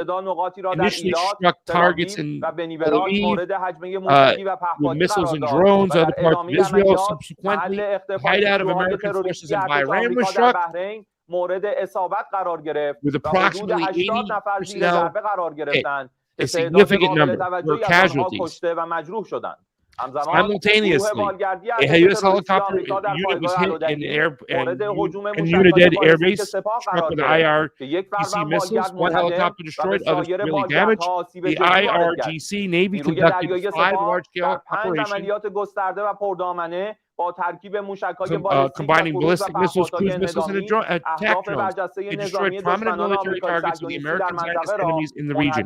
Initially struck targets in Tel Aviv with missiles and drones, other parts of Israel. Subsequently, the hideout of American forces in Bahrain was struck with approximately 80 personnel, a significant number were casualties. Simultaneously, a U.S. helicopter unit was hit in Unidad Air Base, struck with IRGC missiles. 1 helicopter destroyed, others severely damaged. The IRGC Navy conducted 5 large-scale operations combining ballistic missiles, cruise missiles, and attack drones. It destroyed prominent military targets of the American Zionist enemies in the region.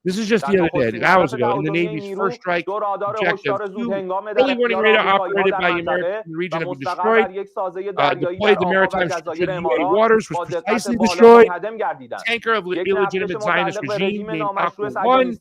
This is just the other day, hours ago, in the Navy's first strike objective. 2 early warning radar operated by the American region have been destroyed. Deployed the maritime structure in UAE waters was precisely destroyed. Tanker of illegitimate Zionist regime named Aqua One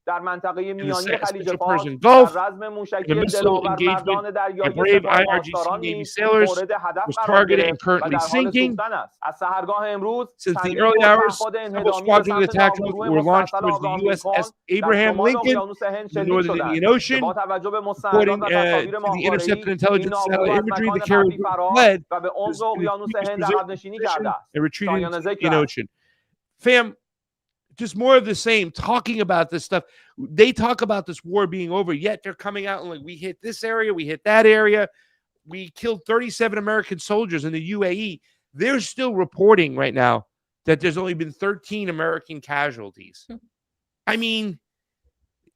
در منطقه in the میانی خلیج Central فارس Persian در Gulf. رزم In موشکی the missile دلاور engagement مردان by دریایی brave سپاه IRGC پاسداران Navy نیز sailors مورد هدف was قرار targeted and گرفت و currently در حال sinking. سوختن است. از سحرگاه امروز Since the چندین early موج hours, پهپاد several انهدامی به squadrons of سمت attack drones ناوگروه were launched مستاصل towards the آبراهام لینکلن USS در Abraham شمال Lincoln اقیانوس هند in the شلیک northern شدند Indian که با Ocean. توجه به According مستندات و تصاویر to the ماهواره‌ای intercepted این intelligence ناوگروه از imagery, مکان the carrier تحتی فرار fled و به to عمق the اقیانوس previous هند عقب نشینی کرده position است. and retreated شایان into the ذکر Indian است. Ocean. Fam, just more of the same, talking about this stuff. They talk about this war being over, yet they're coming out and like, we hit this area, we hit that area. We killed 37 American soldiers in the UAE. They're still reporting right now that there's only been 13 American casualties. I mean,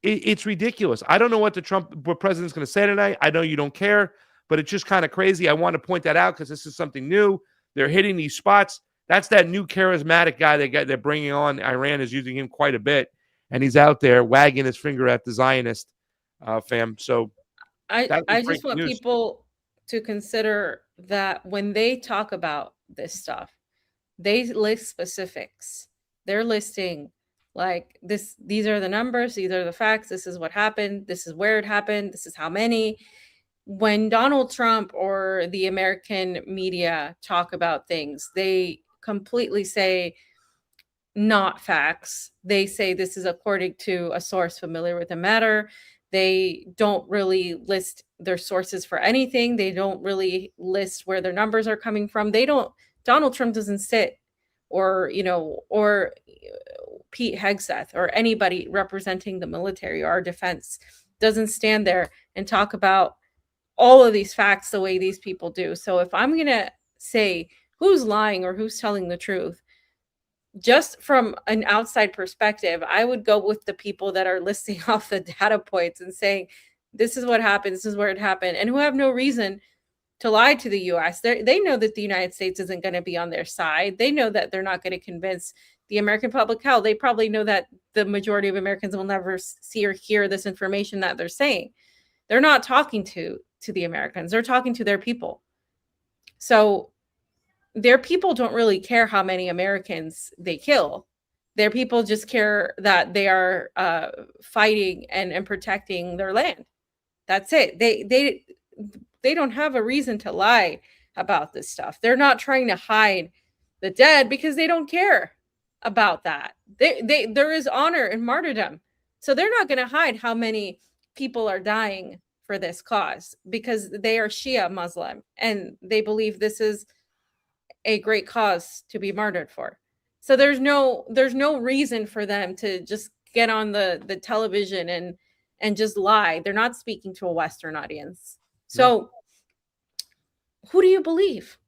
it's ridiculous. I don't know what what president's going to say tonight. I know you don't care, but it's just kind of crazy. I want to point that out because this is something new. They're hitting these spots. That's that new charismatic guy they're bringing on. Iran is using him quite a bit, and he's out there wagging his finger at the Zionist fam. So I just want people to consider that when they talk about this stuff, they list specifics. They're listing like this, these are the numbers, these are the facts, this is what happened, this is where it happened, this is how many. When Donald Trump or the American media talk about things, they completely say not facts. They say this is according to a source familiar with the matter. They don't really list their sources for anything. They don't really list where their numbers are coming from. Donald Trump doesn't sit, or Pete Hegseth or anybody representing the military or our defense doesn't stand there and talk about all of these facts the way these people do. So if I'm going to say who's lying or who's telling the truth, just from an outside perspective, I would go with the people that are listing off the data points and saying, this is what happened, this is where it happened, and who have no reason to lie to the U.S. They know that the United States isn't going to be on their side. They know that they're not going to convince the American public hell. They probably know that the majority of Americans will never see or hear this information that they're saying. They're not talking to the Americans. They're talking to their people. So their people don't really care how many Americans they kill. Their people just care that they are fighting and protecting their land. That's it. They don't have a reason to lie about this stuff. They're not trying to hide the dead because they don't care about that. There is honor in martyrdom. So they're not going to hide how many people are dying for this cause because they are Shia Muslim and they believe this is a great cause to be martyred for. So there's no reason for them to just get on the television and just lie. They're not speaking to a Western audience. So who do you believe?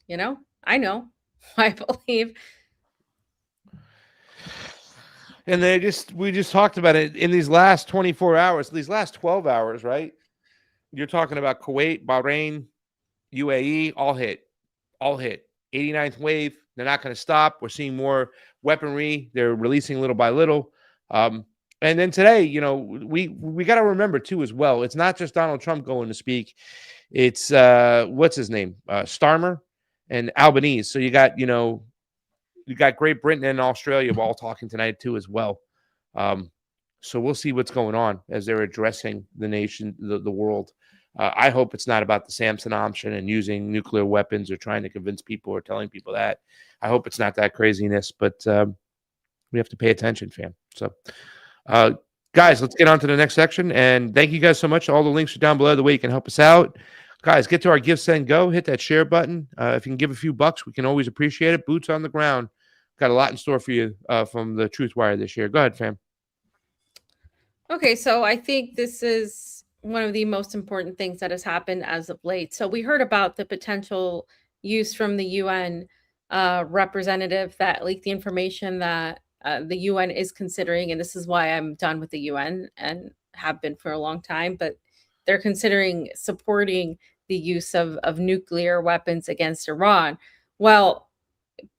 You know, I know who I believe. And we just talked about it in these last 24 hours, these last 12 hours, right? You're talking about Kuwait, Bahrain, UAE, all hit. 89th wave. They're not going to stop. We're seeing more weaponry. They're releasing little by little. And then today, you know, we got to remember too as well. It's not just Donald Trump going to speak. It's what's his name, Starmer and Albanese. So you got Great Britain and Australia all talking tonight too as well. So we'll see what's going on as they're addressing the nation, the world. I hope it's not about the Samson option and using nuclear weapons or trying to convince people or telling people that. I hope it's not that craziness, but we have to pay attention, fam. So, guys, let's get on to the next section. And thank you guys so much. All the links are down below the way you can help us out. Guys, get to our Give, Send, Go. Hit that share button. If you can give a few bucks, we can always appreciate it. Boots on the ground. Got a lot in store for you from the TruthWire this year. Go ahead, fam. Okay, so I think this is one of the most important things that has happened as of late. So we heard about the potential use from the UN representative that leaked the information that the UN is considering, and this is why I'm done with the UN and have been for a long time, but they're considering supporting the use of nuclear weapons against Iran. Well,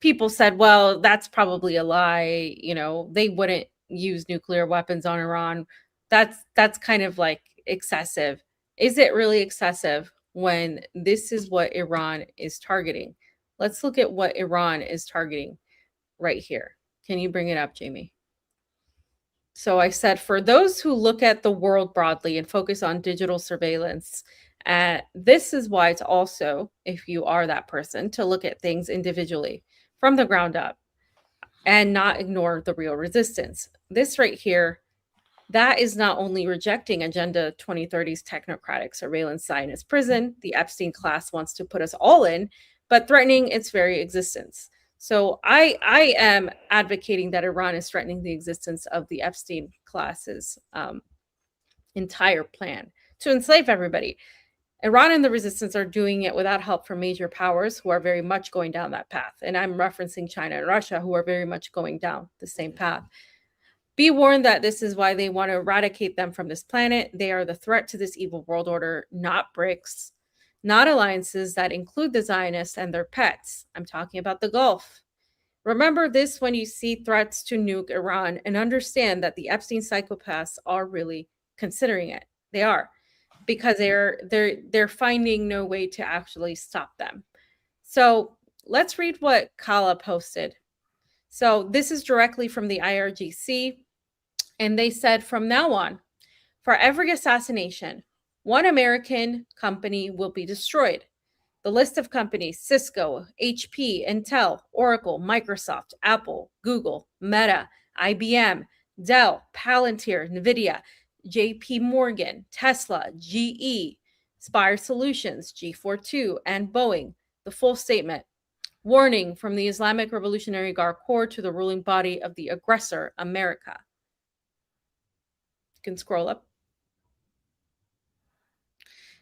people said, well, that's probably a lie. You know, they wouldn't use nuclear weapons on Iran. That's kind of like excessive. Is it really excessive when this is what Iran is targeting? Let's look at what Iran is targeting right here. Can you bring it up, Jayme? So I said, for those who look at the world broadly and focus on digital surveillance, this is why it's also, if you are that person, to look at things individually from the ground up and not ignore the real resistance. This right here, that is not only rejecting Agenda 2030's technocratic surveillance Zionist prison, the Epstein class wants to put us all in, but threatening its very existence. So I am advocating that Iran is threatening the existence of the Epstein class's entire plan to enslave everybody. Iran and the resistance are doing it without help from major powers who are very much going down that path. And I'm referencing China and Russia, who are very much going down the same path. Be warned that this is why they want to eradicate them from this planet. They are the threat to this evil world order, not BRICS, not alliances that include the Zionists and their pets. I'm talking about the Gulf. Remember this when you see threats to nuke Iran, and understand that the Epstein psychopaths are really considering it. They are, because they're finding no way to actually stop them. So let's read what Kala posted. So this is directly from the IRGC, and they said, from now on, for every assassination, one American company will be destroyed. The list of companies: Cisco, HP, Intel, Oracle, Microsoft, Apple, Google, Meta, IBM, Dell, Palantir, NVIDIA, JP Morgan, Tesla, GE, Spire Solutions, G42, and Boeing. The full statement. Warning from the Islamic Revolutionary Guard Corps to the ruling body of the aggressor, America. You can scroll up.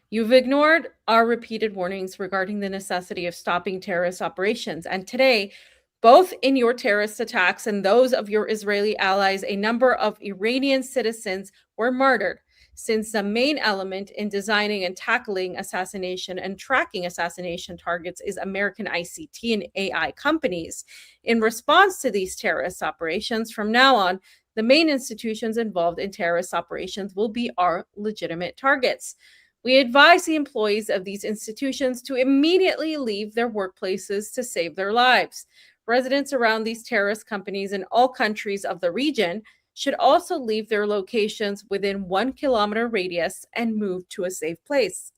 You've ignored our repeated warnings regarding the necessity of stopping terrorist operations. And today, both in your terrorist attacks and those of your Israeli allies, a number of Iranian citizens were martyred. Since the main element in designing and tackling assassination and tracking assassination targets is American ICT and AI companies. In response to these terrorist operations, from now on, the main institutions involved in terrorist operations will be our legitimate targets. We advise the employees of these institutions to immediately leave their workplaces to save their lives. Residents around these terrorist companies in all countries of the region should also leave their locations within 1 kilometer radius and move to a safe place.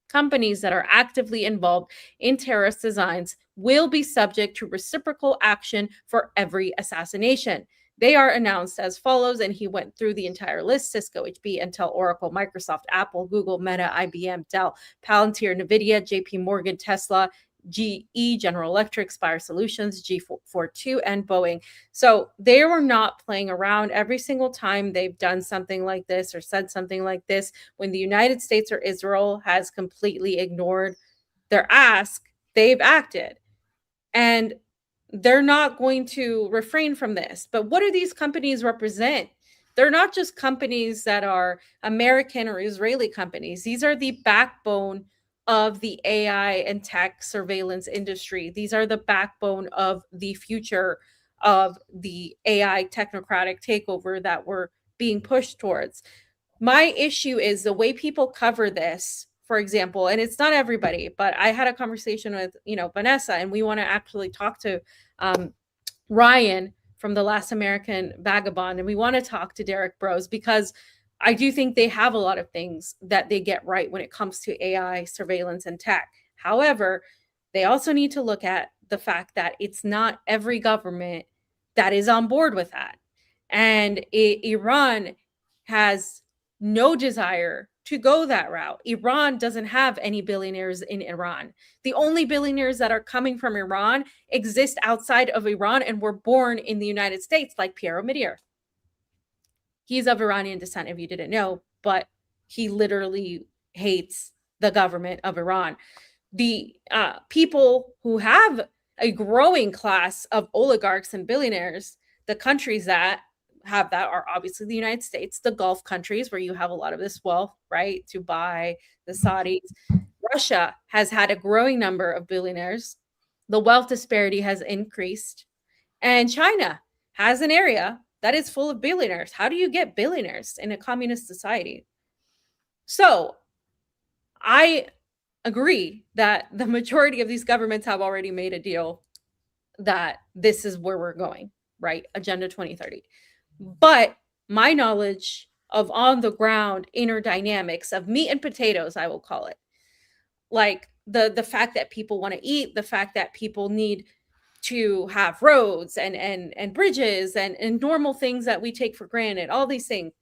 Companies that are actively involved in terrorist designs will be subject to reciprocal action for every assassination. They are announced as follows, and he went through the entire list: Cisco, HP, Intel, Oracle, Microsoft, Apple, Google, Meta, IBM, Dell, Palantir, NVIDIA, JP Morgan, Tesla, GE, General Electric, Spire Solutions, G42, and Boeing. So they were not playing around. Every single time they've done something like this or said something like this, when the United States or Israel has completely ignored their ask, they've acted. And they're not going to refrain from this. But what do these companies represent? They're not just companies that are American or Israeli companies. These are the backbone of the AI and tech surveillance industry. These are the backbone of the future of the AI technocratic takeover that we're being pushed towards. My issue is the way people cover this, for example, and it's not everybody, but I had a conversation with, Vanessa, and we want to actually talk to Ryan from The Last American Vagabond, and we want to talk to Derek Bros, because I do think they have a lot of things that they get right when it comes to AI, surveillance, and tech. However, they also need to look at the fact that it's not every government that is on board with that. And Iran has no desire to go that route. Iran doesn't have any billionaires in Iran. The only billionaires that are coming from Iran exist outside of Iran and were born in the United States, like Pierre Omidyar. He's of Iranian descent, if you didn't know, but he literally hates the government of Iran. The people who have a growing class of oligarchs and billionaires, the countries that have that are obviously the United States, the Gulf countries where you have a lot of this wealth, right? Dubai, the Saudis. Russia has had a growing number of billionaires. The wealth disparity has increased. And China has an area that is full of billionaires. How do you get billionaires in a communist society? So I agree that the majority of these governments have already made a deal that this is where we're going, right? Agenda 2030. But my knowledge of on the ground inner dynamics of meat and potatoes, I will call it. Like the fact that people want to eat, the fact that people need to have roads and bridges and normal things that we take for granted, all these things.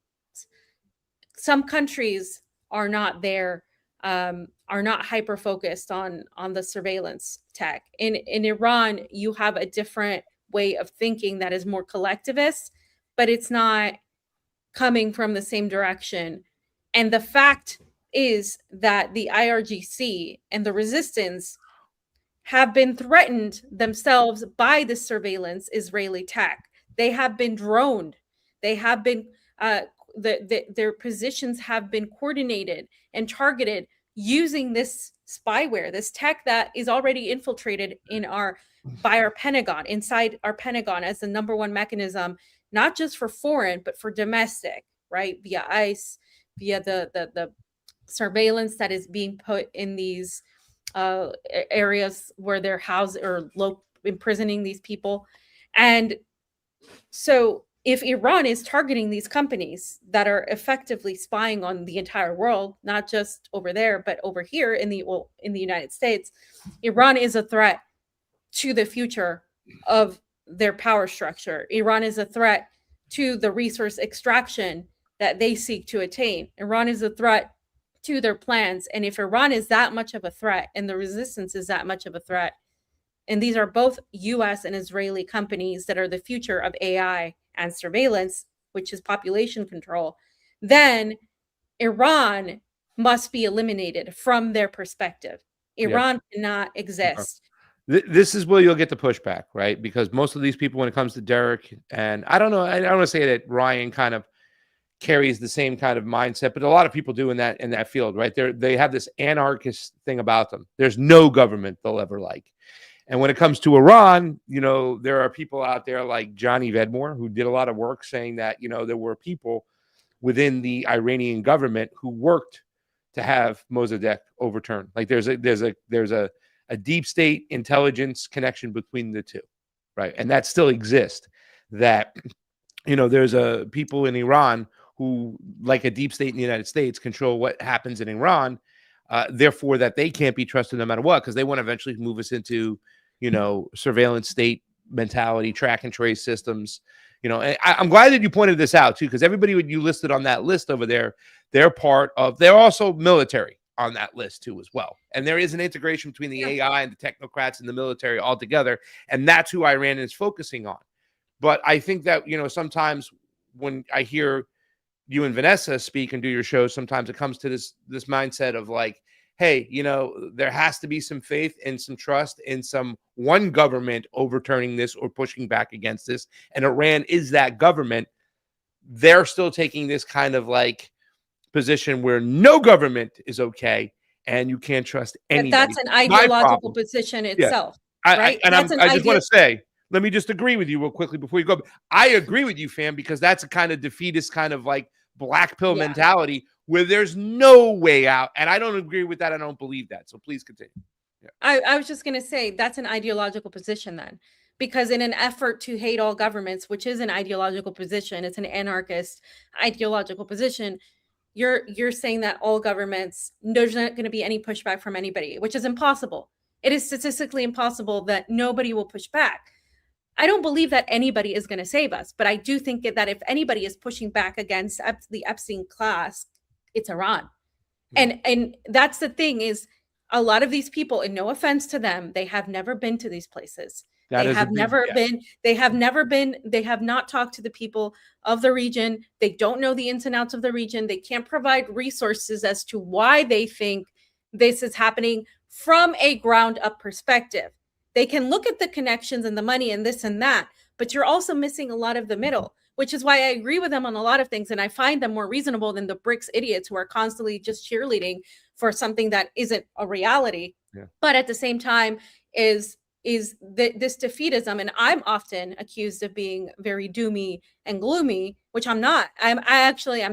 Some countries are not there, are not hyper focused on the surveillance tech. In Iran, you have a different way of thinking that is more collectivist, but it's not coming from the same direction. And the fact is that the IRGC and the resistance have been threatened themselves by the surveillance Israeli tech. They have been droned. They have been their positions have been coordinated and targeted using this spyware, this tech that is already infiltrated by our Pentagon, inside our Pentagon, as the number one mechanism, not just for foreign, but for domestic, right? Via ICE, via the surveillance that is being put in these areas where they're housed or imprisoning these people. And so if Iran is targeting these companies that are effectively spying on the entire world, not just over there, but over here in the United States, Iran is a threat to the future of their power structure. Iran is a threat to the resource extraction that they seek to attain. Iran is a threat to their plans. And if Iran is that much of a threat and the resistance is that much of a threat, and these are both US and Israeli companies that are the future of AI and surveillance, which is population control, then Iran must be eliminated from their perspective. Iran cannot exist. This is where you'll get the pushback, right? Because most of these people, when it comes to Derek, and I don't know, I don't want to say that Ryan kind of carries the same kind of mindset, but a lot of people do in that field, right? They have this anarchist thing about them. There's no government they'll ever like. And when it comes to Iran, there are people out there like Johnny Vedmore, who did a lot of work saying that, there were people within the Iranian government who worked to have Mossadegh overturned. Like there's a deep state intelligence connection between the two, right? And that still exists. That, there's people in Iran who, like a deep state in the United States, control what happens in Iran. Therefore, that they can't be trusted no matter what, because they want to eventually move us into, surveillance state mentality, track and trace systems. And I'm glad that you pointed this out too, because everybody you listed on that list over there, they're also military on that list too as well. And there is an integration between the AI and the technocrats and the military all together, and that's who Iran is focusing on. But I think that sometimes when I hear you and Vanessa speak and do your shows, sometimes it comes to this mindset of like, hey, there has to be some faith and some trust in one government overturning this or pushing back against this. And Iran is that government. They're still taking this kind of like position where no government is okay and you can't trust anybody. But that's an ideological position itself, right? I just want to say, let me just agree with you real quickly before you go. I agree with you, fam, because that's a kind of defeatist kind of like black pill mentality where there's no way out. And I don't agree with that. I don't believe that. So please continue. Yeah. I was just going to say that's an ideological position then, because in an effort to hate all governments, which is an ideological position, it's an anarchist ideological position. You're saying that all governments, there's not going to be any pushback from anybody, which is impossible. It is statistically impossible that nobody will push back. I don't believe that anybody is going to save us, but I do think that if anybody is pushing back against the Epstein class, it's Iran. And that's the thing is, a lot of these people, and no offense to them, they have never been to these places. They have not talked to the people of the region. They don't know the ins and outs of the region. They can't provide resources as to why they think this is happening from a ground up perspective. They can look at the connections and the money and this and that, but you're also missing a lot of the middle, which is why I agree with them on a lot of things. And I find them more reasonable than the BRICS idiots who are constantly just cheerleading for something that isn't a reality. Yeah. But at the same time is this defeatism. And I'm often accused of being very doomy and gloomy, which I'm not. I'm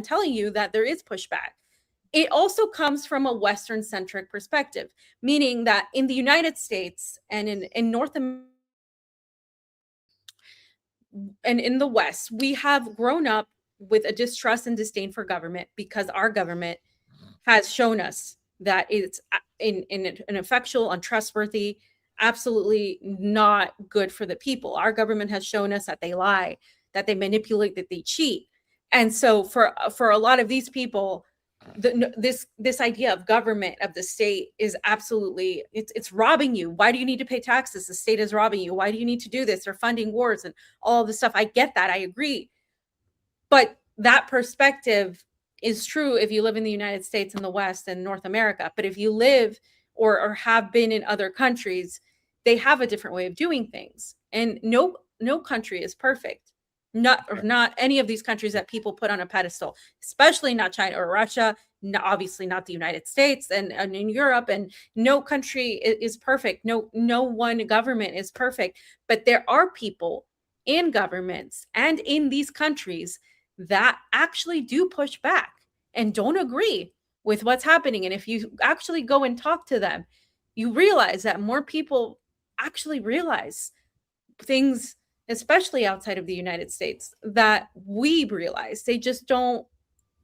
telling you that there is pushback. It also comes from a Western centric perspective, meaning that in the United States and in North America and in the West, we have grown up with a distrust and disdain for government, because our government has shown us that it's ineffectual, untrustworthy, absolutely not good for the people. Our government has shown us that they lie, that they manipulate, that they cheat. And so for a lot of these people, this idea of government, of the state, is absolutely, it's robbing you. Why do you need to pay taxes? The state is robbing you. Why do you need to do this? They're funding wars and all this stuff. I get that. I agree. But that perspective is true if you live in the United States and the West and North America. But if you live or have been in other countries, they have a different way of doing things. And no country is perfect. Not any of these countries that people put on a pedestal, especially not China or Russia, obviously not the United States and in Europe. And no country is perfect. No one government is perfect. But there are people in governments and in these countries that actually do push back and don't agree with what's happening. And if you actually go and talk to them, you realize that more people actually realize things, especially outside of the United States, that we realize. They just don't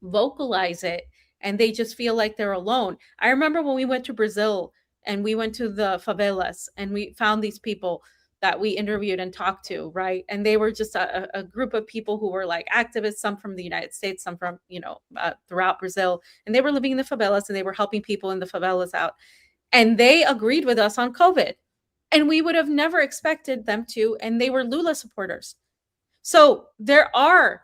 vocalize it, and they just feel like they're alone. I remember when we went to Brazil and we went to the favelas and we found these people that we interviewed and talked to, right? And they were just a group of people who were like activists, some from the United States, some from, throughout Brazil. And they were living in the favelas and they were helping people in the favelas out. And they agreed with us on COVID. And we would have never expected them to. And they were Lula supporters. So there are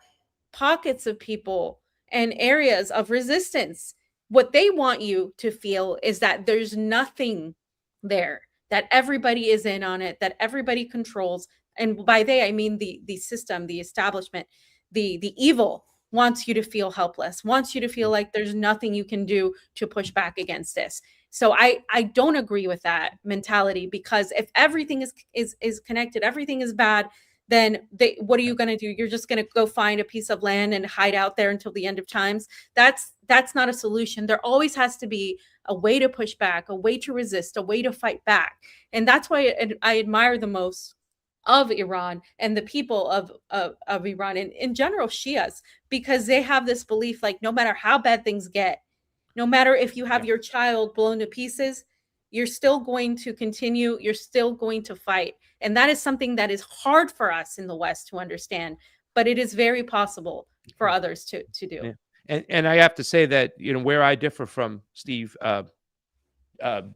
pockets of people and areas of resistance. What they want you to feel is that there's nothing there, that everybody is in on it, that everybody controls. And by they, I mean the system, the establishment, the evil wants you to feel helpless, wants you to feel like there's nothing you can do to push back against this. So I don't agree with that mentality, because if everything is connected, everything is bad, then what are you going to do? You're just going to go find a piece of land and hide out there until the end of times. That's not a solution. There always has to be a way to push back, a way to resist, a way to fight back. And that's why I admire the most of Iran and the people of Iran and in general Shias, because they have this belief, like, no matter how bad things get, no matter if you have your child blown to pieces, you're still going to continue, you're still going to fight. And that is something that is hard for us in the West to understand, but it is very possible for others to do. Yeah. And I have to say that, where I differ from Steve,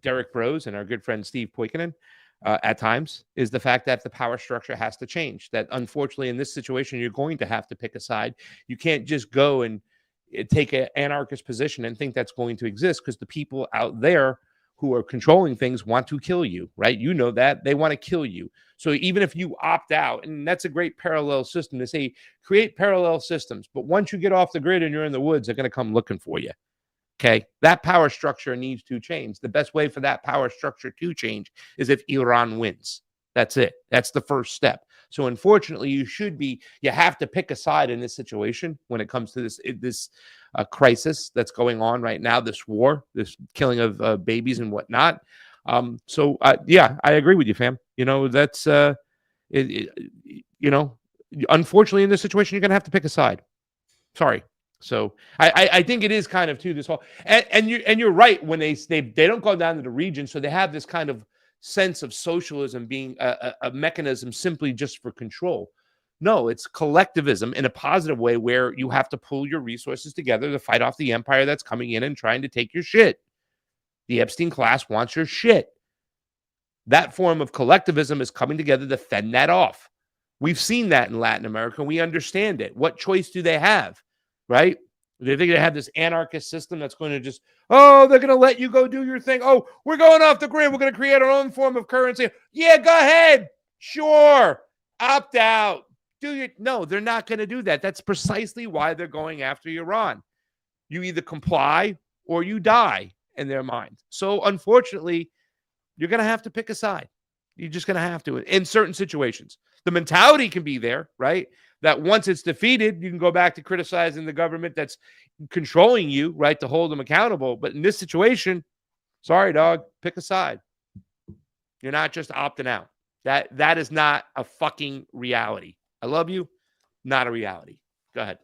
Derek Brose and our good friend Steve Poikonen at times, is the fact that the power structure has to change. That unfortunately in this situation, you're going to have to pick a side. You can't just go and take an anarchist position and think that's going to exist, because the people out there who are controlling things want to kill you, right? You know that. They want to kill you. So even if you opt out, and that's a great parallel system to say, create parallel systems. But once you get off the grid and you're in the woods, they're going to come looking for you. Okay? That power structure needs to change. The best way for that power structure to change is if Iran wins. That's it. That's the first step. So unfortunately, you have to pick a side in this situation when it comes to this crisis that's going on right now, this war, this killing of babies and whatnot. Yeah, I agree with you, fam. That's unfortunately in this situation, you're gonna have to pick a side. Sorry. So I think it is kind of too this whole and you're right when they don't go down to the region, so they have this kind of sense of socialism being a mechanism simply just for control. No, it's collectivism in a positive way, where you have to pull your resources together to fight off the empire that's coming in and trying to take your shit. The Epstein class wants your shit. That form of collectivism is coming together to fend that off. We've seen that in Latin America. We understand it. What choice do they have, right? They think they have this anarchist system that's going to just, they're going to let you go do your thing. Oh, we're going off the grid. We're going to create our own form of currency. Yeah, go ahead. Sure. Opt out. No, they're not going to do that. That's precisely why they're going after Iran. You either comply or you die in their mind. So unfortunately, you're going to have to pick a side. You're just going to have to in certain situations. The mentality can be there, right? That once it's defeated, you can go back to criticizing the government that's controlling you, right, to hold them accountable. But in this situation, sorry, dog, pick a side. You're not just opting out. That is not a fucking reality. I love you. Not a reality. Go ahead.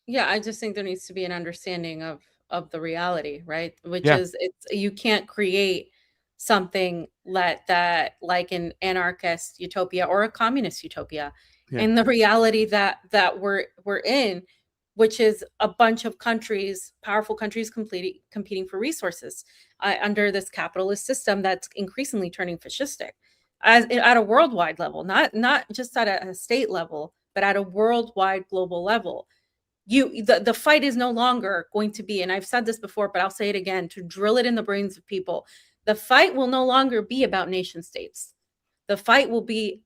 Yeah, I just think there needs to be an understanding of the reality, right? Which Yeah. is you can't create something that like an anarchist utopia or a communist utopia. Yeah. And the reality that we're in, which is a bunch of countries, powerful countries competing for resources under this capitalist system that's increasingly turning fascistic at a worldwide level, not just at a state level, but at a worldwide global level. The fight is no longer going to be, and I've said this before, but I'll say it again to drill it in the brains of people. The fight will no longer be about nation states. The fight will be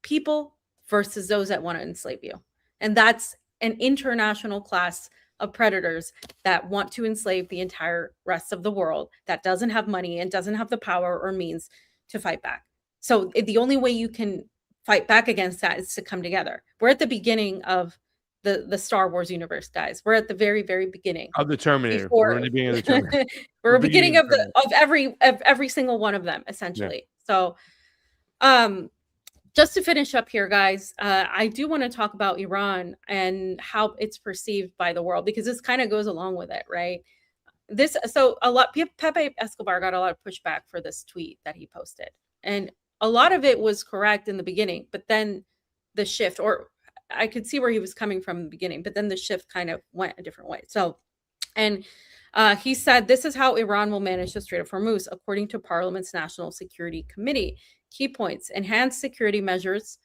people versus those that want to enslave you. And that's an international class of predators that want to enslave the entire rest of the world that doesn't have money and doesn't have the power or means to fight back. So the only way you can fight back against that is to come together. We're at the beginning of the Star Wars universe, guys. We're at the very, very beginning Of the Terminator. before- We're in the beginning of the Terminator. we're The beginning beginning of every single one of them, essentially. So just to finish up here, guys, I do want to talk about Iran and how it's perceived by the world, because this kind of goes along with it, right? Pepe Escobar got a lot of pushback for this tweet that he posted, and a lot of it was correct in the beginning, but then the shift, or I could see where he was coming from in the beginning, but then the shift kind of went a different way. So, and he said, this is how Iran will manage the Strait of Hormuz, according to Parliament's National Security Committee. Key points: enhanced security measures,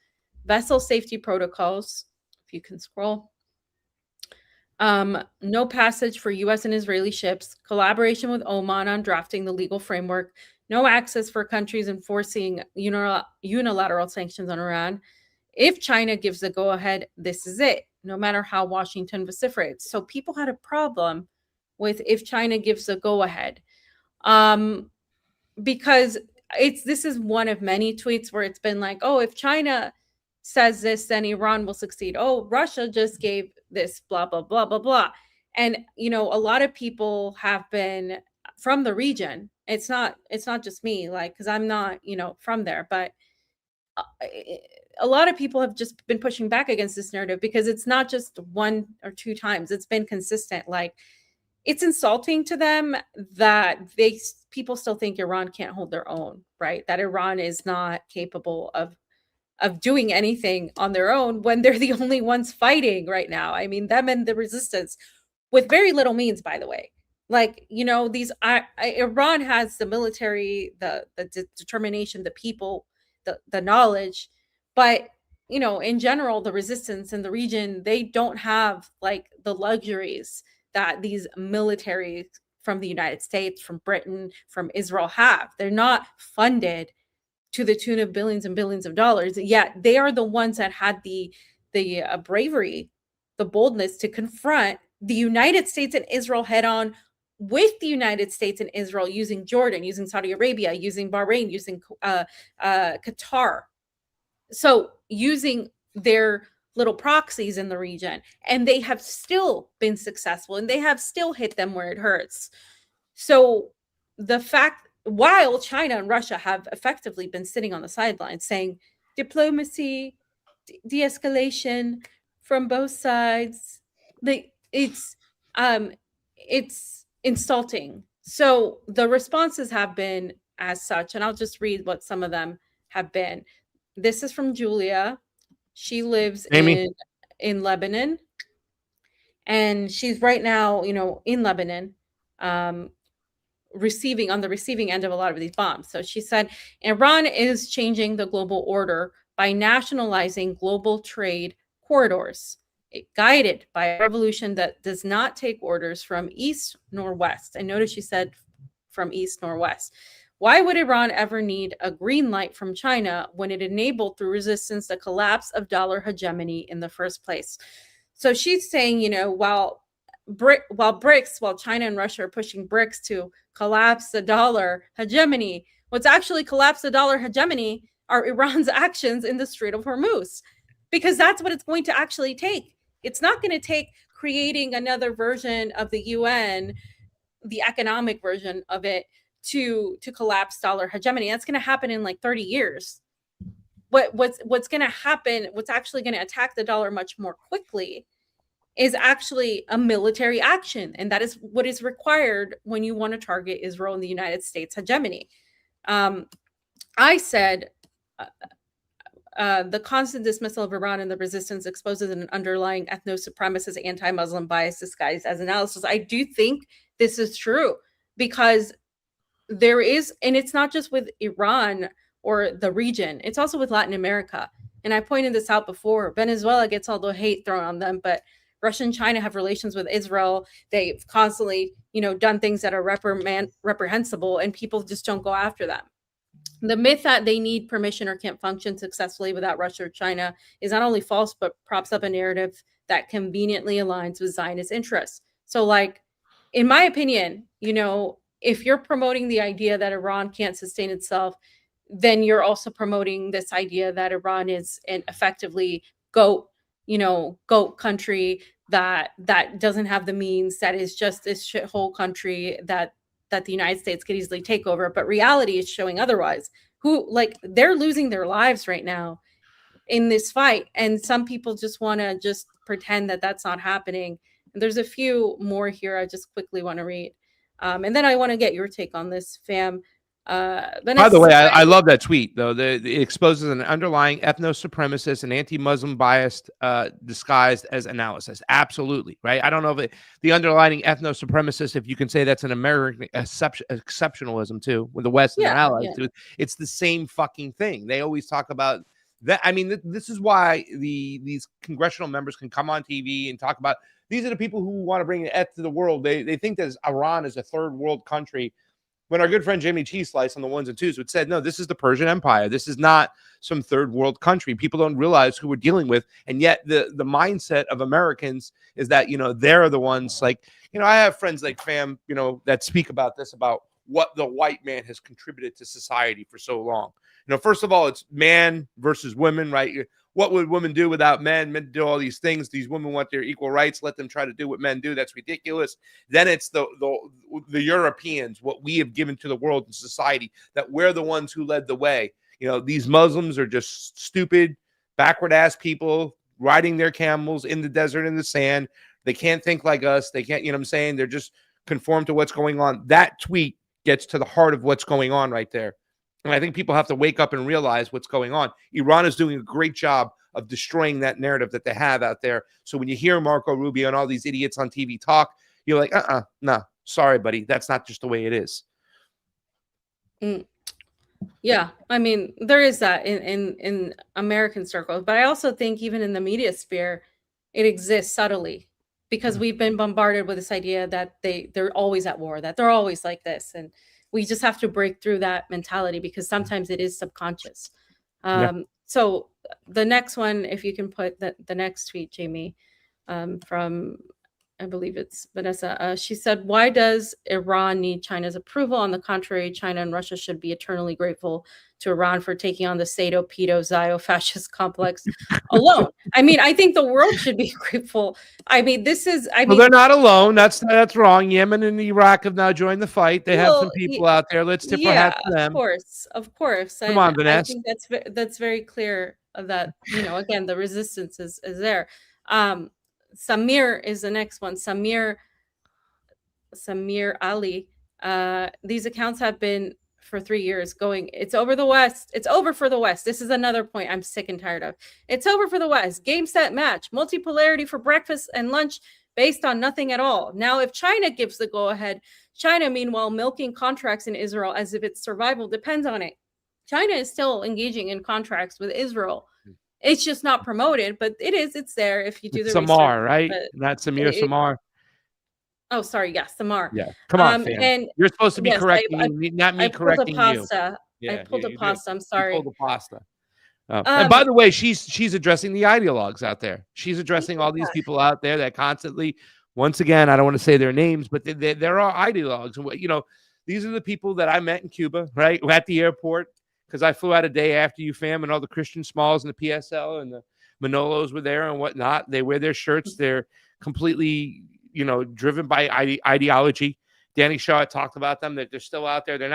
vessel safety protocols, if you can scroll, no passage for U.S. and Israeli ships, collaboration with Oman on drafting the legal framework, no access for countries enforcing unilateral sanctions on Iran. If China gives the go-ahead, this is it, no matter how Washington vociferates. So people had a problem with if China gives the go-ahead, because this is one of many tweets where it's been like, oh, if China says this, then Iran will succeed. Oh, Russia just gave this, blah, blah, blah, blah, blah. And, a lot of people have been from the region. It's not just me, like, because I'm not, from there, but a lot of people have just been pushing back against this narrative, because it's not just one or two times. It's been consistent. Like, it's insulting to them that people still think Iran can't hold their own, right? That Iran is not capable of doing anything on their own when they're the only ones fighting right now. I mean, them and the resistance with very little means, by the way. Like, Iran has the military, the determination, the people, the knowledge, but in general, the resistance in the region, they don't have like the luxuries that these militaries from the United States, from Britain, from Israel have. They're not funded to the tune of billions and billions of dollars, yet they are the ones that had the bravery, the boldness to confront the United States and Israel head on, with the United States and Israel using Jordan, using Saudi Arabia, using Bahrain, using Qatar. So using their little proxies in the region, and they have still been successful, and they have still hit them where it hurts. So the fact, while China and Russia have effectively been sitting on the sidelines saying diplomacy, de-escalation from both sides, it's insulting. So the responses have been as such, and I'll just read what some of them have been. This is from Julia. She lives in Lebanon, and she's right now, in Lebanon, receiving on the receiving end of a lot of these bombs. So she said, Iran is changing the global order by nationalizing global trade corridors, guided by a revolution that does not take orders from east nor west. And notice she said from east nor west. Why would Iran ever need a green light from China when it enabled through resistance the collapse of dollar hegemony in the first place? So she's saying, while China and Russia are pushing BRICS to collapse the dollar hegemony, what's actually collapsed the dollar hegemony are Iran's actions in the Strait of Hormuz, because that's what it's going to actually take. It's not going to take creating another version of the UN, the economic version of it, to collapse dollar hegemony. That's going to happen in like 30 years. What's going to happen, what's actually going to attack the dollar much more quickly, is actually a military action. And that is what is required when you want to target Israel and the United States hegemony. I said the constant dismissal of Iran and the resistance exposes an underlying ethno-supremacist anti-Muslim bias disguised as analysis. I do think this is true because there is, and it's not just with Iran or the region, it's also with Latin America. And I pointed this out before. Venezuela gets all the hate thrown on them, but Russia and China have relations with Israel. They've constantly, done things that are reprehensible, and people just don't go after them. The myth that they need permission or can't function successfully without Russia or China is not only false, but props up a narrative that conveniently aligns with Zionist interests. So, like, in my opinion, if you're promoting the idea that Iran can't sustain itself, then you're also promoting this idea that Iran is an effectively goat country that doesn't have the means, that is just this shithole country that the United States could easily take over. But reality is showing otherwise. They're losing their lives right now in this fight. And some people just want to just pretend that that's not happening. And there's a few more here I just quickly want to read. And then I want to get your take on this, fam. By the way, I love that tweet, though. It exposes an underlying ethno-supremacist and anti-Muslim bias disguised as analysis. Absolutely, right? I don't know if the underlying ethno-supremacist, if you can say that's an American exceptionalism, too, with the West and their allies. Yeah. It's the same fucking thing. They always talk about that. I mean, this is why these congressional members can come on TV and talk about, these are the people who want to bring the eth to the world. They think that Iran is a third world country, when our good friend Jayme CheeseSlice on the ones and twos would say, no, this is the Persian Empire. This is not some third world country. People don't realize who we're dealing with. And yet the mindset of Americans is that, they're the ones I have friends like fam, that speak about this, about what the white man has contributed to society for so long. First of all, it's man versus women, right? What would women do without men? Men do all these things. These women want their equal rights. Let them try to do what men do. That's ridiculous. Then it's the Europeans, what we have given to the world and society, that we're the ones who led the way. These Muslims are just stupid, backward-ass people riding their camels in the desert in the sand. They can't think like us. They can't, They're just conform to what's going on. That tweet gets to the heart of what's going on right there. And I think people have to wake up and realize what's going on. Iran is doing a great job of destroying that narrative that they have out there. So when you hear Marco Rubio and all these idiots on TV talk, you're like, no, sorry, buddy. That's not just the way it is. Yeah, I mean, there is that in American circles. But I also think even in the media sphere, it exists subtly, because we've been bombarded with this idea that they're always at war, that they're always like this. And we just have to break through that mentality, because sometimes it is subconscious. So the next one, if you can put the next tweet, Jayme, from, I believe it's Vanessa. She said, why does Iran need China's approval? On the contrary, China and Russia should be eternally grateful to Iran for taking on the Sado-Pedo-Zio-fascist complex alone. I mean, I think the world should be grateful. I mean, well, they're not alone. That's wrong. Yemen and Iraq have now joined the fight. They have some people out there. Let's tip our hat to them. Of course. Come on, Vanessa. I think that's very clear that, again, the resistance is there. Samir is the next one. Samir Ali. These accounts have been for 3 years going, it's over the West. It's over for the West. This is another point I'm sick and tired of. It's over for the West. Game, set, match. Multipolarity for breakfast and lunch based on nothing at all. Now, if China gives the go-ahead, China, meanwhile, milking contracts in Israel as if its survival depends on it. China is still engaging in contracts with Israel. It's just not promoted, but it's there if you do the Samar, research. Right? Not Samir, Samar. Oh, sorry. Yes, Samar. Yeah. Come on, fam. And you're supposed to be correcting me, not me correcting you. I pulled a pasta. I'm sorry. You pulled the pasta. And by the way, she's addressing the ideologues out there. She's addressing all these people out there that constantly, once again, I don't want to say their names, but there are ideologues. These are the people that I met in Cuba, right? At the airport, because I flew out a day after you, fam, and all the Christian Smalls and the PSL and the Manolos were there and whatnot. They wear their shirts. They're completely, driven by ideology. Danny Shaw talked about them, that they're still out there. They're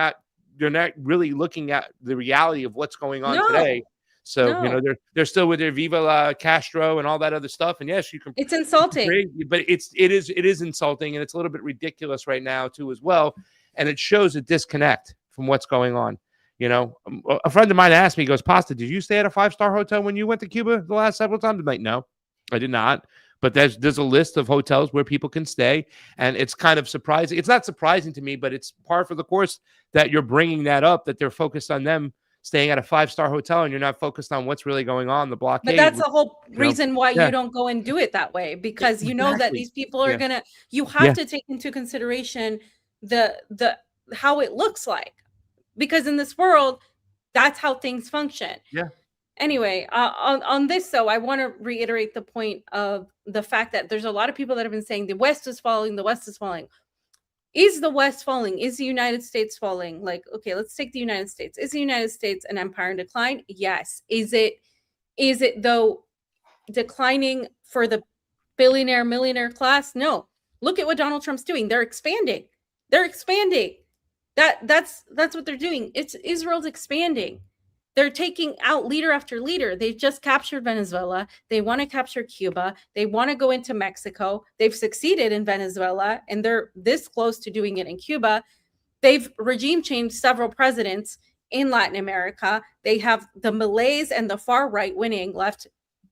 not really looking at the reality of what's going on today. So, you know, they're still with their Viva la Castro and all that other stuff. And yes, you can. It's insulting. But it is insulting, and it's a little bit ridiculous right now too as well. And it shows a disconnect from what's going on. You know, a friend of mine asked me, he goes, Pasta, did you stay at a 5-star hotel when you went to Cuba the last several times? I'm like, no, I did not. But there's a list of hotels where people can stay, and it's kind of surprising. It's not surprising to me, but it's par for the course that you're bringing that up, that they're focused on them staying at a 5-star hotel, and you're not focused on what's really going on, the blockade. But that's the whole reason why you don't go and do it that way, because you know that these people are gonna. You have to take into consideration the how it looks like, because in this world, that's how things function. Yeah. Anyway, on this, though, I want to reiterate the point of the fact that there's a lot of people that have been saying the West is falling, the West is falling. Is the West falling? Is the United States falling? Like, okay, let's take the United States. Is the United States an empire in decline? Yes. Is it though declining for the billionaire, millionaire class? No. Look at what Donald Trump's doing. They're expanding. That's what they're doing. Israel's expanding. They're taking out leader after leader. They've just captured Venezuela. They want to capture Cuba. They want to go into Mexico. They've succeeded in Venezuela, and they're this close to doing it in Cuba. They've regime changed several presidents in Latin America. They have the Malays and the far right winning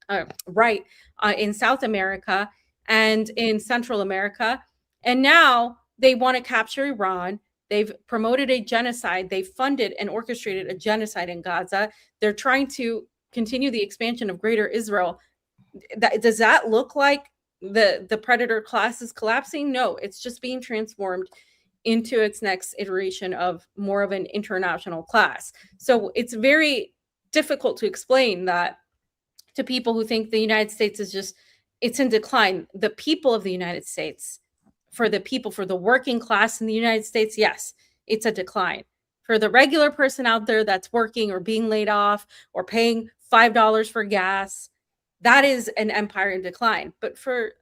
in South America and in Central America. And now they want to capture Iran. They've promoted a genocide. They've funded and orchestrated a genocide in Gaza. They're trying to continue the expansion of Greater Israel. Does that look like the predator class is collapsing? No, it's just being transformed into its next iteration of more of an international class. So it's very difficult to explain that to people who think the United States it's in decline. The people of the United States, for the working class in the United States, yes, it's a decline. For the regular person out there that's working or being laid off or paying $5 for gas, that is an empire in decline. But for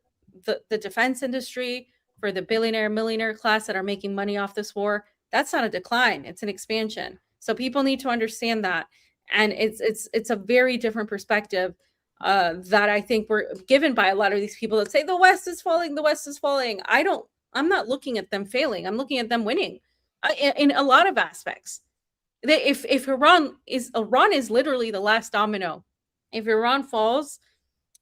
the defense industry, for the billionaire, millionaire class that are making money off this war, that's not a decline. It's an expansion. So people need to understand that. And it's a very different perspective that I think we're given by a lot of these people that say the West is falling, the West is falling. I'm not looking at them failing. I'm looking at them winning in a lot of aspects. If Iran is literally the last domino. If Iran falls,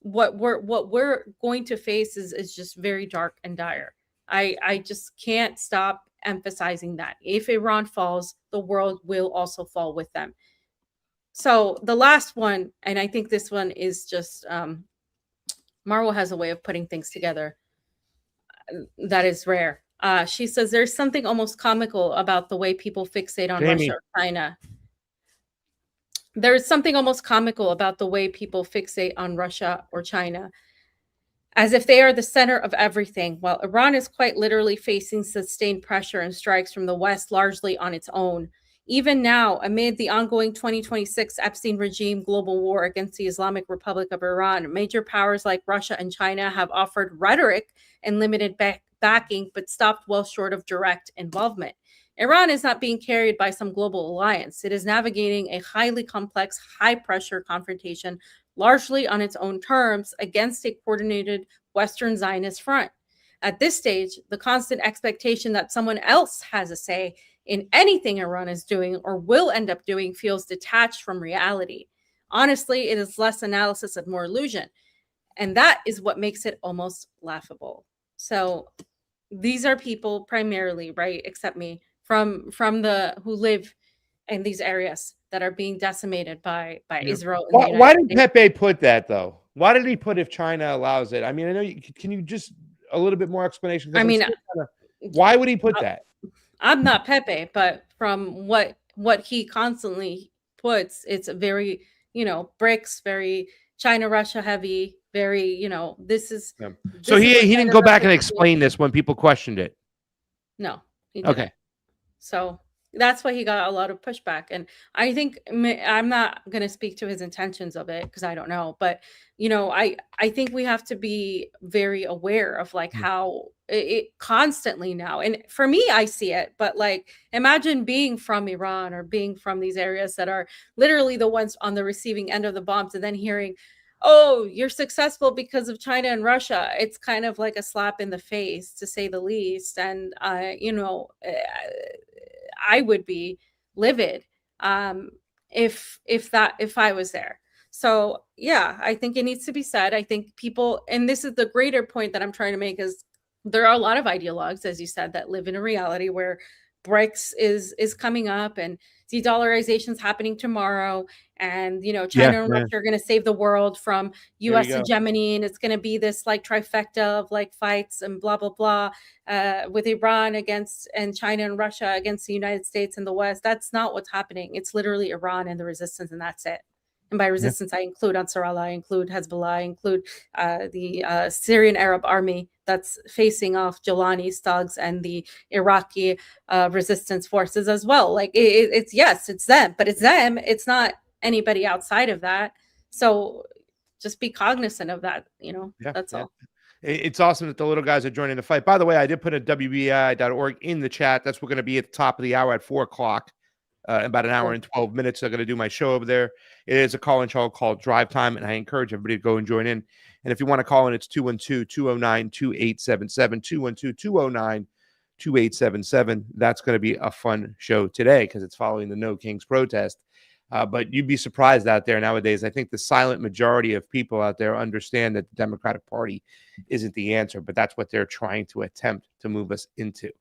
what we're going to face is just very dark and dire. I just can't stop emphasizing that. If Iran falls, the world will also fall with them. So the last one, and I think this one is just Marwa has a way of putting things together that is rare. She says there's something almost comical about the way people fixate on Russia or China. There is something almost comical about the way people fixate on Russia or China, as if they are the center of everything, while Iran is quite literally facing sustained pressure and strikes from the West largely on its own. Even now, amid the ongoing 2026 Epstein regime global war against the Islamic Republic of Iran, major powers like Russia and China have offered rhetoric and limited backing, but stopped well short of direct involvement. Iran is not being carried by some global alliance. It is navigating a highly complex, high-pressure confrontation, largely on its own terms, against a coordinated Western Zionist front. At this stage, the constant expectation that someone else has a say in anything Iran is doing or will end up doing feels detached from reality. Honestly, it is less analysis and more illusion. And that is what makes it almost laughable. So these are people primarily, right, except me, from who live in these areas that are being decimated by Israel. Why did Pepe put that, though? Why did he put if China allows it? I mean, I know can you just a little bit more explanation? I mean, why would he put that? I'm not Pepe, but from what he constantly puts, it's very, BRICS, very China, Russia heavy, very, this is. Yeah. So he didn't go back and explain this when people questioned it. No. He didn't. Okay. So That's why he got a lot of pushback. And I think I'm not going to speak to his intentions of it because I don't know. But, I think we have to be very aware of like how it constantly now. And for me, I see it. But like, imagine being from Iran or being from these areas that are literally the ones on the receiving end of the bombs and then hearing, oh, you're successful because of China and Russia. It's kind of like a slap in the face, to say the least. And, I would be livid if I was there. So yeah, I think it needs to be said. I think people, and this is the greater point that I'm trying to make, is there are a lot of ideologues, as you said, that live in a reality where BRICS is coming up and de-dollarization is happening tomorrow, and China and Russia are going to save the world from US hegemony, and it's going to be this like trifecta of like fights and blah blah blah with Iran against, and China and Russia against the United States and the West. That's not what's happening. It's literally Iran and the resistance, and that's it. And by resistance, I include Ansarallah, I include Hezbollah, I include the Syrian Arab army that's facing off Jolani's thugs and the Iraqi resistance forces as well. Like it's them, but it's them. It's not anybody outside of that. So just be cognizant of that. That's all. It's awesome that the little guys are joining the fight. By the way, I did put a WBI.org in the chat. That's what's going to be at the top of the hour at 4:00. About an hour and 12 minutes. I'm going to do my show over there. It is a call-in show called Drive Time, and I encourage everybody to go and join in. And if you want to call in, it's 212-209-2877, 212-209-2877. That's going to be a fun show today because it's following the No Kings protest. But you'd be surprised out there nowadays. I think the silent majority of people out there understand that the Democratic Party isn't the answer, but that's what they're trying to attempt to move us into.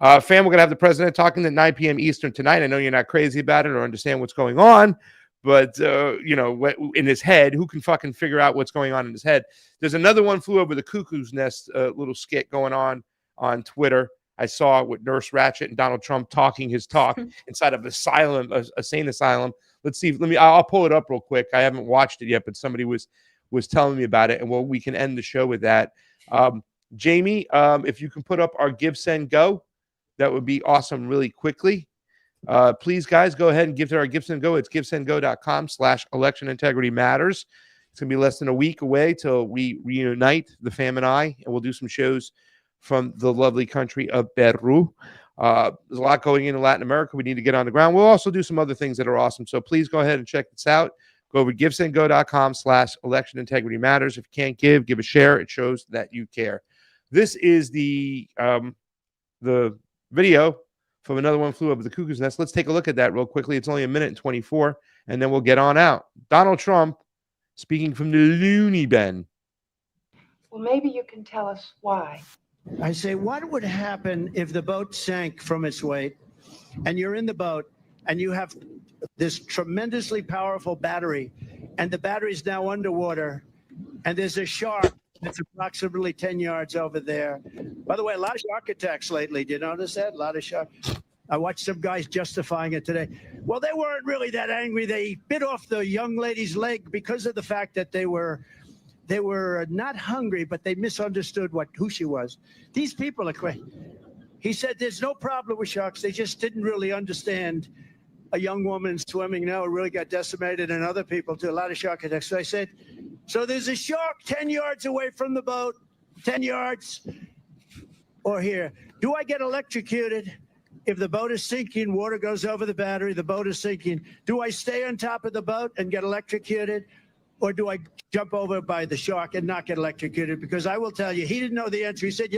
Fam, we're going to have the president talking at 9 p.m. Eastern tonight. I know you're not crazy about it or understand what's going on, but, in his head, who can fucking figure out what's going on in his head? There's another one flew over the cuckoo's nest little skit going on Twitter. I saw with Nurse Ratched and Donald Trump talking his talk inside of a sane asylum. Let's see. I'll pull it up real quick. I haven't watched it yet, but somebody was telling me about it. And we can end the show with that. Jayme, if you can put up our Give, Send, Go, that would be awesome really quickly. Please, guys, go ahead and give to our Give, Send, Go. It's givesendgo.com/election integrity matters. It's going to be less than a week away till we reunite, the fam and I, and we'll do some shows from the lovely country of Peru. There's a lot going in Latin America. We need to get on the ground. We'll also do some other things that are awesome. So please go ahead and check this out. Go over to givesendgo.com/election integrity matters. If you can't give a share. It shows that you care. This is the video from Another One Flew Over the Cuckoo's Nest. Let's take a look at that real quickly. It's only 1:24, and then we'll get on out. Donald Trump speaking from the loony bin. Well, maybe you can tell us why. I say, what would happen if the boat sank from its weight and you're in the boat and you have this tremendously powerful battery and the battery's now underwater and there's a shark that's approximately 10 yards over there. By the way, a lot of shark attacks lately. Did you notice that? A lot of shark. I watched some guys justifying it today. Well, they weren't really that angry. They bit off the young lady's leg because of the fact that they were not hungry, but they misunderstood who she was. These people are crazy. He said there's no problem with sharks. They just didn't really understand a young woman swimming now really got decimated, and other people too, a lot of shark attacks. So I said, so there's a shark 10 yards away from the boat, 10 yards, or here. Do I get electrocuted if the boat is sinking, water goes over the battery, the boat is sinking? Do I stay on top of the boat and get electrocuted? Or do I jump over by the shark and not get electrocuted? Because I will tell you, he didn't know the answer. He said,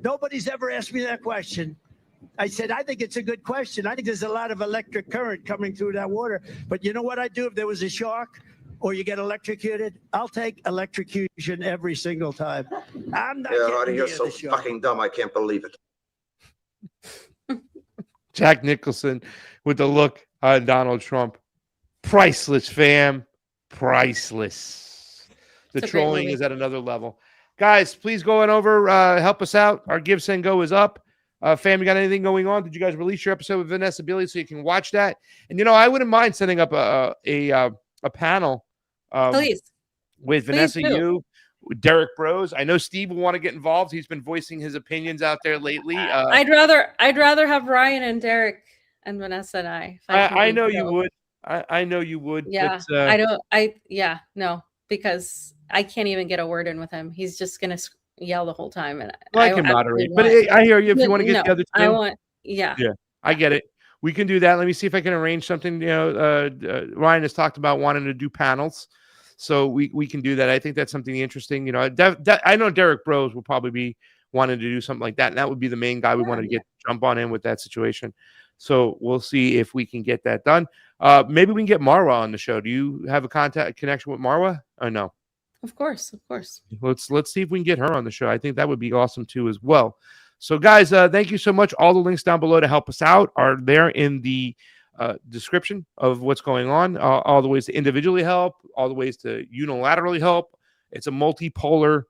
nobody's ever asked me that question. I said, I think it's a good question. I think there's a lot of electric current coming through that water. But you know what I'd do if there was a shark or you get electrocuted? I'll take electrocution every single time. I'm not Artie, you're so fucking dumb. I can't believe it. Jack Nicholson with the look on Donald Trump. Priceless, fam. Priceless. The trolling is at another level. Guys, please go on over, help us out. Our Give, Send, Go is up. Fam, you got anything going on? Did you guys release your episode with Vanessa Billy so you can watch that? And I wouldn't mind setting up a panel please with Vanessa, you, Derek Bros. I know Steve will want to get involved. He's been voicing his opinions out there lately. I'd rather have Ryan and Derek and Vanessa and I. If I can know do you so. would. I know you would. Yeah, But, no, because I can't even get a word in with him. He's just gonna yell the whole time, and well, I I can actually moderate, but want. I hear you. If you want to get No, the other I two, want. Yeah, yeah, I get it. We can do that. Let me see if I can arrange something. Ryan has talked about wanting to do panels, so we can do that. I think that's something interesting. I know Derek Bros will probably be wanting to do something like that, and that would be the main guy we wanted to jump on in with that situation. So we'll see if we can get that done. Maybe we can get Marwa on the show. Do you have a connection with Marwa or no? of course. Let's see if we can get her on the show. I think that would be awesome too as well. So guys, thank you so much. All the links down below to help us out are there in the description of what's going on. All the ways to individually help, all the ways to unilaterally help. It's a multipolar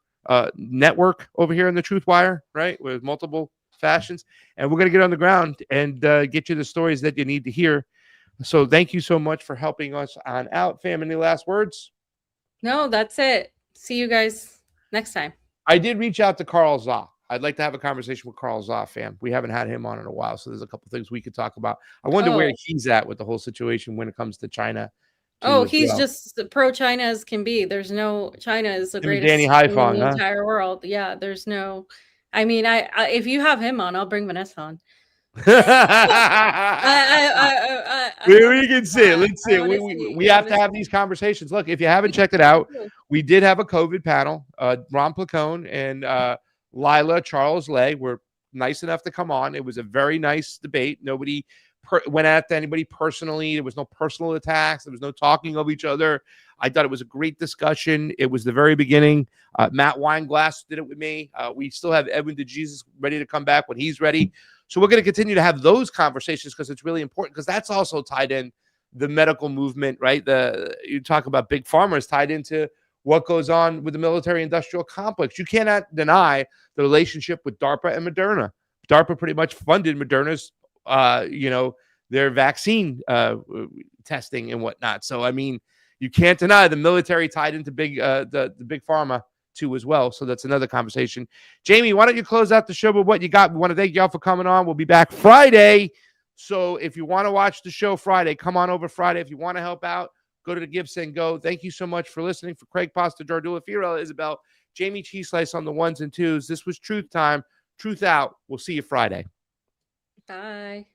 network over here in the TruthWire, right? With multiple fashions. And we're going to get on the ground and get you the stories that you need to hear. So thank you so much for helping us on out. Fam, any last words? No, that's it. See you guys next time. I did reach out to Carl Zah. I'd like to have a conversation with Carl Zah, fam. We haven't had him on in a while, so there's a couple things we could talk about. I wonder where he's at with the whole situation when it comes to China. He's just pro-China as can be. There's no China is the greatest Danny in Haifong, the entire world. Yeah, there's no. I mean, I if you have him on, I'll bring Vanessa on. We can see it. Let's see. We have to have these conversations. Look, if you haven't checked it out, we did have a COVID panel. Ron Placone and Lila Charles Lay were nice enough to come on. It was a very nice debate. Nobody went after anybody personally. There was no personal attacks. There was no talking of each other. I thought it was a great discussion. It was the very beginning. Matt Weinglass did it with me. We still have Edwin DeJesus ready to come back when he's ready. So we're going to continue to have those conversations because it's really important, because that's also tied in the medical movement, right? You talk about big pharma is tied into what goes on with the military-industrial complex. You cannot deny the relationship with DARPA and Moderna. DARPA pretty much funded Moderna's, their vaccine testing and whatnot. So, I mean, you can't deny the military tied into the big pharma too as well. So that's another conversation. Jayme, why don't you close out the show with what you got? We want to thank y'all for coming on. We'll be back Friday. So if you want to watch the show Friday, come on over Friday. If you want to help out, go to the Give, Send, Go. Thank you so much for listening. For Craig Pasta, Jardula, Fiorella Isabel, Jayme CheeseSlice on the ones and twos. This was Truth Time. Truth out. We'll see you Friday. Bye.